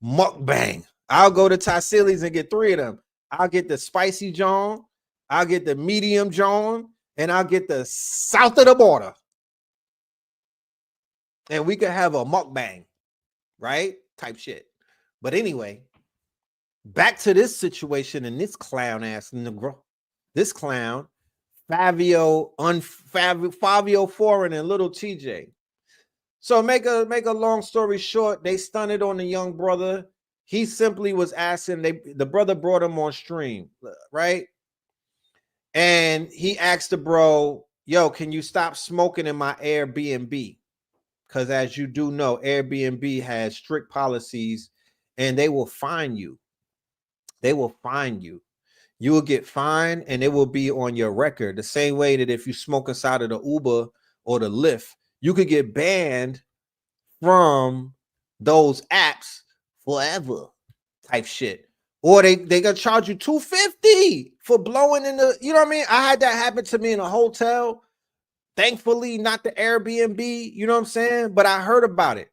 mukbang. I'll go to Tassili's and get 3 of them. I'll get the spicy John, I'll get the medium John, and I'll get the south of the border. And we could have a mukbang, right? Type shit. But anyway, back to this situation and this clown ass nigga. This clown, Fabio Foreign and Little TJ. So make a long story short, they stunted on the young brother. He simply was asking, the brother brought him on stream, right? And he asked the bro, "Yo, can you stop smoking in my Airbnb?" Because as you do know, Airbnb has strict policies and they will fine you. They will fine you. You will get fined and it will be on your record. The same way that if you smoke inside of the Uber or the Lyft, you could get banned from those apps forever type shit. Or they gonna charge you $250 for blowing in the, you know what I mean? I had that happen to me in a hotel. Thankfully, not the Airbnb, you know what I'm saying? But I heard about it.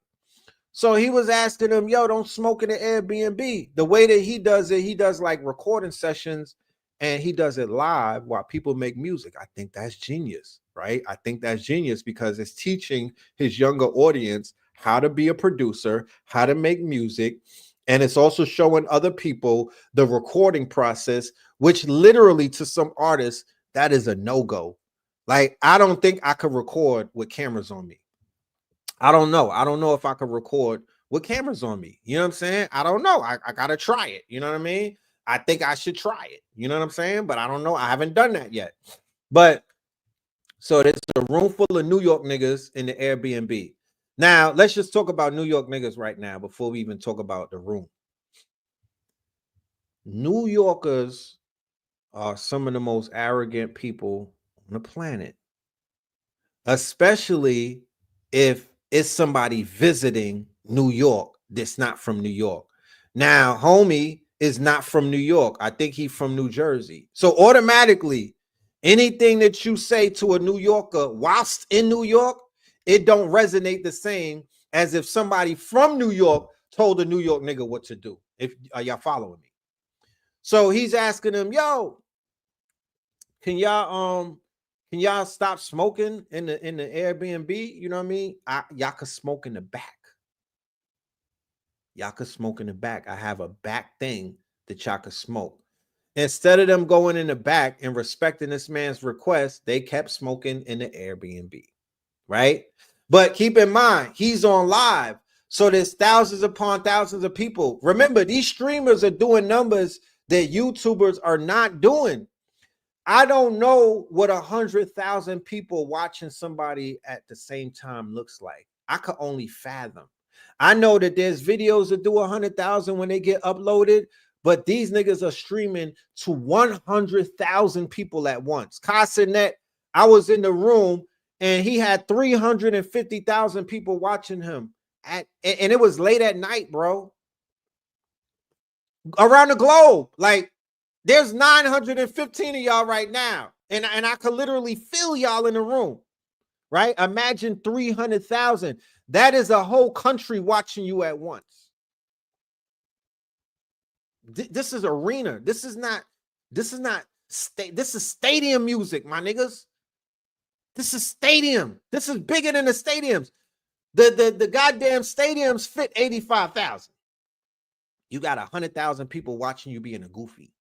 So he was asking him, "Yo, don't smoke in the Airbnb." The way that he does it, he does like recording sessions and he does it live while people make music. I think that's genius, right? I think that's genius because it's teaching his younger audience how to be a producer, how to make music. And it's also showing other people the recording process, which literally to some artists, that is a no-go. Like, I don't think I could record with cameras on me. I don't know. I don't know if I could record with cameras on me. You know what I'm saying? I don't know. I got to try it. You know what I mean? I think I should try it. You know what I'm saying? But I don't know. I haven't done that yet. But so there's a room full of New York niggas in the Airbnb. Now, let's just talk about New York niggas right now before we even talk about the room. New Yorkers are some of the most arrogant people on the planet, especially if it's somebody visiting New York that's not from New York. Now, homie is not from New York. I think he's from New Jersey. So automatically, anything that you say to a New Yorker whilst in New York, it don't resonate the same as if somebody from New York told a New York nigga what to do. If y'all following me. So he's asking him, yo, can y'all stop smoking in the Airbnb? You know what I mean? Y'all could smoke in the back. Y'all could smoke in the back. I have a back thing that y'all could smoke. Instead of them going in the back and respecting this man's request, they kept smoking in the Airbnb, right? But keep in mind, he's on live. So there's thousands upon thousands of people. Remember, these streamers are doing numbers that YouTubers are not doing. I don't know what 100,000 people watching somebody at the same time looks like. I could only fathom. I know that there's videos that do 100,000 when they get uploaded, but these niggas are streaming to 100,000 people at once. Casanet, I was in the room and he had 350,000 people watching him and it was late at night, bro. Around the globe, like there's 915 of y'all right now, and I could literally feel y'all in the room, right? Imagine 300,000. That is a whole country watching you at once. This is arena. This is stadium music, my niggas. This is stadium. This is bigger than the stadiums. The goddamn stadiums fit 85,000. You got 100,000 people watching you being a goofy.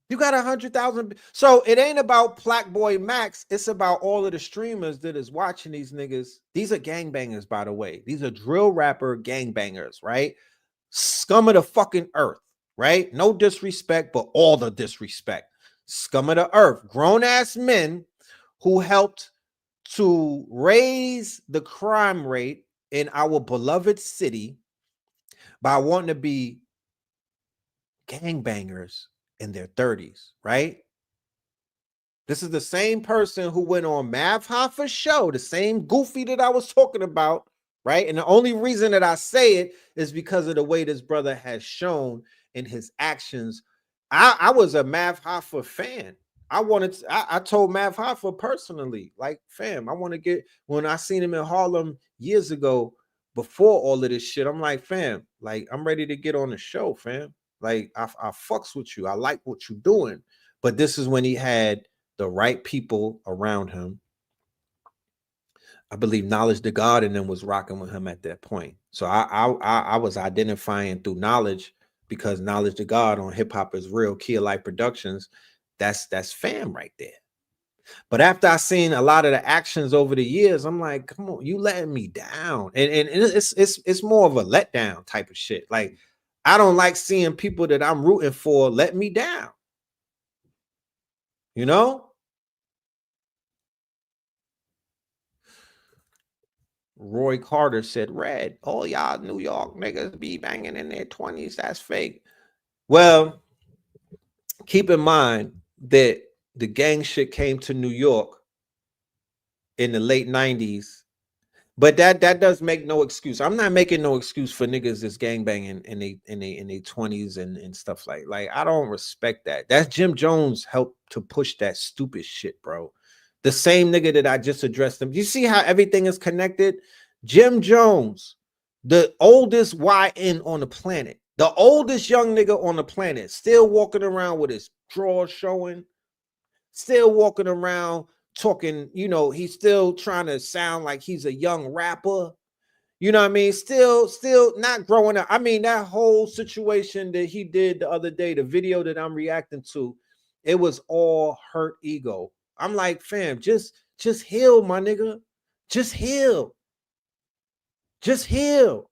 You got 100,000. So it ain't about Plaque Boy Max. It's about all of the streamers that is watching these niggas. These are gangbangers, by the way. These are drill rapper gangbangers, right? Scum of the fucking earth, right? No disrespect, but all the disrespect. Scum of the earth. Grown-ass men who helped to raise the crime rate in our beloved city by wanting to be gangbangers in their 30s, right? This is the same person who went on Mav Hoffa's show, the same goofy that I was talking about, right? And the only reason that I say it is because of the way this brother has shown in his actions. I was a Mav Hoffa fan. I told Mav Hoffa personally, like, fam, I want to get, when I seen him in Harlem years ago, before all of this shit, I'm like, fam, like, I'm ready to get on the show, fam. Like, I fucks with you. I like what you're doing. But this is when he had the right people around him. I believe Knowledge to God and then was rocking with him at that point. So I was identifying through Knowledge, because Knowledge to God on Hip Hop Is Real, Kia Life Productions, that's fam right there. But after I seen a lot of the actions over the years, I'm like, come on, you letting me down. And it's more of a letdown type of shit. Like, I don't like seeing people that I'm rooting for let me down. You know? Roy Carter said, Red, all y'all New York niggas be banging in their 20s. That's fake. Well, keep in mind that the gang shit came to New York in the late 90s. But that does make no excuse. I'm not making no excuse for niggas that's gangbanging in their 20s and stuff like I don't respect that. That's Jim Jones helped to push that stupid shit, bro. The same nigga that I just addressed them. You see how everything is connected? Jim Jones, the oldest YN on the planet, the oldest young nigga on the planet, still walking around with his drawers showing, still walking around talking, you know, he's still trying to sound like he's a young rapper. You know what I mean? Still not growing up. I mean, that whole situation that he did the other day, the video that I'm reacting to, it was all hurt ego. I'm like, fam, just heal, my nigga. Just heal. Just heal.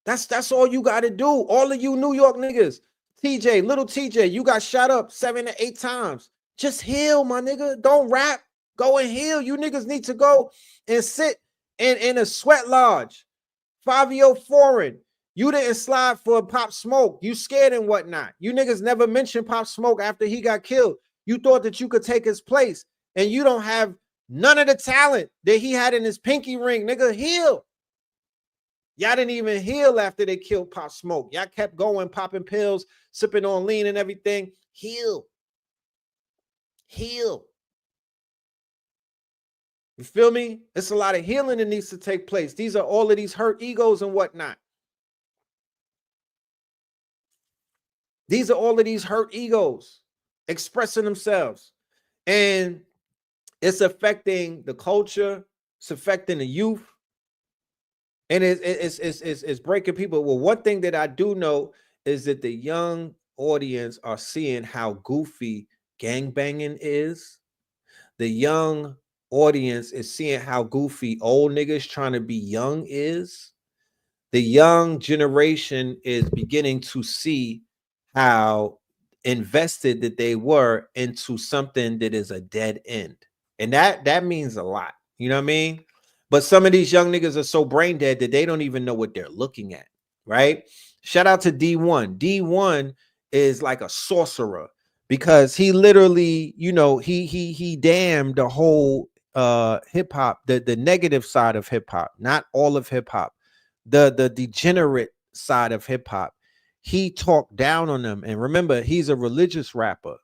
That's all you got to do. All of you New York niggas, TJ, little TJ, you got shot up 7 to 8 times. Just heal, my nigga. Don't rap. Go and heal. You niggas need to go and sit in a sweat lodge. 5-year foreign. You didn't slide for Pop Smoke. You scared and whatnot. You niggas never mentioned Pop Smoke after he got killed. You thought that you could take his place, and you don't have none of the talent that he had in his pinky ring. Nigga, heal. Y'all didn't even heal after they killed Pop Smoke. Y'all kept going, popping pills, sipping on lean and everything. Heal. Heal. You feel me? It's a lot of healing that needs to take place. These are all of these hurt egos and whatnot. These are all of these hurt egos expressing themselves. And it's affecting the culture. It's affecting the youth. And it's breaking people. Well, one thing that I do know is that the young audience are seeing how goofy gangbanging is. The young audience is seeing how goofy old niggas trying to be young is. The young generation is beginning to see how invested that they were into something that is a dead end. And that means a lot. You know what I mean? But some of these young niggas are so brain dead that they don't even know what they're looking at, right? Shout out to D1. D1 is like a sorcerer because he literally, you know, he damned the whole hip hop, the negative side of hip hop, not all of hip hop, the degenerate side of hip hop. He talked down on them. And remember, he's a religious rapper.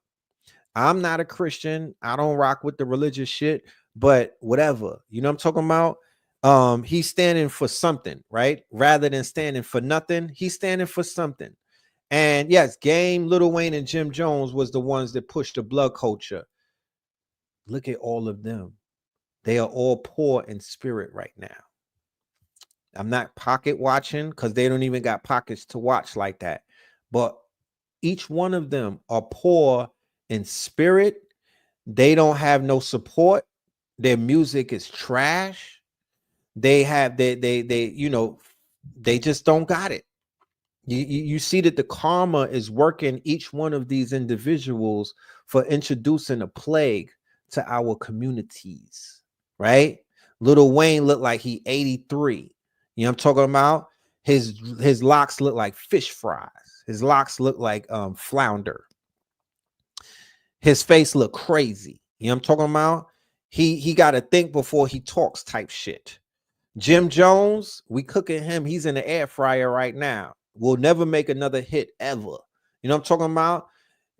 I'm not a Christian. I don't rock with the religious shit, but whatever. You know what I'm talking about? He's standing for something, right? Rather than standing for nothing, he's standing for something. And yes, Game, Lil Wayne, and Jim Jones was the ones that pushed the blood culture. Look at all of them. They are all poor in spirit right now. I'm not pocket watching because they don't even got pockets to watch like that. But each one of them are poor in spirit. They don't have no support. Their music is trash. They have they you know, they just don't got it. You see that the karma is working each one of these individuals for introducing a plague to our communities, right? Lil Wayne looked like he 83. You know what I'm talking about? His locks look like fish fries. His locks look like flounder. His face look crazy. You know what I'm talking about? He got to think before he talks type shit. Jim Jones, we cooking him. He's in the air fryer right now. Will never make another hit ever. You know what I'm talking about?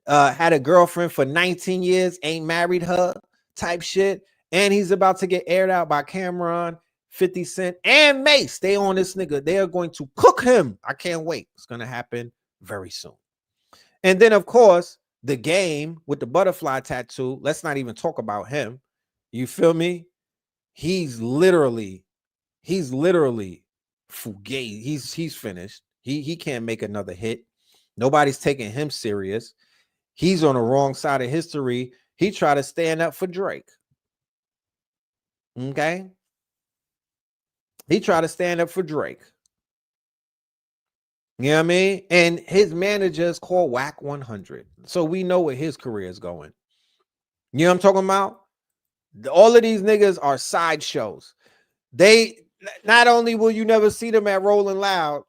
Had a girlfriend for 19 years, ain't married her type shit. And he's about to get aired out by Cameron, 50 Cent, and Mace. They on this nigga. They are going to cook him. I can't wait. It's going to happen very soon. And then, of course, the Game with the butterfly tattoo. Let's not even talk about him. You feel me? He's literally fugazi. He's finished. He can't make another hit. Nobody's taking him serious. He's on the wrong side of history. He tried to stand up for Drake. Okay. He tried to stand up for Drake. You know what I mean? And his manager is called Whack 100. So we know where his career is going. You know what I'm talking about? All of these niggas are sideshows. They not only will you never see them at Rolling Loud,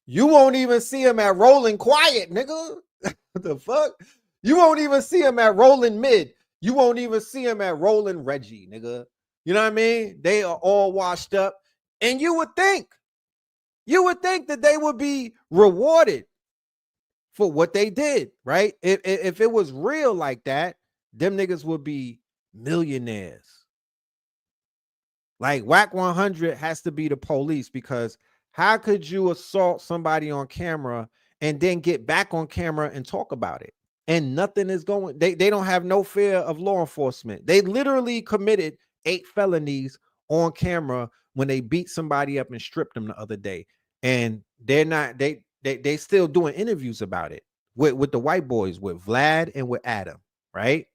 you won't even see them at Rolling Quiet, nigga. What the fuck? You won't even see them at Rolling Mid. You won't even see them at Rolling Reggie, nigga. You know what I mean? They are all washed up. And you would think that they would be rewarded for what they did, right? If it was real like that, them niggas would be millionaires. Like Whack 100 has to be the police, because how could you assault somebody on camera and then get back on camera and talk about it? And nothing is going, they don't have no fear of law enforcement. They literally committed 8 felonies on camera when they beat somebody up and stripped them the other day. And they're not, they still doing interviews about it with the white boys, with Vlad and with Adam, right?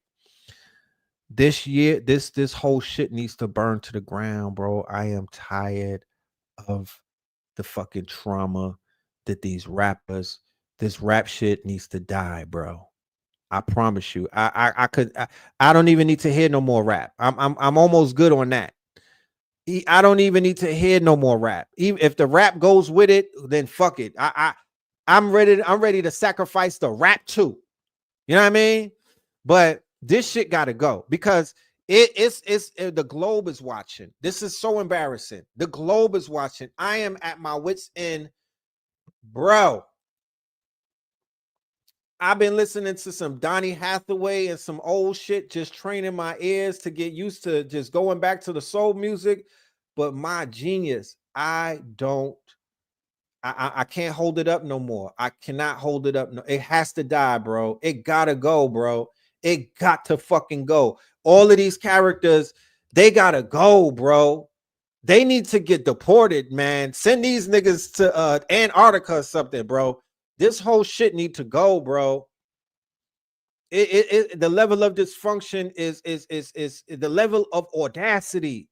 This year, this whole shit needs to burn to the ground, bro. I am tired of the fucking trauma that these rappers, this rap shit needs to die, bro. I promise you. I don't even need to hear no more rap. I'm almost good on that. I don't even need to hear no more rap. Even if the rap goes with it, then fuck it. I'm ready to sacrifice the rap too. You know what I mean? But this shit gotta go because it's the globe is watching. This is so embarrassing. The globe is watching. I am at my wits' end, bro. I've been listening to some Donny Hathaway and some old shit, just training my ears to get used to just going back to the soul music. But my genius, I can't hold it up no more. I cannot hold it up. No, it has to die, bro. It gotta go, bro. It got to fucking go. All of these characters, they gotta go, bro. They need to get deported, man. Send these niggas to Antarctica or something, bro. This whole shit need to go, bro. The level of dysfunction is the level of audacity,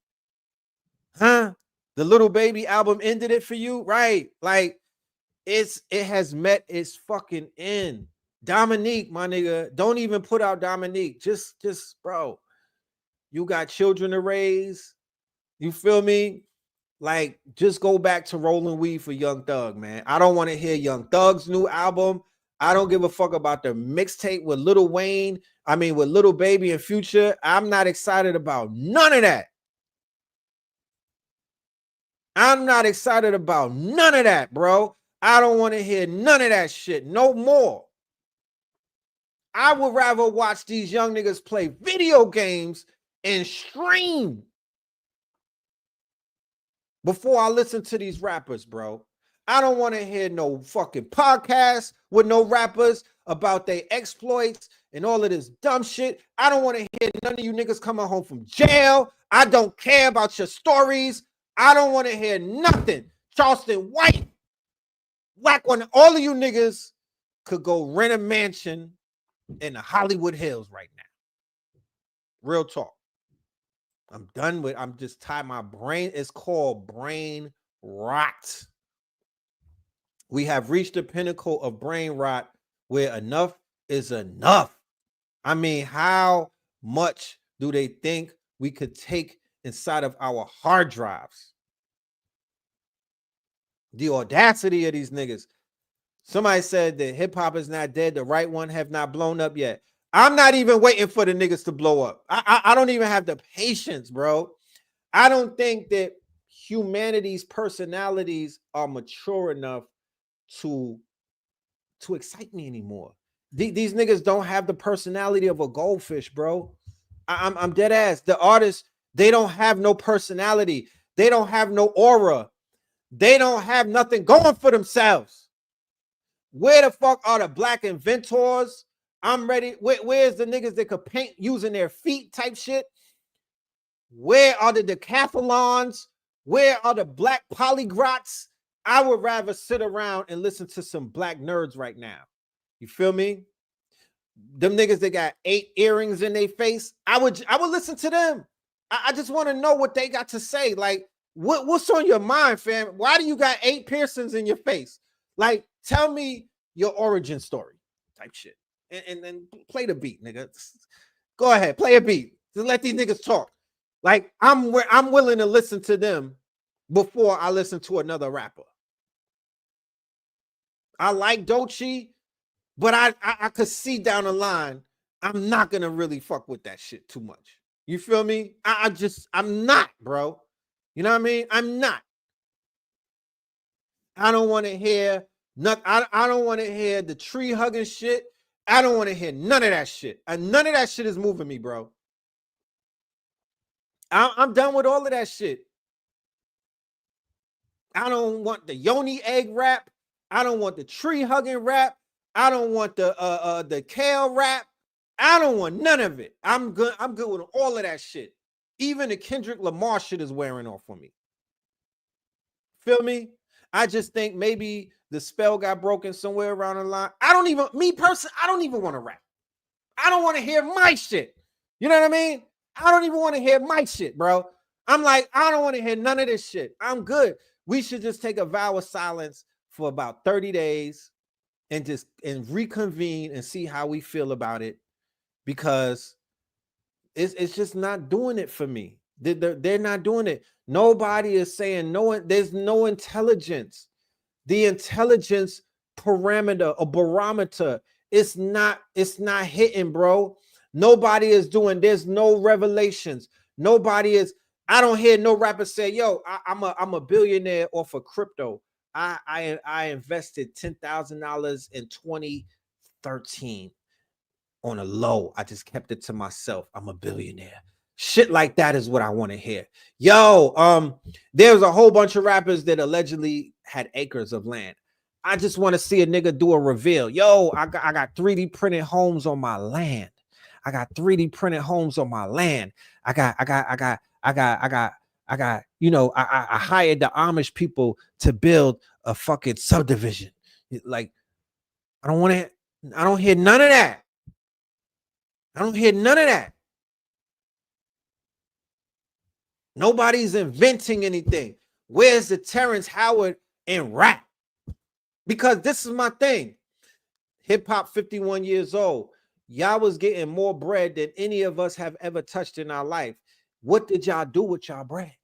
huh? The Little Baby album ended it for you, right? Like it has met its fucking end. Dominique, my nigga, don't even put out Dominique. Just bro, you got children to raise. You feel me? Like, just go back to rolling weed for Young Thug, man. I don't want to hear Young Thug's new album. I don't give a fuck about the mixtape with Lil Wayne. I mean, with Lil Baby and Future. I'm not excited about none of that. I'm not excited about none of that, bro. I don't want to hear none of that shit no more. I would rather watch these young niggas play video games and stream before I listen to these rappers, bro. I don't want to hear no fucking podcast with no rappers about their exploits and all of this dumb shit. I don't want to hear none of you niggas coming home from jail. I don't care about your stories. I don't want to hear nothing. Charleston White, whack one. All of you niggas could go rent a mansion in the Hollywood Hills right now. Real talk. I'm just tired. My brain is called brain rot. We have reached the pinnacle of brain rot where enough is enough. I mean, how much do they think we could take inside of our hard drives? The audacity of these niggas. Somebody said that hip hop is not dead. The right one have not blown up yet. I'm not even waiting for the niggas to blow up. I don't even have the patience, bro. I don't think that humanity's personalities are mature enough to excite me anymore. These niggas don't have the personality of a goldfish, bro. I'm dead ass. The artists, they don't have no personality. They don't have no aura. They don't have nothing going for themselves. Where the fuck are the black inventors? I'm ready. Where's the niggas that could paint using their feet type shit? Where are the decathlons? Where are the black polyglots? I would rather sit around and listen to some black nerds right now. You feel me? Them niggas that got 8 earrings in their face, I would listen to them. I just want to know what they got to say. Like, what's on your mind, fam? Why do you got 8 piercings in your face? Like, tell me your origin story type shit. And then play the beat, nigga. Go ahead, play a beat. Just let these niggas talk. Like, I'm willing to listen to them before I listen to another rapper. I like Doechii, but I could see down the line, I'm not gonna really fuck with that shit too much. You feel me? I'm not, bro. You know what I mean? I'm not. I don't want to hear nothing. I don't want to hear the tree hugging shit. I don't want to hear none of that shit. And none of that shit is moving me, bro. I'm done with all of that shit. I don't want the yoni egg rap. I don't want the tree hugging rap. I don't want the kale rap. I don't want none of it. I'm good with all of that shit. Even the Kendrick Lamar shit is wearing off for me. Feel me? I just think maybe the spell got broken somewhere around the line. I don't even want to rap. I don't want to hear my shit. You know what I mean? I don't even want to hear my shit, bro. I'm like, I don't want to hear none of this shit. I'm good. we should just take a vow of silence for about 30 days and reconvene and see how we feel about it, because it's just not doing it for me. They're not doing it. Nobody is saying no. There's no intelligence. The intelligence parameter or barometer, it's not hitting, bro. Nobody is doing. There's no revelations. Nobody is. I don't hear no rapper say, "Yo, I'm a billionaire off of crypto. I invested $10,000 in 2013 on a low. I just kept it to myself. I'm a billionaire." Shit like that is what I want to hear. Yo, there's a whole bunch of rappers that allegedly had acres of land. I just want to see a nigga do a reveal. Yo, I got 3D printed homes on my land. I got 3D printed homes on my land. I got, you know, I hired the Amish people to build a fucking subdivision. Like, I don't hear none of that. I don't hear none of that. Nobody's inventing anything. Where's the Terrence Howard in rap? Because this is my thing. Hip hop 51 years old. Y'all was getting more bread than any of us have ever touched in our life. What did y'all do with y'all bread?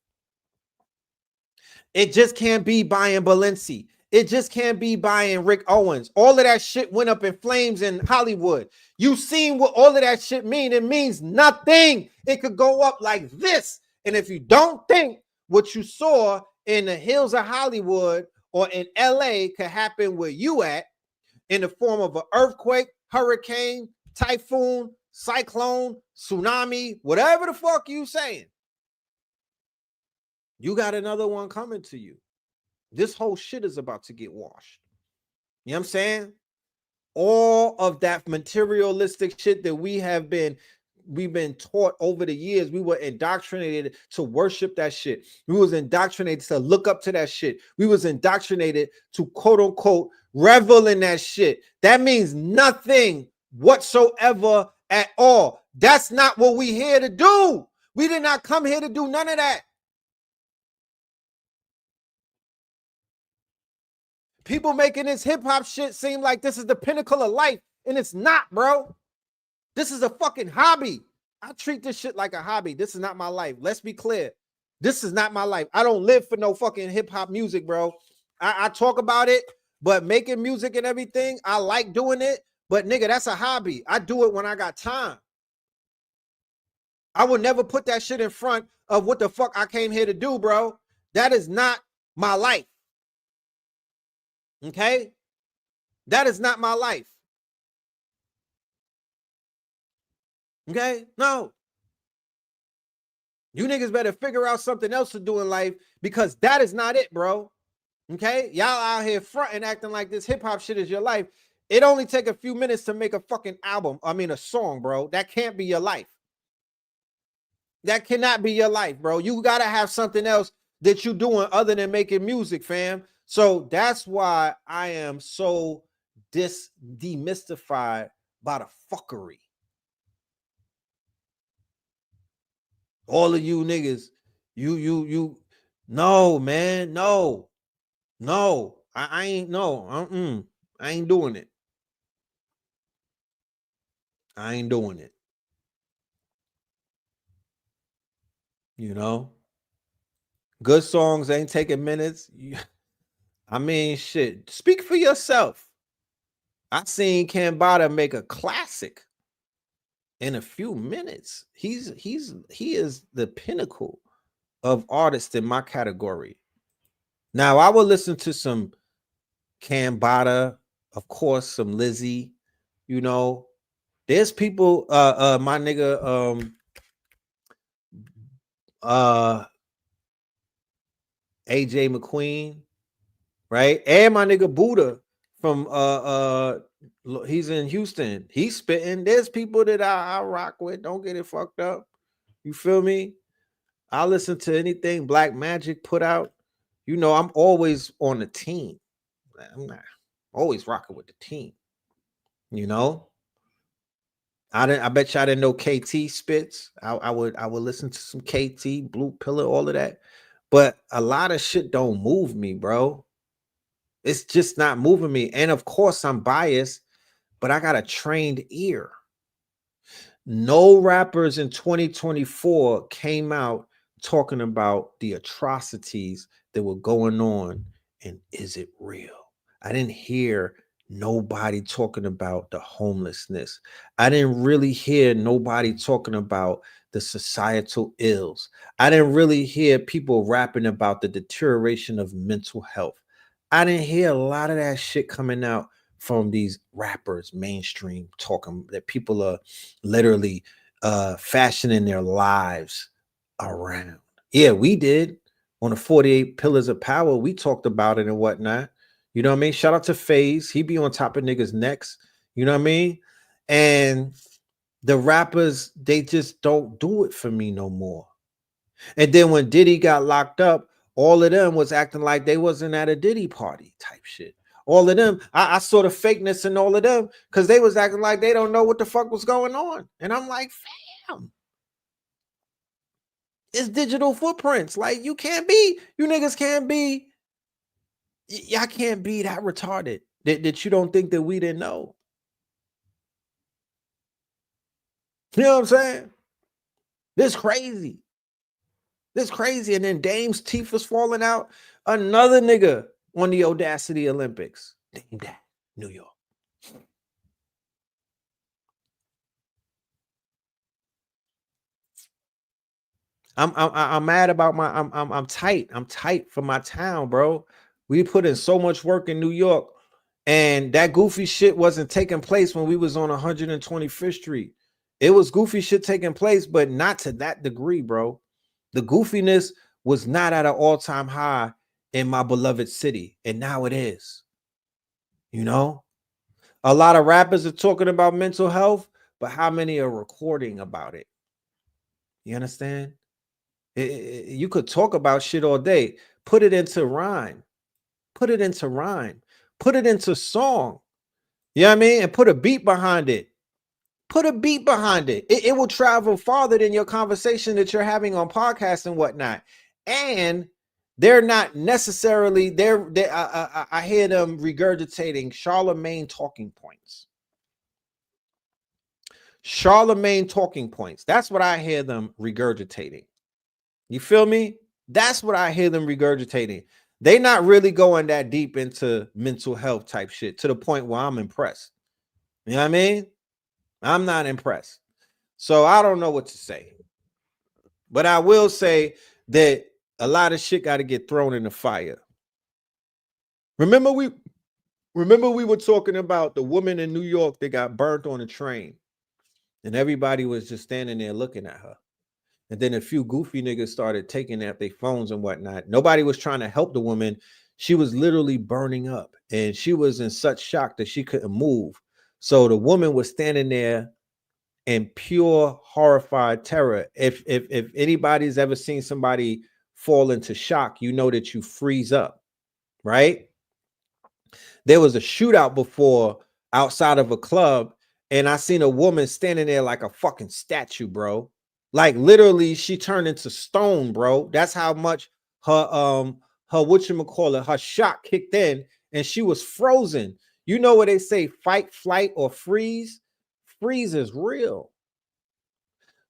It just can't be buying Balenci. It just can't be buying Rick Owens. All of that shit went up in flames in Hollywood. You seen what all of that shit mean? It means nothing. It could go up like this. And if you don't think what you saw in the hills of Hollywood or in LA could happen where you at, in the form of an earthquake, hurricane, typhoon, cyclone, tsunami, whatever the fuck you saying, you got another one coming to you. This whole shit is about to get washed. You know what I'm saying? All of that materialistic shit that we've been taught over the years, we were indoctrinated to worship that shit. We was indoctrinated to look up to that shit. We was indoctrinated to quote unquote revel in that shit. That means nothing whatsoever at all. That's not what we here to do. We did not come here to do none of that. People making this hip hop shit seem like this is the pinnacle of life, and it's not, bro. This is a fucking hobby. I treat this shit like a hobby. This is not my life. Let's be clear. This is not my life. I don't live for no fucking hip hop music, bro. I talk about it, but making music and everything, I like doing it. But nigga, that's a hobby. I do it when I got time. I would never put that shit in front of what the fuck I came here to do, bro. That is not my life. Okay? That is not my life. Okay? No. You niggas better figure out something else to do in life, because that is not it, bro. Okay? Y'all out here fronting, acting like this hip hop shit is your life. It only take a few minutes to make a fucking album. I mean, a song, bro. That can't be your life. That cannot be your life, bro. You got to have something else that you're doing other than making music, fam. So that's why I am so demystified by the fuckery. All of you niggas, you, no, man, no, I ain't, no, I ain't doing it. I ain't doing it. You know, good songs ain't taking minutes. I mean, shit, speak for yourself. I seen Cambada make a classic in a few minutes. He is the pinnacle of artists in my category. Now, I will listen to some Cambada, of course, some Lizzie. You know, there's people, my nigga, AJ McQueen, right? And my nigga Buddha from he's in Houston. He's spitting. There's people that I rock with. Don't get it fucked up. You feel me? I listen to anything Black Magic put out. You know, I'm always on the team. I'm not always rocking with the team. You know, I bet you I didn't know KT spits. I would listen to some KT, Blue Pillar, all of that. But a lot of shit don't move me, bro. It's just not moving me. And of course, I'm biased, but I got a trained ear. No rappers in 2024 came out talking about the atrocities that were going on. And is it real? I didn't hear nobody talking about the homelessness. I didn't really hear nobody talking about the societal ills. I didn't really hear people rapping about the deterioration of mental health. I didn't hear a lot of that shit coming out from these rappers mainstream talking that people are literally fashioning their lives around. Yeah, we did on the 48 Pillars of Power. We talked about it and whatnot. You know what I mean? Shout out to FaZe. He be on top of niggas' necks. You know what I mean? And the rappers, they just don't do it for me no more. And then when Diddy got locked up, all of them was acting like they wasn't at a Diddy party type shit. All of them, I saw the fakeness in all of them because they was acting like they don't know what the fuck was going on. And I'm like, fam, it's digital footprints. Like you niggas can't be, y'all can't be that retarded that you don't think that we didn't know. You know what I'm saying? This crazy. This crazy. And then Dame's teeth was falling out. Another nigga on the Audacity Olympics. Dame that, New York. I'm mad about my I'm tight. I'm tight for my town, bro. We put in so much work in New York, and that goofy shit wasn't taking place when we was on 125th Street. It was goofy shit taking place, but not to that degree, bro. The goofiness was not at an all-time high in my beloved city, and now it is. You know, a lot of rappers are talking about mental health, but how many are recording about it? You understand? You could talk about shit all day. Put it into rhyme. Put it into rhyme. Put it into song. You know what I mean? And put a beat behind it. Put a beat behind it. It will travel farther than your conversation that you're having on podcasts and whatnot. And they're not necessarily there. I hear them regurgitating Charlemagne talking points. Charlemagne talking points. That's what I hear them regurgitating. You feel me? That's what I hear them regurgitating. They not really going that deep into mental health type shit to the point where I'm impressed. You know what I mean? I'm not impressed. So I don't know what to say. But I will say that a lot of shit got to get thrown in the fire. Remember we were talking about the woman in New York that got burnt on a train. And everybody was just standing there looking at her. And then a few goofy niggas started taking out their phones and whatnot. Nobody was trying to help the woman. She was literally burning up. And she was in such shock that she couldn't move. So the woman was standing there in pure horrified terror. If anybody's ever seen somebody fall into shock, you know that you freeze up, right? There was a shootout before outside of a club, and I seen a woman standing there like a fucking statue, bro. Like literally, she turned into stone, bro. That's how much her whatchamacallit, her shock kicked in, and she was frozen. You know what they say, fight, flight, or freeze? Freeze is real.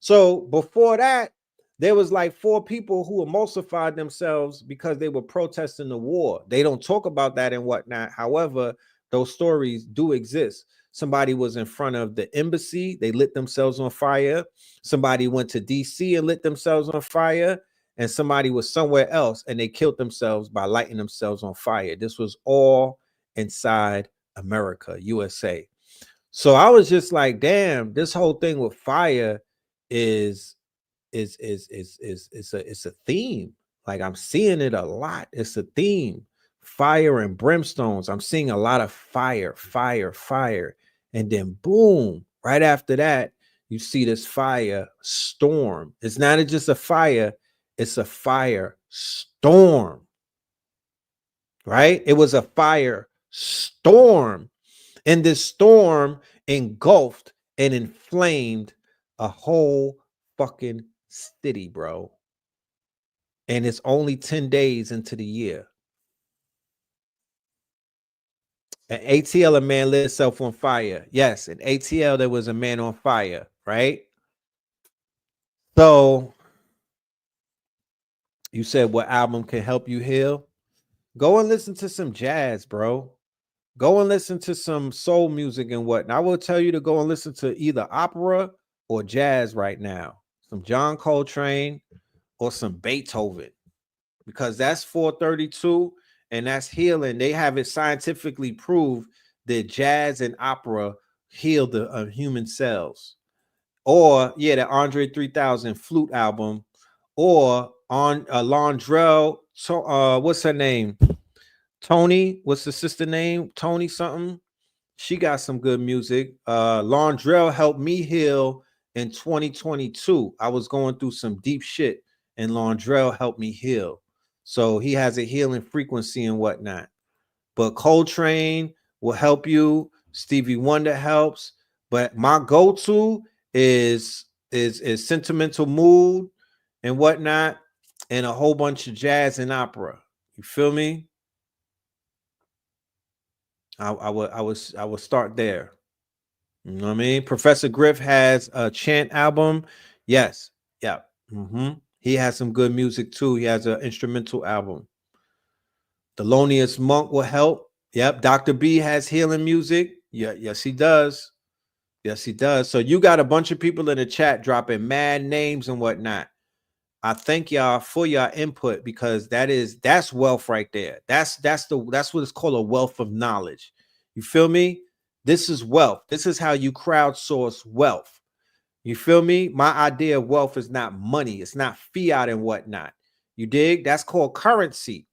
So before that, there was like 4 people who emulsified themselves because they were protesting the war. They don't talk about that and whatnot. However, those stories do exist. Somebody was in front of the embassy. They lit themselves on fire. Somebody went to DC and lit themselves on fire. And somebody was somewhere else and they killed themselves by lighting themselves on fire. This was all inside America, USA. So I was just like, damn, this whole thing with fire is it's a theme. Like I'm seeing it a lot. It's a theme. Fire and brimstones. I'm seeing a lot of fire. And then boom, right after that, you see this fire storm. It's not just a fire, it's a fire storm. Right? It was a fire storm. And this storm engulfed and inflamed a whole fucking city, bro. and it's only 10 days into the year. An ATL, a man lit himself on fire. Yes, in ATL, there was a man on fire, right? So you said what album can help you heal? Go and listen to some jazz, bro. Go and listen to some soul music and whatnot. I will tell you to go and listen to either opera or jazz right now. Some John Coltrane or some Beethoven, because that's 432 and that's healing. They have it scientifically proved that jazz and opera heal the human cells. Or yeah, the Andre 3000 flute album, or on Londrell. So what's her name? Tony. What's the sister name? Tony something. She got some good music. Londrell helped me heal in 2022. I was going through some deep shit, and Londrell helped me heal. So he has a healing frequency and whatnot. But Coltrane will help you. Stevie Wonder helps. But my go-to is Sentimental Mood and whatnot, and a whole bunch of jazz and opera. You feel me? I would start there. You know what I mean? Professor Griff has a chant album. Yes. Yeah. He has some good music too. He has an instrumental album. Thelonious Monk will help. Yep. Dr. B has healing music. Yeah. Yes, he does. Yes, he does. So you got a bunch of people in the chat dropping mad names and whatnot. I thank y'all for your input, because that's wealth right there. That's what it's called, a wealth of knowledge. You feel me? This is wealth. This is how you crowdsource wealth. You feel me? My idea of wealth is not money. It's not fiat and whatnot. You dig? That's called currency.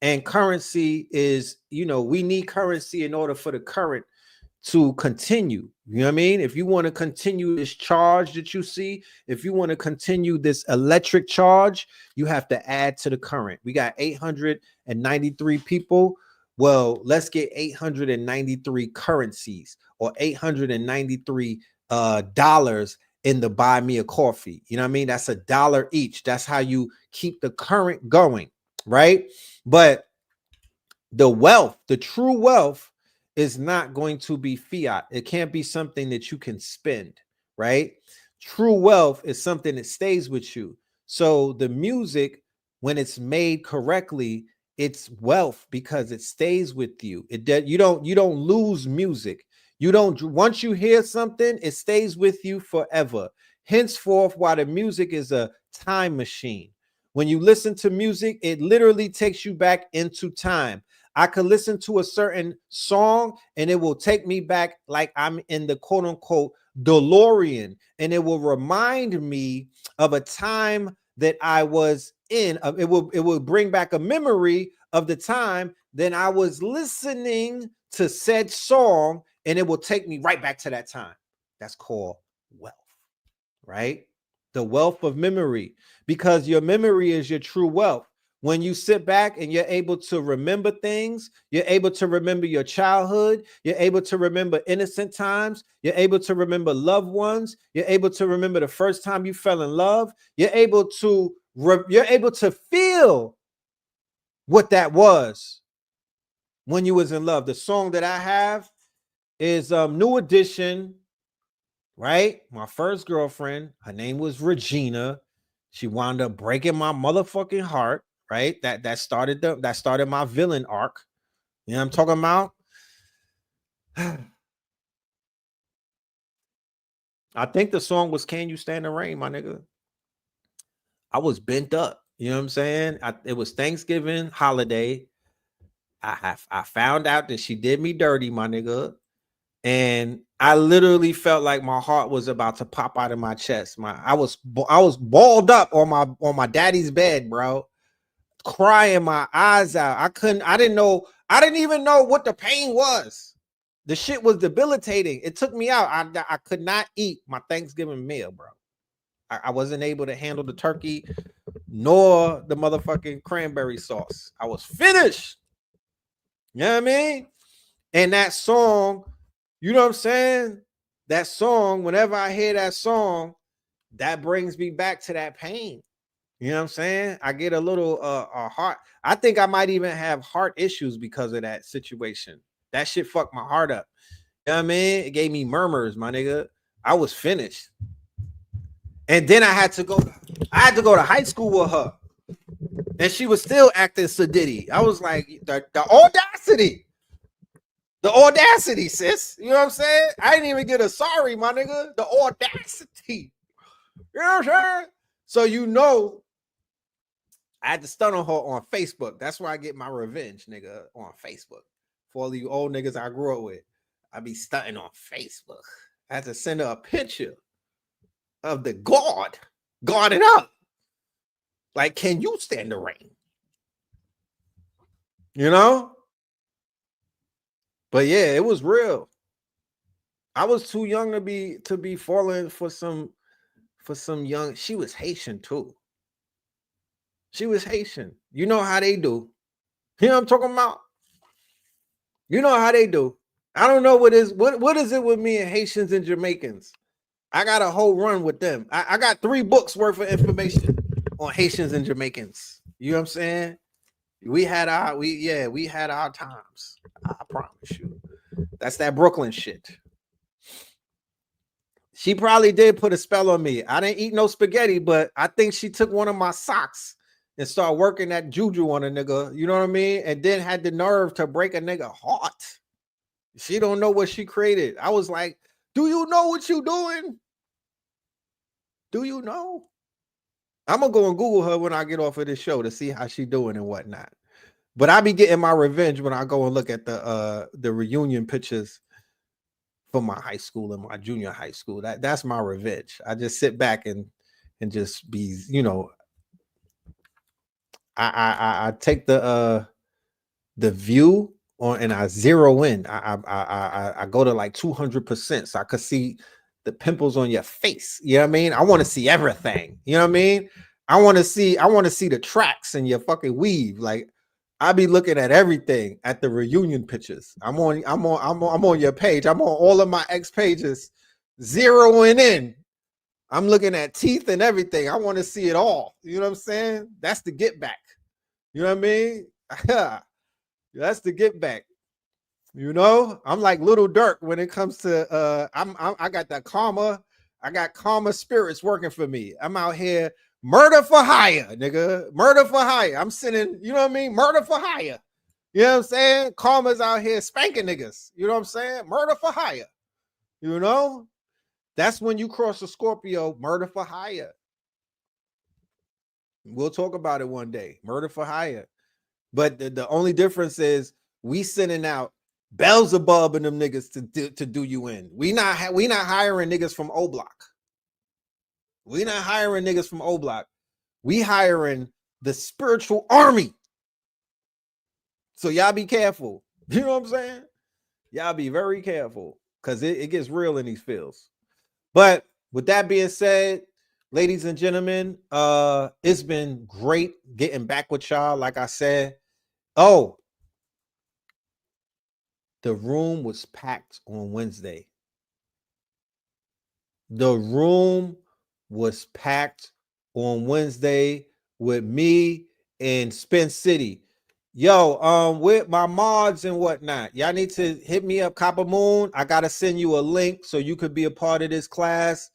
And currency is, we need currency in order for the current to continue. You know what I mean? If you want to continue this charge that you see, if you want to continue this electric charge, you have to add to the current. We got 893 people. Well, let's get 893 currencies, or 893 dollars in the buy me a coffee. You know what I mean? That's $1 each. That's how you keep the current going, right? But the wealth, the true wealth, is not going to be fiat. It can't be something that you can spend, right? True wealth is something that stays with you. So the music, when it's made correctly, it's wealth because it stays with you. You don't lose music. You don't, once you hear something, it stays with you forever. Henceforth, while the music is a time machine. When you listen to music, it literally takes you back into time. I could listen to a certain song and it will take me back like I'm in the quote unquote DeLorean, and it will remind me of a time that I was in. It will bring back a memory of the time that I was listening to said song, and it will take me right back to that time. That's called wealth, right? The wealth of memory, because your memory is your true wealth. When you sit back and you're able to remember things, you're able to remember your childhood, you're able to remember innocent times, you're able to remember loved ones, you're able to remember the first time you fell in love, you're able to feel what that was when you was in love. The song that I have is New Edition, right? My first girlfriend, her name was Regina. She wound up breaking my motherfucking heart. Right, that started my villain arc. You know what I'm talking about? I think the song was "Can You Stand the Rain," my nigga. I was bent up. You know what I'm saying? It was Thanksgiving holiday. I found out that she did me dirty, my nigga, and I literally felt like my heart was about to pop out of my chest. I was balled up on my daddy's bed, bro. Crying my eyes out. I didn't even know what the pain was. The shit was debilitating. It took me out. I could not eat my Thanksgiving meal, bro. I wasn't able to handle the turkey nor the motherfucking cranberry sauce. I was finished. You know what I mean? And that song, you know what I'm saying? That song, whenever I hear that song, that brings me back to that pain. You know what I'm saying? I get a little heart. I think I might even have heart issues because of that situation. That shit fucked my heart up. You know what I mean? It gave me murmurs, my nigga. I was finished. And then I had to go to high school with her. And she was still acting sedity. I was like, the audacity. The audacity, sis. You know what I'm saying? I didn't even get a sorry, my nigga. The audacity. You know what I'm saying? So you know, I had to stun on her on Facebook. That's where I get my revenge, nigga, on Facebook. For all you old niggas I grew up with, I be stunting on Facebook. I had to send her a picture of the guarding up. Like, can you stand the rain? You know? But yeah, it was real. I was too young to be falling for some young. She was Haitian too. She was Haitian. You know how they do. You know what I'm talking about? You know how they do. I don't know what is it with me and Haitians and Jamaicans. I got a whole run with them. I got 3 books worth of information on Haitians and Jamaicans. You know what I'm saying? We had our times. I promise you. That's that Brooklyn shit. She probably did put a spell on me. I didn't eat no spaghetti, but I think she took one of my socks and started working that juju on a nigga. You know what I mean? And then had the nerve to break a nigga heart. She don't know what she created. I was like, do you know what you doing? Do you know? I'm gonna go and Google her when I get off of this show to see how she doing and whatnot. But I be getting my revenge when I go and look at the reunion pictures from my high school and my junior high school. That's my revenge. I just sit back and just be, you know, I take the view on and I zero in. I go to like 200% so I could see the pimples on your face. You know what I mean? I want to see everything. You know what I mean? I want to see the tracks in your fucking weave. Like I be looking at everything at the reunion pictures. I'm on your page. I'm on all of my ex pages, zeroing in. I'm looking at teeth and everything. I want to see it all. You know what I'm saying? That's the get back. You know what I mean? That's the get back. You know, I'm like Little Dirk when it comes to I got that karma. I got karma spirits working for me. I'm out here murder for hire, nigga. Murder for hire. I'm sending, you know what I mean? Murder for hire. You know what I'm saying? Karma's out here spanking niggas. You know what I'm saying? Murder for hire. You know? That's when you cross a Scorpio, murder for hire. We'll talk about it one day. Murder for hire. But the only difference is we sending out Beelzebub and them niggas to do you in. We not hiring niggas from O Block. We not hiring niggas from O Block. We hiring the spiritual army. So y'all be careful. You know what I'm saying? Y'all be very careful because it gets real in these fields. But with that being said, ladies and gentlemen, it's been great getting back with y'all. Like I said, the room was packed on Wednesday. The room was packed on Wednesday with me in Spin City. Yo, with my mods and whatnot, y'all need to hit me up, Copper Moon. I gotta send you a link so you could be a part of this class.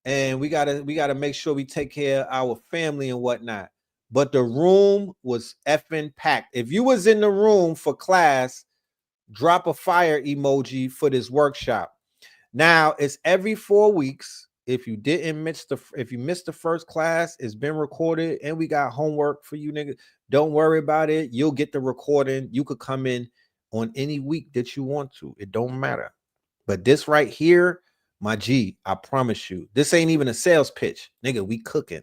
And we gotta make sure we take care of our family and whatnot. But the room was effing packed. If you was in the room for class, drop a fire emoji for this workshop. Now it's every 4 weeks. If you missed the first class, it's been recorded and we got homework for you niggas. Don't worry about it. You'll get the recording. You could come in on any week that you want to. It don't matter. But this right here, my G, I promise you, this ain't even a sales pitch. Nigga, we cooking.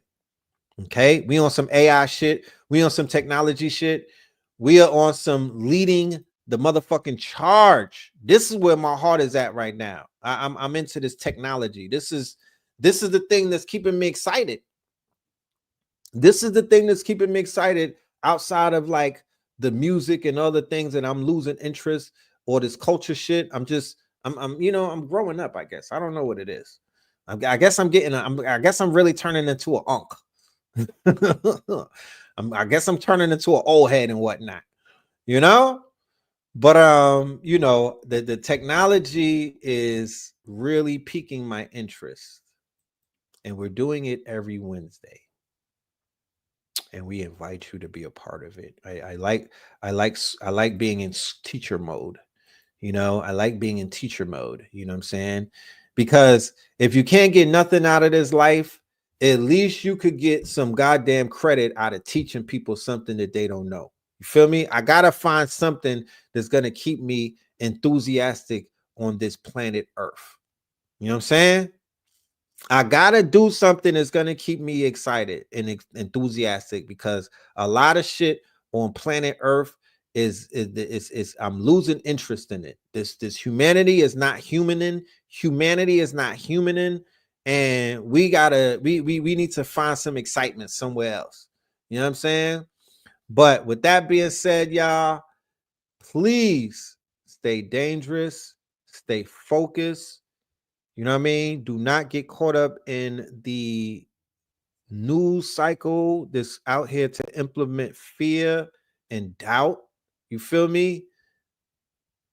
Okay? We on some AI shit. We on some technology shit. We are on some leading the motherfucking charge. This is where my heart is at right now. I'm into this technology. This is the thing that's keeping me excited. This is the thing that's keeping me excited outside of like the music and other things that I'm losing interest or this culture shit. I'm growing up, I guess. I don't know what it is. I guess I'm really turning into an unk. I guess I'm turning into an old head and whatnot, you know. But you know, the technology is really piquing my interest, and we're doing it every Wednesday, and we invite you to be a part of it. I like being in teacher mode. You know, I like being in teacher mode. You know what I'm saying? Because if you can't get nothing out of this life, at least you could get some goddamn credit out of teaching people something that they don't know. You feel me? I gotta find something that's gonna keep me enthusiastic on this planet Earth. You know what I'm saying? I gotta do something that's gonna keep me excited and enthusiastic, because a lot of shit on planet Earth is I'm losing interest in it. This humanity is not humaning. Humanity is not humaning, and we need to find some excitement somewhere else. You know what I'm saying? But with that being said, y'all, please stay dangerous, stay focused. You know what I mean? Do not get caught up in the news cycle that's out here to implement fear and doubt. You feel me?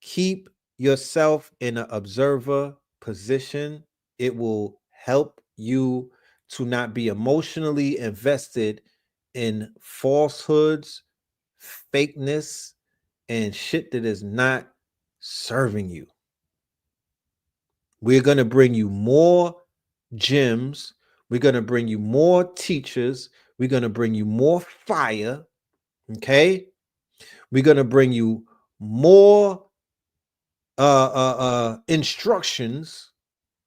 Keep yourself in an observer position. It will help you to not be emotionally invested in falsehoods, fakeness, and shit that is not serving you. We're going to bring you more gyms. We're going to bring you more teachers. We're going to bring you more fire. Okay. We're going to bring you more instructions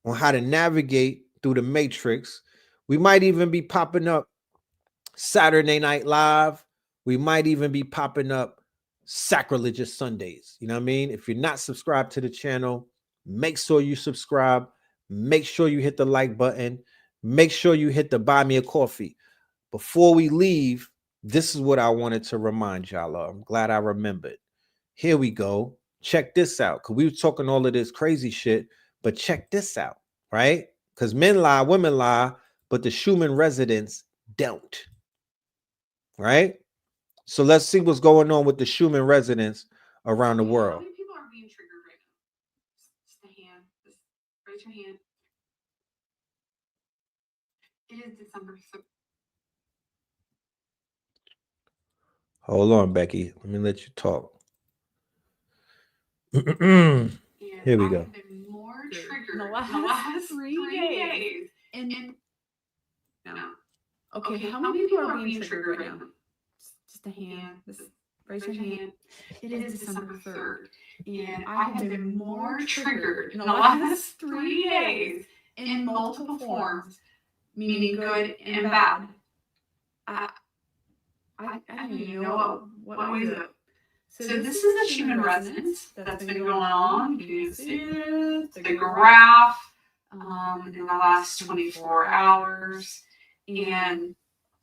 on how to navigate through the matrix. We might even be popping up Saturday Night Live. We might even be popping up Sacrilegious Sundays. You know what I mean? If you're not subscribed to the channel, make sure you subscribe. Make sure you hit the like button. Make sure you hit the buy me a coffee. Before we leave, this is what I wanted to remind y'all of. I'm glad I remembered. Here we go. Check this out. Because we were talking all of this crazy shit, but check this out, right? Because men lie, women lie, but the Schumann residents don't. Right? So let's see what's going on with the Schumann residents around the world. How many people are being triggered right now? Just a hand. Just raise your hand. It is December 3rd. Hold on, Becky. Let me let you talk. Here we go. More triggered in the last 3 days. And no. Okay, how many people are being triggered right now? Just a hand. Just raise your hand. It is December 3rd. And I have been more triggered in the last 3 days in multiple forms, meaning good and bad. I don't even know what is it. So this is the Schumann resonance that's been going on. You can see the graph in the last 24 hours. And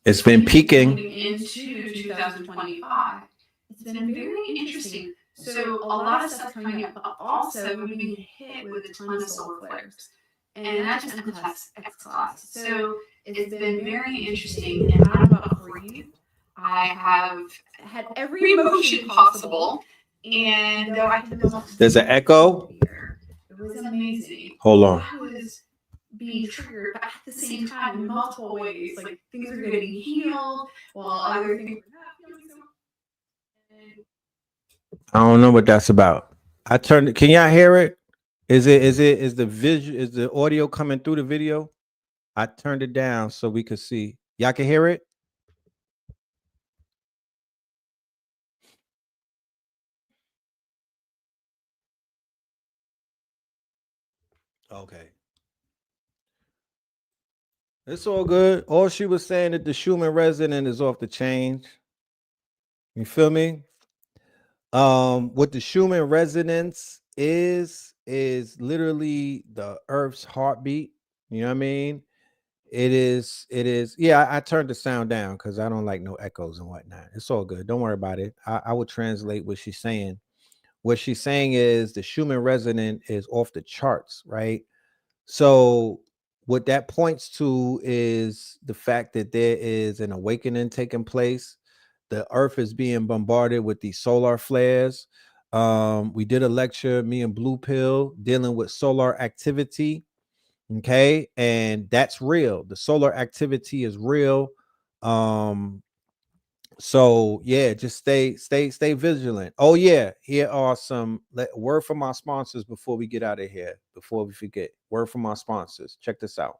it's been peaking into 2025. It's been very interesting. So a lot of stuff coming up, but also we've been hit with a ton of solar flares. And not just M class, X class. So it's been very interesting. And I'm about free. I have had every emotion possible, and though I had the most. There's an echo. It was amazing. Hold on. I was being triggered, but at the same time in multiple ways. Like things are getting healed, while other things are not healing. I don't know what that's about. I turned. Can y'all hear it? Is the audio coming through the video? I turned it down so we could see. Y'all can hear it? Okay. It's all good. All she was saying that the Schumann resonant is off the chain. You feel me? What the Schumann resonance is literally the Earth's heartbeat. You know what I mean? It is. Yeah, I turned the sound down because I don't like no echoes and whatnot. It's all good. Don't worry about it. I will translate what she's saying. What she's saying is the Schumann resonant is off the charts, right? So what that points to is the fact that there is an awakening taking place. The earth is being bombarded with these solar flares. We did a lecture, me and Blue Pill, dealing with solar activity. Okay, and that's real. The solar activity is real. So yeah, just stay vigilant. Oh yeah, here are some word from our sponsors before we get out of here. Before we forget, word from our sponsors. Check this out.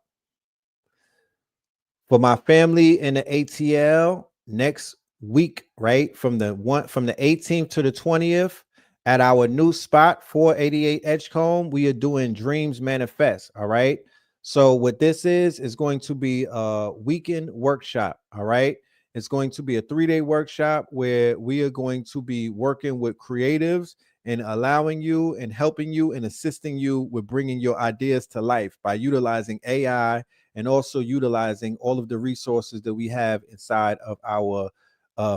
For my family in the ATL next week, right from the 18th to the 20th at our new spot 488 Edgecombe, we are doing Dreams Manifest. All right. So what this is going to be a weekend workshop. All right. It's going to be a 3-day workshop where we are going to be working with creatives and allowing you and helping you and assisting you with bringing your ideas to life by utilizing AI and also utilizing all of the resources that we have inside of our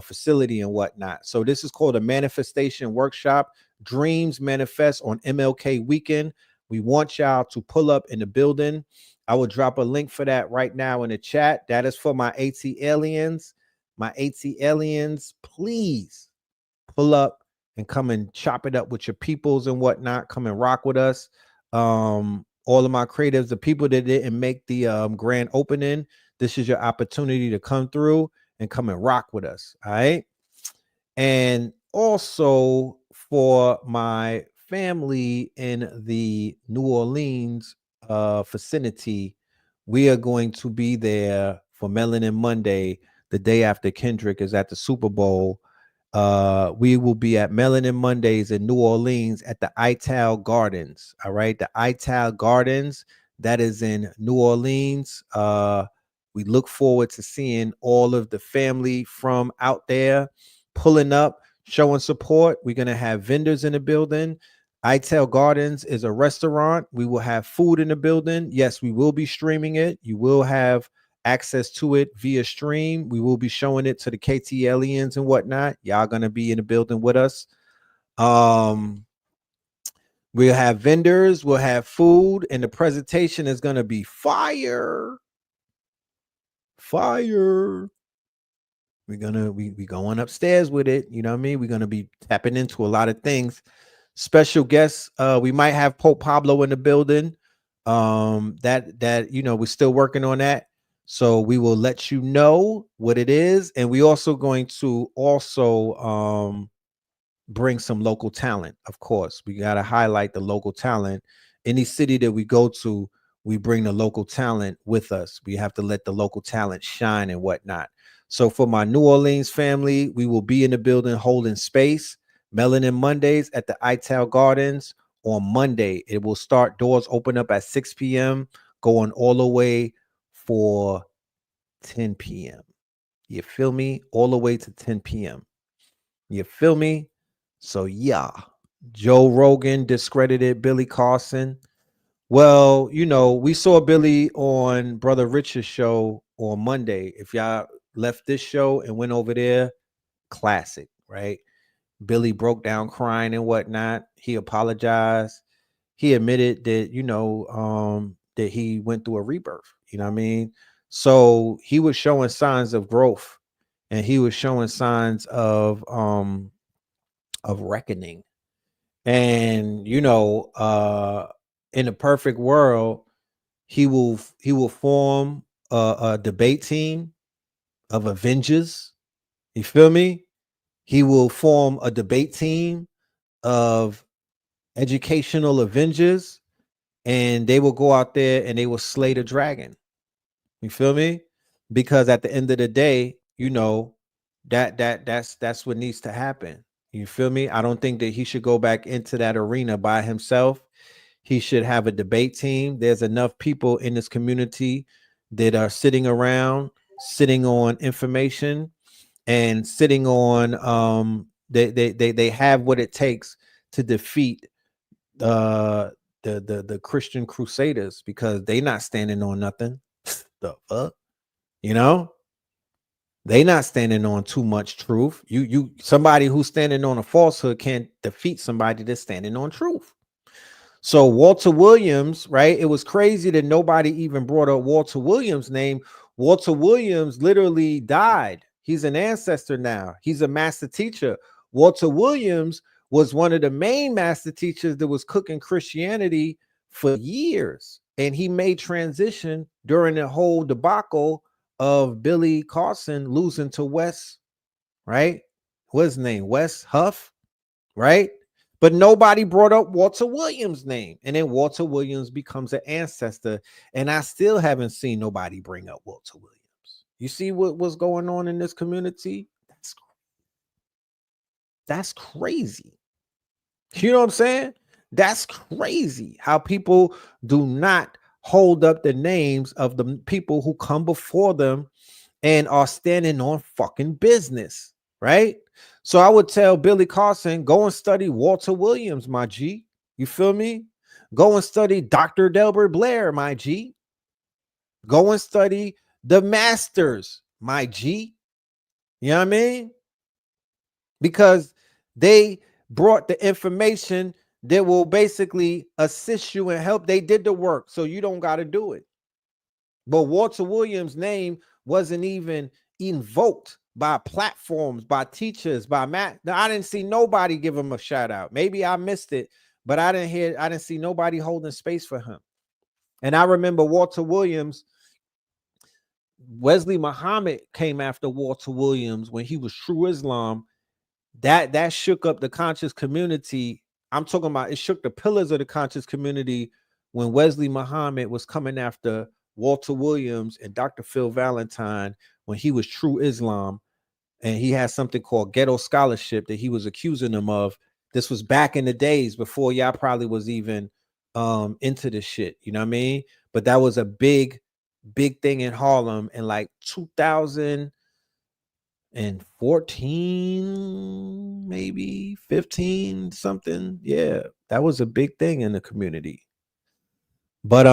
facility and whatnot. So this is called a manifestation workshop, Dreams Manifest on MLK weekend. We want y'all to pull up in the building. I will drop a link for that right now in the chat. That is for my AT aliens. My AT aliens, please pull up and come and chop it up with your peoples and whatnot. Come and rock with us. All of my creatives, the people that didn't make the grand opening, this is your opportunity to come through and come and rock with us. All right. And also for my family in the New Orleans vicinity, we are going to be there for Melanin Monday, the day after Kendrick is at the Super Bowl. We will be at Melanin Mondays in New Orleans at the Ital Gardens. All right, the Ital Gardens, that is in New Orleans. We look forward to seeing all of the family from out there pulling up, showing support. We're gonna have vendors in the building. Ital Gardens is a restaurant. We will have food in the building. Yes, we will be streaming it. You will have access to it via stream. We will be showing it to the KT aliens and whatnot. Y'all gonna be in the building with us. We'll have vendors, we'll have food, and the presentation is gonna be fire. We're gonna we going upstairs with it. You know what I mean? We're gonna be tapping into a lot of things. Special guests. We might have Pope Pablo in the building. That you know, we're still working on that. So we will let you know what it is. And we also going to bring some local talent. Of course, we got to highlight the local talent. Any city that we go to, we bring the local talent with us. We have to let the local talent shine and whatnot. So for my New Orleans family, we will be in the building holding space. Melanin Mondays at the Ital Gardens on Monday. It will start, doors open up at 6 p.m., going all the way for 10 p.m. You feel me? All the way to 10 p.m. You feel me? So yeah, Joe Rogan discredited Billy Carson. Well, you know, we saw Billy on Brother Rich's show on Monday. If y'all left this show and went over there, classic, right? Billy broke down crying and whatnot. He apologized. He admitted that, you know, that he went through a rebirth. You know what I mean? So he was showing signs of growth, and he was showing signs of reckoning. And you know, in a perfect world, he will form a debate team of Avengers. You feel me? He will form a debate team of educational Avengers, and they will go out there and they will slay the dragon. You feel me? Because at the end of the day, you know, that's what needs to happen. You feel me? I don't think that he should go back into that arena by himself. He should have a debate team. There's enough people in this community that are sitting around, sitting on information, and sitting on they have what it takes to defeat the Christian Crusaders, because they not standing on nothing. The fuck, you know, they not standing on too much truth. You somebody who's standing on a falsehood can't defeat somebody that's standing on truth. So Walter Williams, right? It was crazy that nobody even brought up Walter Williams' name. Walter Williams literally died. He's an ancestor now. He's a master teacher. Walter Williams was one of the main master teachers that was cooking Christianity for years. And he made transition during the whole debacle of Billy Carson losing to Wes, right? What's his name? Wes Huff, right? But nobody brought up Walter Williams' name. And then Walter Williams becomes an ancestor. And I still haven't seen nobody bring up Walter Williams. You see what's going on in this community? That's crazy. You know what I'm saying? That's crazy how people do not hold up the names of the people who come before them and are standing on fucking business, right? So I would tell Billy Carson, go and study Walter Williams, my G. You feel me? Go and study Dr. Delbert Blair, my G. Go and study the masters, my G. You know what I mean? Because they brought the information that will basically assist you and help. They did the work, so you don't got to do it. But Walter Williams' name wasn't even invoked by platforms, by teachers, by Matt. I didn't see nobody give him a shout out. Maybe I missed it, but I didn't see nobody holding space for him. And I remember Walter Williams, Wesley Muhammad came after Walter Williams when he was True Islam. That shook up the conscious community. I'm talking about it shook the pillars of the conscious community when Wesley Muhammad was coming after Walter Williams and Dr. Phil Valentine when he was True Islam, and he had something called ghetto scholarship that he was accusing them of. This was back in the days before y'all probably was even into this shit, you know what I mean? But that was a big thing in Harlem in like 2014, maybe 15 something. Yeah, that was a big thing in the community. But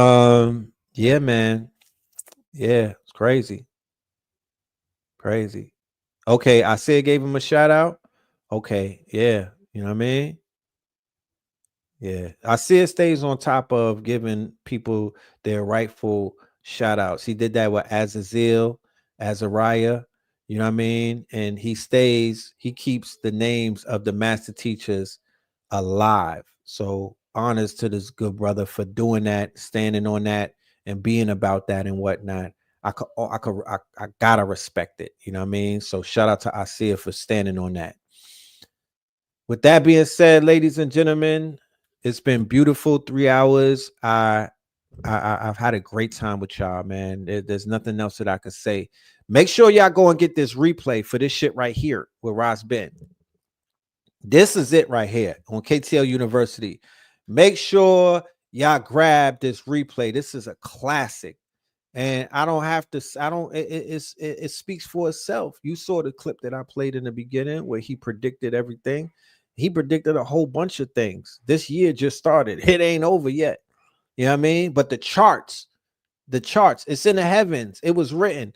yeah, man. Yeah, it's crazy. Okay, I said gave him a shout out. Okay, yeah, you know what I mean? Yeah, I see it stays on top of giving people their rightful shout outs. He did that with Azazel, Azariah, you know what I mean? And he keeps the names of the master teachers alive. So honors to this good brother for doing that, standing on that, and being about that and whatnot. I gotta respect it, you know what I mean? So shout out to Asir for standing on that. With that being said, ladies and gentlemen, it's been beautiful 3 hours. I've had a great time with y'all, man. There's nothing else that I could say. Make sure y'all go and get this replay for this shit right here with Ross Ben. This is it right here on KTL University. Make sure y'all grab this replay. This is a classic. And it speaks for itself. You saw the clip that I played in the beginning where he predicted everything. He predicted a whole bunch of things. This year just started. It ain't over yet. You know what I mean? But the charts, it's in the heavens. It was written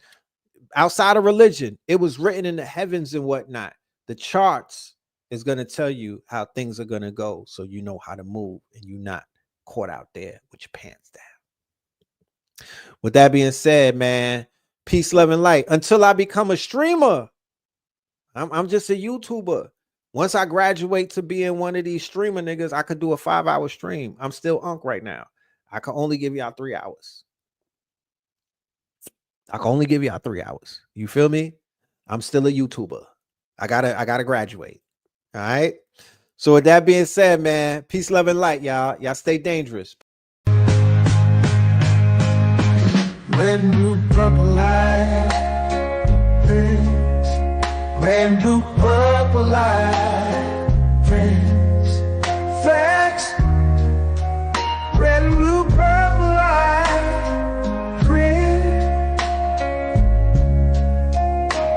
outside of religion. It was written in the heavens and whatnot. The charts is going to tell you how things are going to go, so you know how to move and you're not caught out there with your pants down. With that being said, man, peace, love, and light. Until I become a streamer, I'm just a YouTuber. Once I graduate to being one of these streamer niggas, I could do a 5-hour stream. I'm still Unc right now. I can only give y'all 3 hours. You feel me? I'm still a YouTuber. I gotta graduate. All right. So with that being said, man, peace, love, and light, y'all. Y'all stay dangerous. Red, blue, purple light, friends. Red, blue, purple light, friends. Facts. Red, blue, purple light, friends.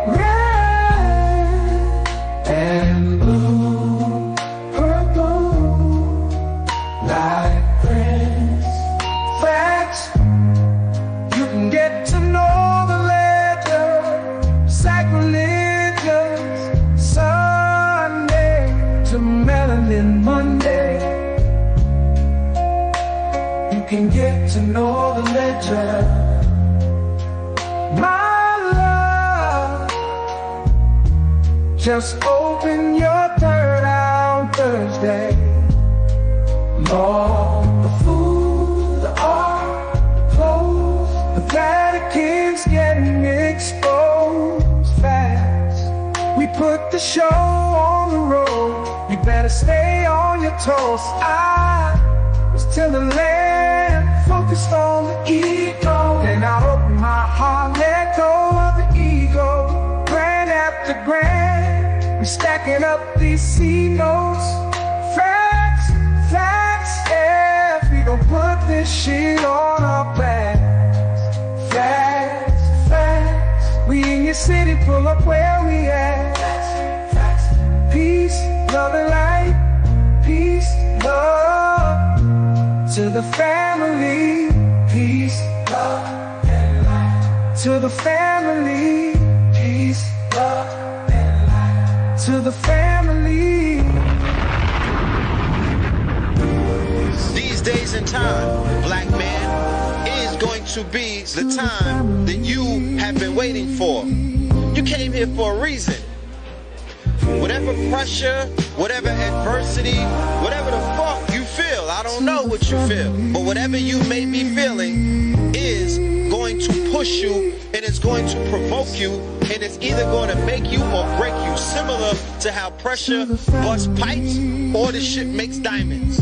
Red and blue, purple light, friends. Facts. Get to know the letter, sacrilegious Sunday. can get to know the legend. My love, just open your third on Thursday. Lord, the food, the art, the clothes, the Vatican's getting exposed fast. We put the show on the road, you better stay on your toes. I was till the land, focused on the ego. Then I opened my heart, let go of the ego. Grand after grand, we stacking up these C notes. Facts, facts, yeah, we gon' put this shit on our backs. Facts, facts, we in your city, pull up where we at. Facts, peace, love and light, peace, love. To the family, peace, love, and light. To the family, peace, love, and light. To the family. These days and time, black man, is going to be the time that you have been waiting for. You came here for a reason. Whatever pressure, whatever adversity, whatever the fuck you feel, I don't know what you feel, but whatever you may be feeling is going to push you, and it's going to provoke you, and it's either going to make you or break you, similar to how pressure busts pipes or the shit makes diamonds.